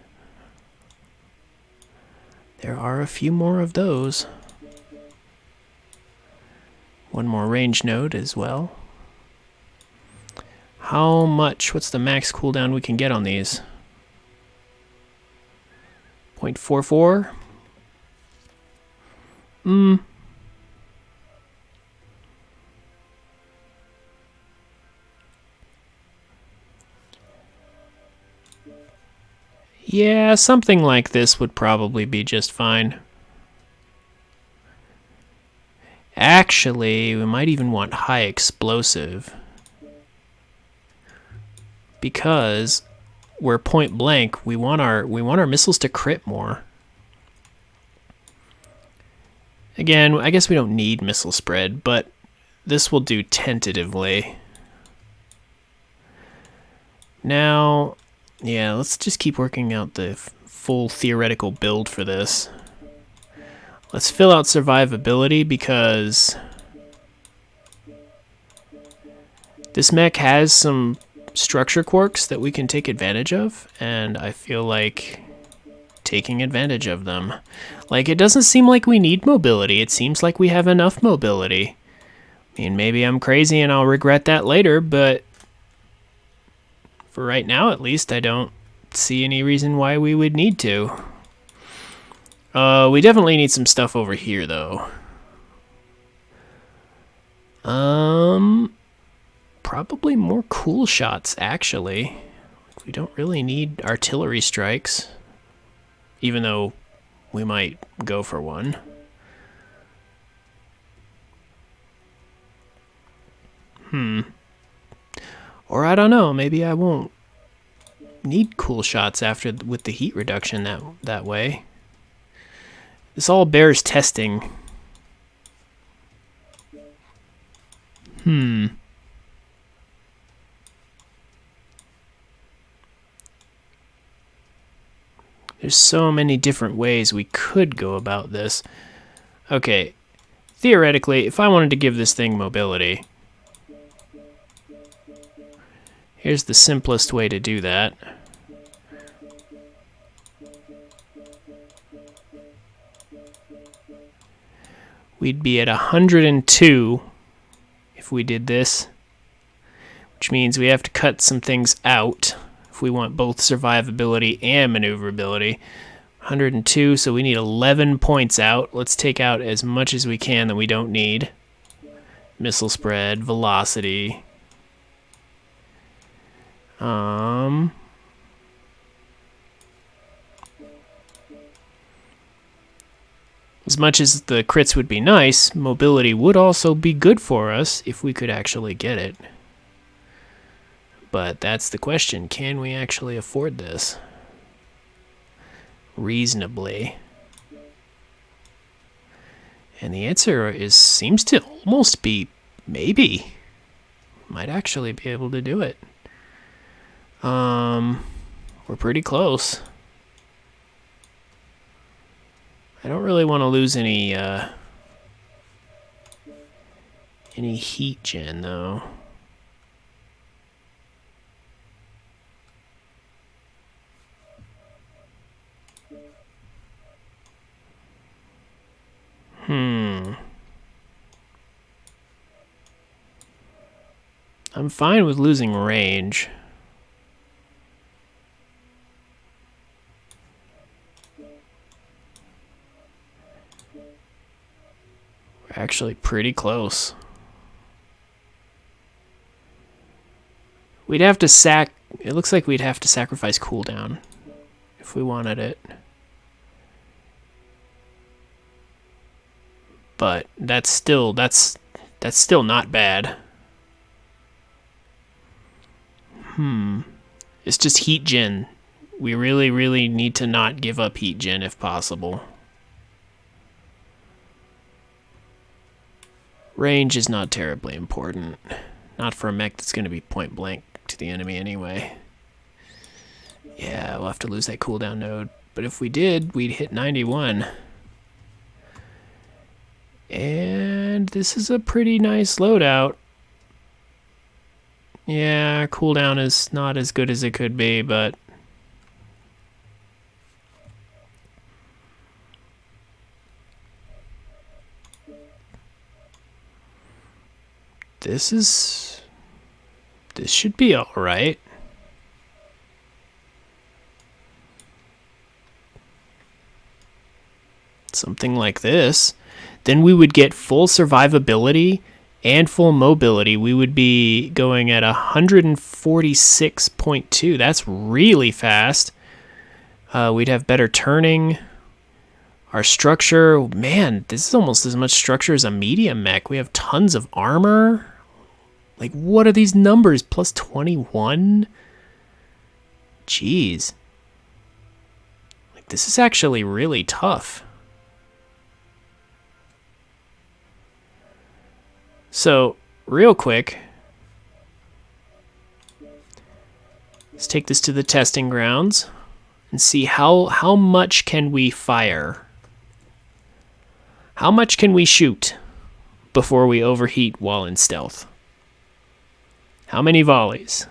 There are a few more of those. One more range node as well. How much? What's the max cooldown we can get on these? 0.44? Yeah, something like this would probably be just fine. Actually, we might even want high explosive. Because we're point blank, we want our missiles to crit more. Again, I guess we don't need missile spread, but this will do tentatively. Now, yeah, let's just keep working out the full theoretical build for this. Let's fill out survivability because this mech has some structure quirks that we can take advantage of, and I feel like taking advantage of them. Like, it doesn't seem like we need mobility. It seems like we have enough mobility. I mean, maybe I'm crazy and I'll regret that later, but for right now, at least, I don't see any reason why we would need to. We definitely need some stuff over here, though. Probably more cool shots, actually. We don't really need artillery strikes, even though we might go for one. Or I don't know, maybe I won't need cool shots after with the heat reduction that way. This all bears testing. There's so many different ways we could go about this. Okay, theoretically, if I wanted to give this thing mobility, here's the simplest way to do that. We'd be at 102 if we did this, which means we have to cut some things out if we want both survivability and maneuverability. 102, so we need 11 points out. Let's take out as much as we can that we don't need. Missile spread, velocity. As much as the crits would be nice, mobility would also be good for us if we could actually get it. But that's the question. Can we actually afford this? Reasonably. And the answer seems to almost be maybe. Might actually be able to do it. We're pretty close. I don't really want to lose any heat gen though. I'm fine with losing range. We're actually pretty close. We'd have to it looks like we'd have to sacrifice cooldown if we wanted it. But that's still not bad. It's just heat gen. We really, really need to not give up heat gen if possible. Range is not terribly important. Not for a mech that's going to be point blank to the enemy anyway. Yeah, we'll have to lose that cooldown node. But if we did, we'd hit 91. And this is a pretty nice loadout. Yeah, cooldown is not as good as it could be, but... This should be alright. Something like this. Then we would get full survivability and full mobility. We would be going at 146.2. That's really fast. We'd have better turning. Our structure, man, this is almost as much structure as a medium mech. We have tons of armor. Like, what are these numbers? Plus 21? Jeez. Like, this is actually really tough. So, real quick, let's take this to the testing grounds and see how much can we fire. How much can we shoot before we overheat while in stealth? How many volleys?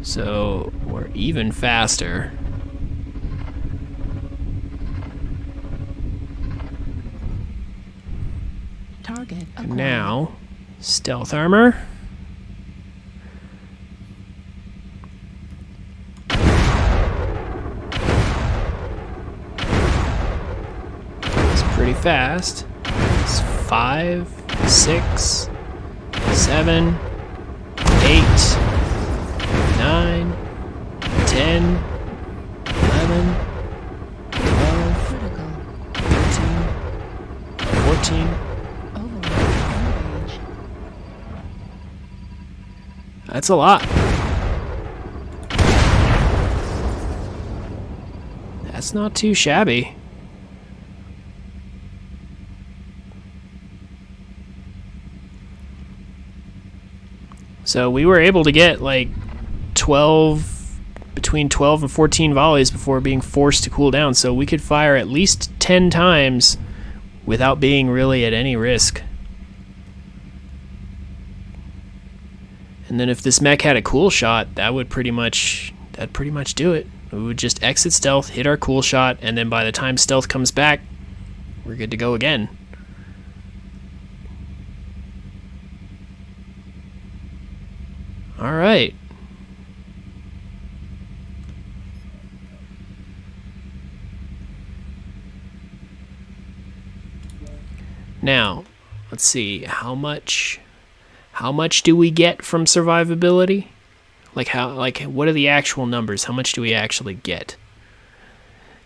So we're even faster. Target acquired. Now, stealth armor. It's pretty fast. It's 5, 6, 7, 8, 9, 10, 11, 12, Critical. 13, 14. Override engage. That's a lot. That's not too shabby. So we were able to get like between 12 and 14 volleys before being forced to cool down. So we could fire at least 10 times without being really at any risk. And then if this mech had a cool shot, that'd pretty much do it. We would just exit stealth, hit our cool shot, and then by the time stealth comes back, we're good to go again. All right. Now, let's see how much do we get from survivability? Like what are the actual numbers? How much do we actually get?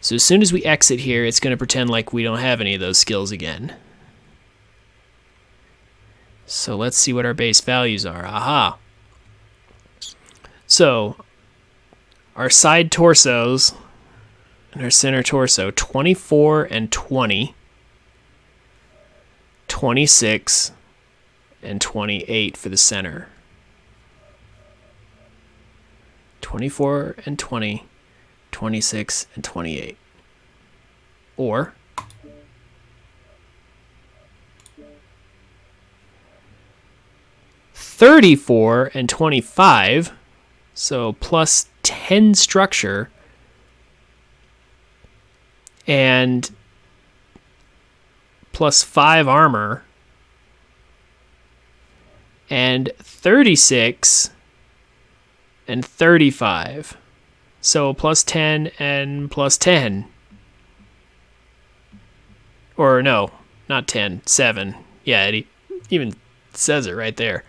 So as soon as we exit here, it's going to pretend like we don't have any of those skills again. So let's see what our base values are. Aha. So, our side torsos and our center torso, 24 and 20, 26 and 28 for the center. 24 and 20, 26 and 28. Or, $34 and 25, so plus 10 structure and plus 5 armor and 36 and 35. So plus 10 and plus 10. Or no, not 10, 7. Yeah, it even says it right there.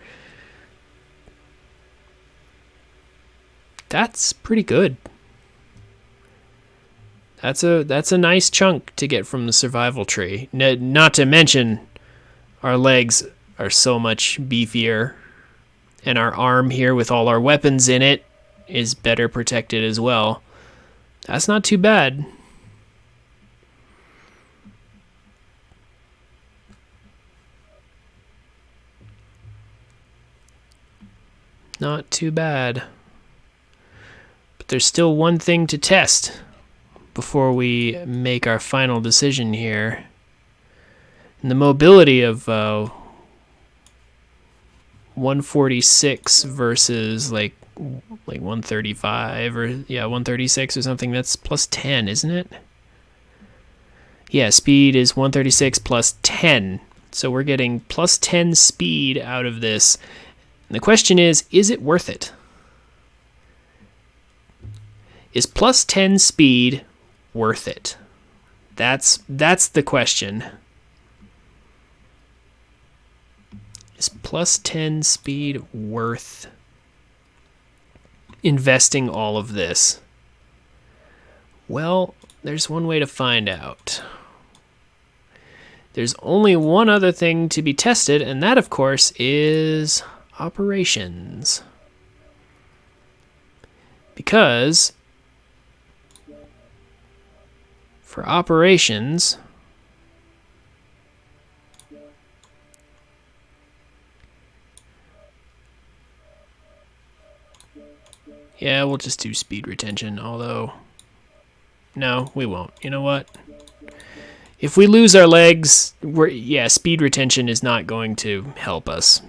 That's pretty good. That's a nice chunk to get from the survival tree. Not to mention our legs are so much beefier, and our arm here with all our weapons in it is better protected as well. That's not too bad. Not too bad. But there's still one thing to test before we make our final decision here. And the mobility of 146 versus like 135 or 136 or something. That's plus 10, isn't it? Yeah, speed is 136 plus 10. So we're getting plus 10 speed out of this. And the question is it worth it? Is plus 10 speed worth it? That's the question. Is plus 10 speed worth investing all of this? Well, there's one way to find out. There's only one other thing to be tested, and that, of course, is operations. Because for operations, yeah, we'll just do speed retention, although no, we won't. You know what? If we lose our legs, speed retention is not going to help us.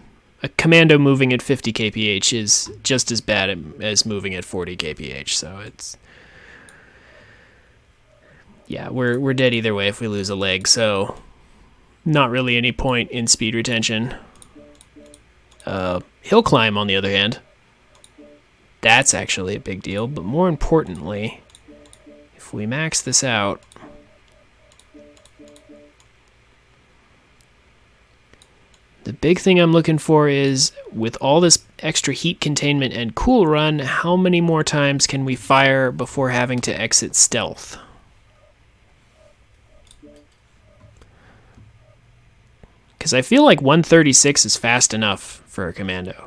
A commando moving at 50 kph is just as bad as moving at 40 kph, so it's... yeah, we're dead either way if we lose a leg, so not really any point in speed retention. Hill climb, on the other hand, that's actually a big deal, but more importantly, if we max this out, the big thing I'm looking for is, with all this extra heat containment and cool run, how many more times can we fire before having to exit stealth? Because I feel like 136 is fast enough for a commando.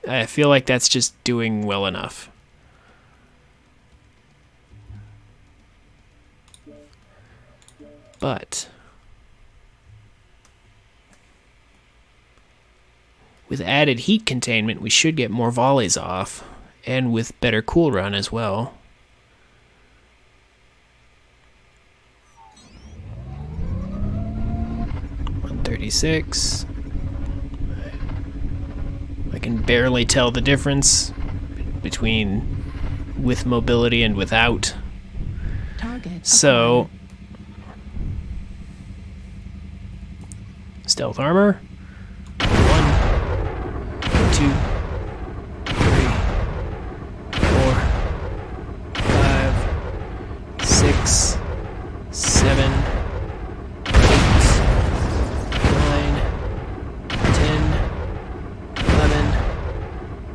I feel like that's just doing well enough. But with added heat containment, we should get more volleys off, and with better cool run as well. .136. I can barely tell the difference between with mobility and without. Target So, stealth armor. 1, 2, 3, 4, 5, 6, 7, 8, 9, 10, 11,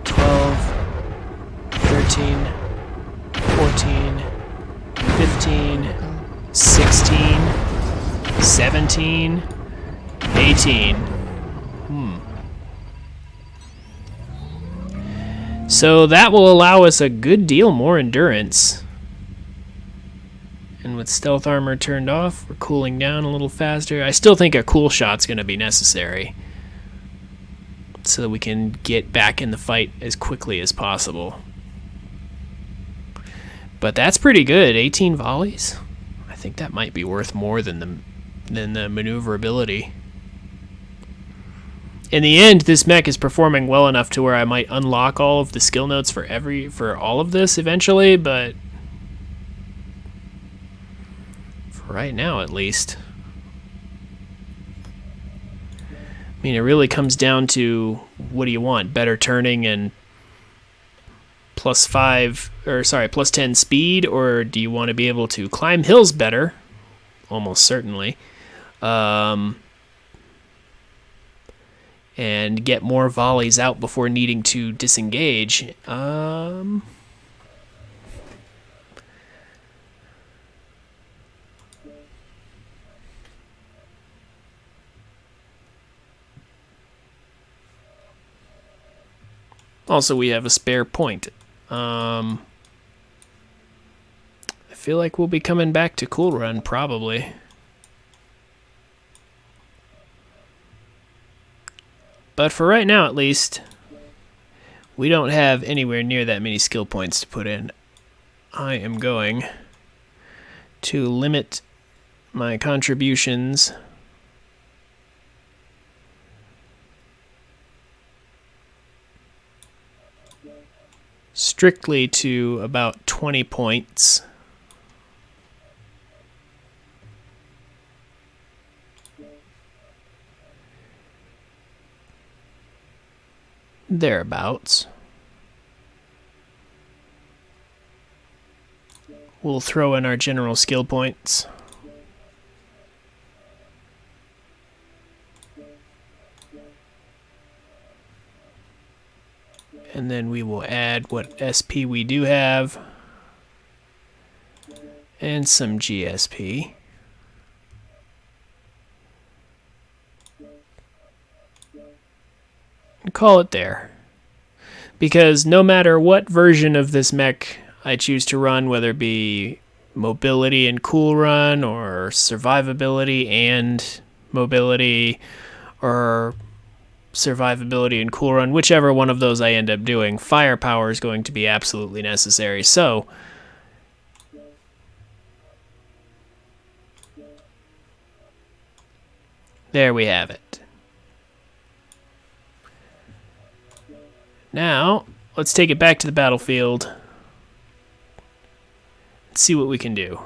12, 13, 14, 15, 16, 17, 18. So that will allow us a good deal more endurance. And with stealth armor turned off, we're cooling down a little faster. I still think a cool shot's going to be necessary, so that we can get back in the fight as quickly as possible. But that's pretty good. 18 volleys? I think that might be worth more than the maneuverability. In the end, this mech is performing well enough to where I might unlock all of the skill notes for all of this eventually, but for right now at least. I mean, it really comes down to, what do you want? Better turning and plus 10 speed, or do you want to be able to climb hills better? Almost certainly. And get more volleys out before needing to disengage. Also, we have a spare point. I feel like we'll be coming back to Cool Run, probably. But for right now, at least, we don't have anywhere near that many skill points to put in. I am going to limit my contributions strictly to about 20 points. Thereabouts. We'll throw in our general skill points. And then we will add what SP we do have. And some GSP. And call it there. Because no matter what version of this mech I choose to run, whether it be mobility and cool run, or survivability and mobility, or survivability and cool run, whichever one of those I end up doing, firepower is going to be absolutely necessary. So there we have it. Now, let's take it back to the battlefield and see what we can do.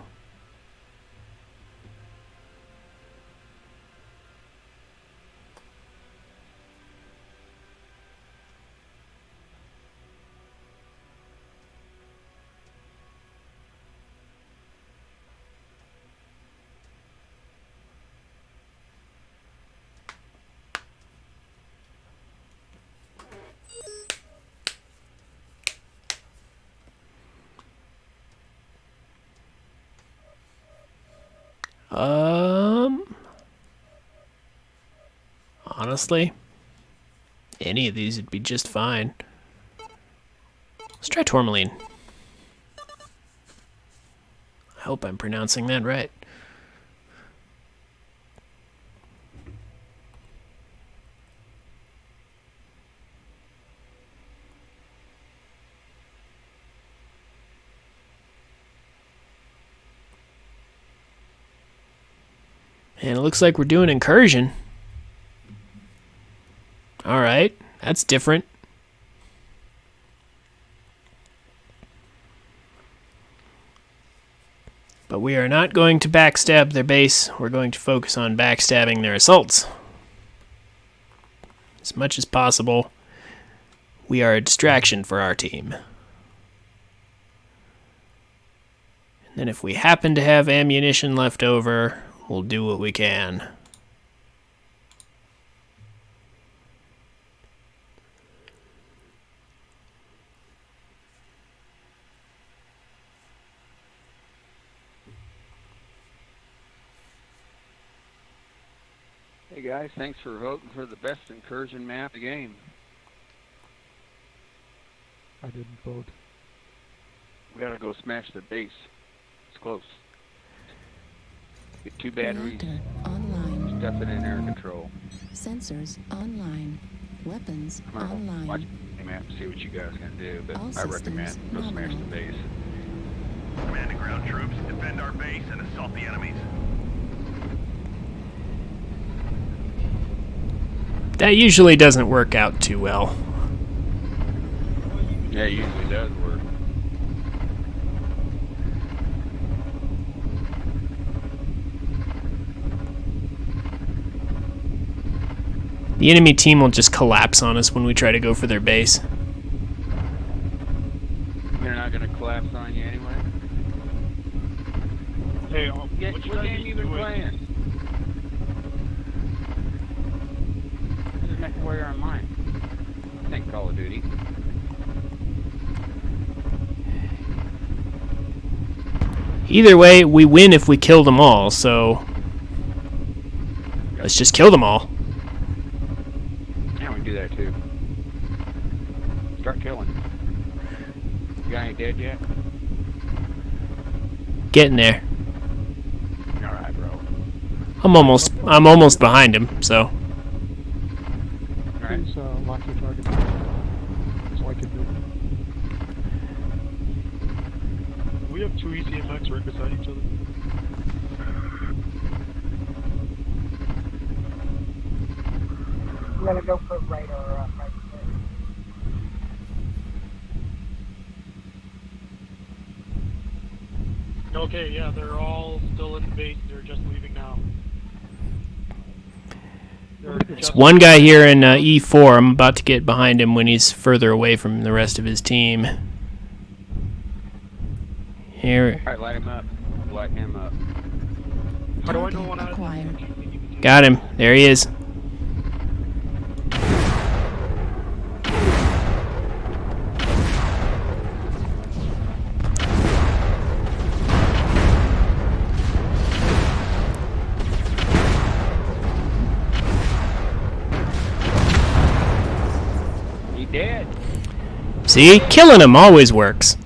Honestly, any of these would be just fine. Let's try tourmaline. I hope I'm pronouncing that right. And it looks like we're doing incursion. Alright, that's different. But we are not going to backstab their base. We're going to focus on backstabbing their assaults. As much as possible, we are a distraction for our team. And then if we happen to have ammunition left over, we'll do what we can. Hey guys, thanks for voting for the best incursion map of the game. I didn't vote. We gotta go smash the base. It's close. Get 2 batteries. Reactor online. Stuff it in air control. Sensors online. Weapons I'm gonna online. watch the map and see what you guys can do, but All I recommend systems go smash the nominal. base. Command and ground troops, defend our base and assault the enemies. That usually doesn't work out too well. Yeah, it usually does work. The enemy team will just collapse on us when we try to go for their base. They're not gonna collapse on you anyway. Hey, What game you been playing? This is MechWarrior Online. I think Call of Duty. Either way, we win if we kill them all, so let's just kill them all. Yeah, we can do that too. Start killing. You got any dead yet? Getting there. Alright, bro. I'm almost behind him, so. Alright. Please lock your target. So I can do it. We have two ECMX right beside each other. You gotta go for right or right. Okay, yeah, they're all still in base. They're just leaving now. There's one guy here in E4. I'm about to get behind him when he's further away from the rest of his team. Here. Alright, light him up. Light him up. How do I know when Acquired. Got him. There he is. He dead. See? Killing him always works.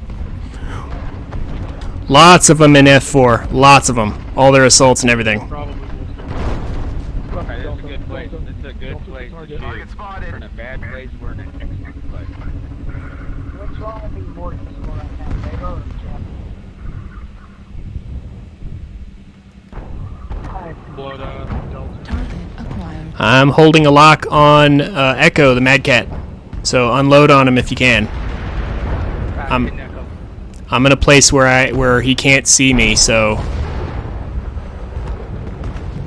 Lots of them in F4. Lots of them. All their assaults and everything. probably will Okay, that's a good place. It's a good place to shoot. We're in a bad place. We're in an excellent place. What's wrong with these boards right now? They go to Blood, Delta. Target acquired. I'm holding a lock on Echo, the Mad Cat. So unload on him if you can. I'm in a place where he can't see me, so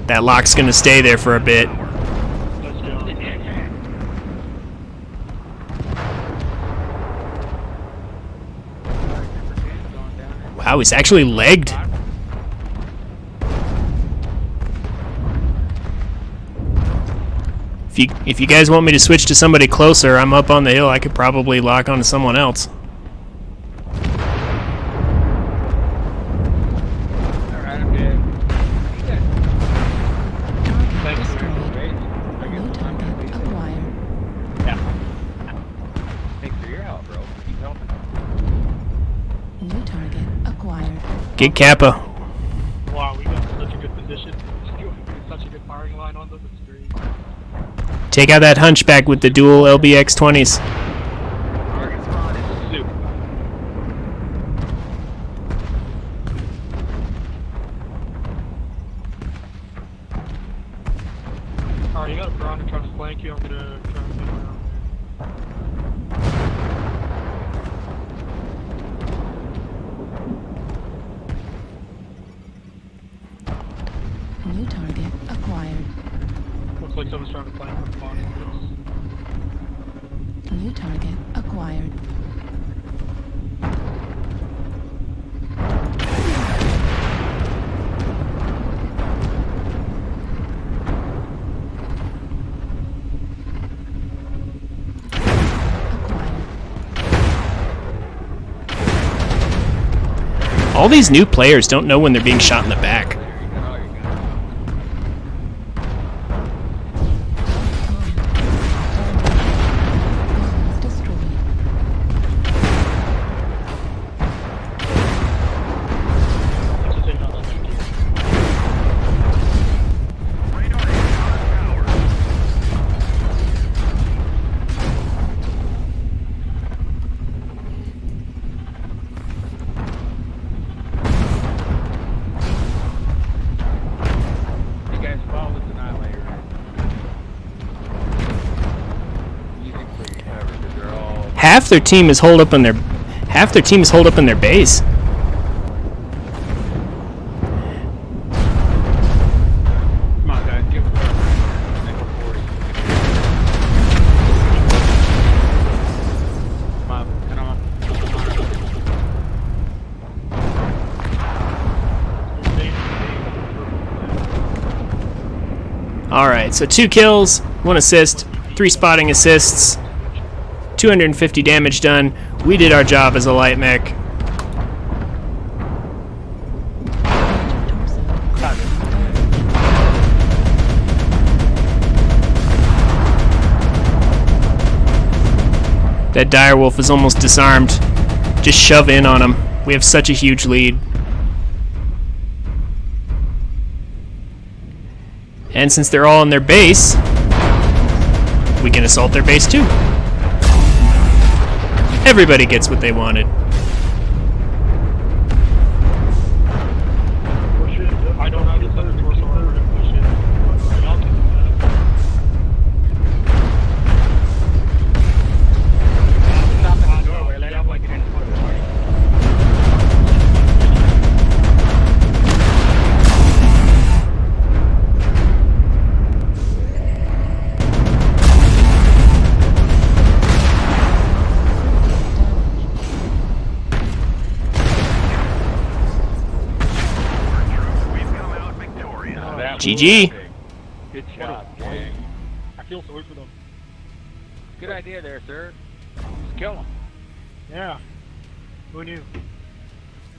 that lock's gonna stay there for a bit. Let's go. Wow, he's actually legged. If you guys want me to switch to somebody closer, I'm up on the hill. I could probably lock onto someone else. Alright, I'm dead. Target destroyed. New target acquired. Thanks for your help, bro. Keep helping. New target acquired. Get Kappa. Wow, we got such a good position. Such a good firing line on them. It's great. Take out that hunchback with the dual LBX 20s. Target spot is super. Alright, you got a Piranha trying to flank you. I'm gonna try and get around New target acquired. there. Looks like someone's trying to flank from the box. New target acquired. All these new players don't know when they're being shot in the back. Destroyed. Let's just take out that back here. You guys follow this annihilator. Easy for you cover, because they're all... Half their team is holed up in their base. Come on, guys, give it up. Nickel 40. Come on, come on. Alright, so 2 kills, 1 assist, 3 spotting assists, 250 damage done. We did our job as a light mech. That direwolf is almost disarmed. Just shove in on him. We have such a huge lead. And since they're all in their base, we can assault their base too. Everybody gets what they wanted. I don't have this other torso armor to push it. Y'all can do that. Stop at the doorway, let everyone get in the party. GG. Good shot, gang. I feel sorry for them. Good idea there, sir. Just kill them. Yeah. Who knew?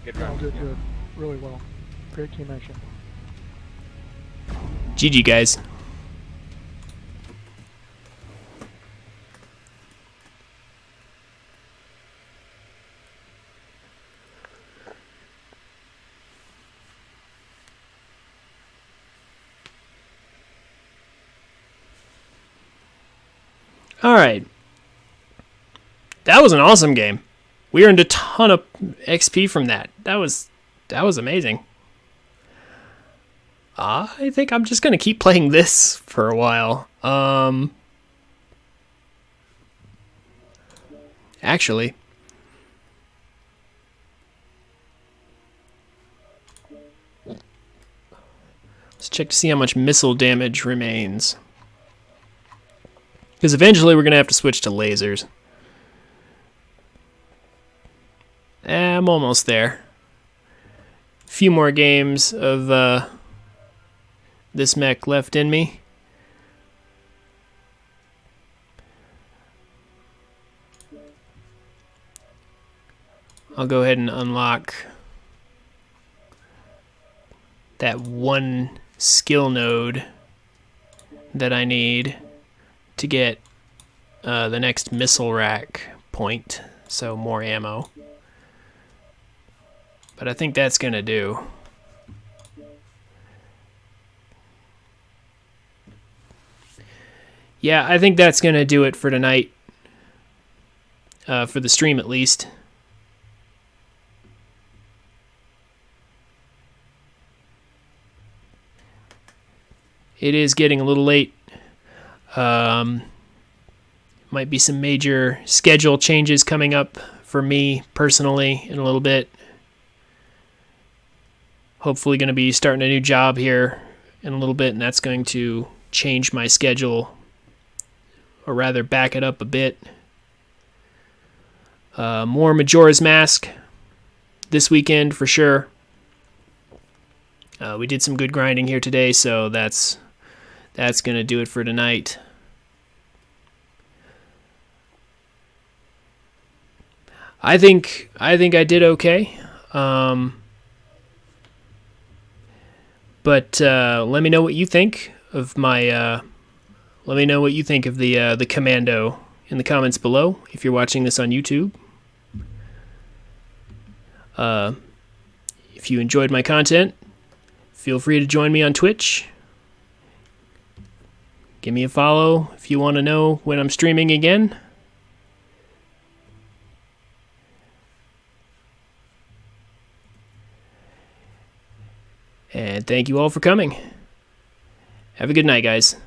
Good Y'all run. did good. Really well. Great team action. GG, guys. Alright. That was an awesome game. We earned a ton of XP from that. That was amazing. I think I'm just gonna keep playing this for a while. Actually, let's check to see how much missile damage remains. Because eventually we're going to have to switch to lasers. I'm almost there. A few more games of this mech left in me. I'll go ahead and unlock that one skill node that I need to get the next missile rack point, so more ammo. But I think that's gonna do. Yeah, I think that's gonna do it for tonight. For the stream at least. It is getting a little late. Might be some major schedule changes coming up for me personally in a little bit. Hopefully going to be starting a new job here in a little bit, and that's going to change my schedule, or rather back it up a bit. More Majora's Mask this weekend for sure. We did some good grinding here today, so that's going to do it for tonight. I think I did okay. But let me know what you think of my. Let me know what you think of the commando in the comments below if you're watching this on YouTube. If you enjoyed my content, feel free to join me on Twitch. Give me a follow if you want to know when I'm streaming again. And thank you all for coming. Have a good night, guys.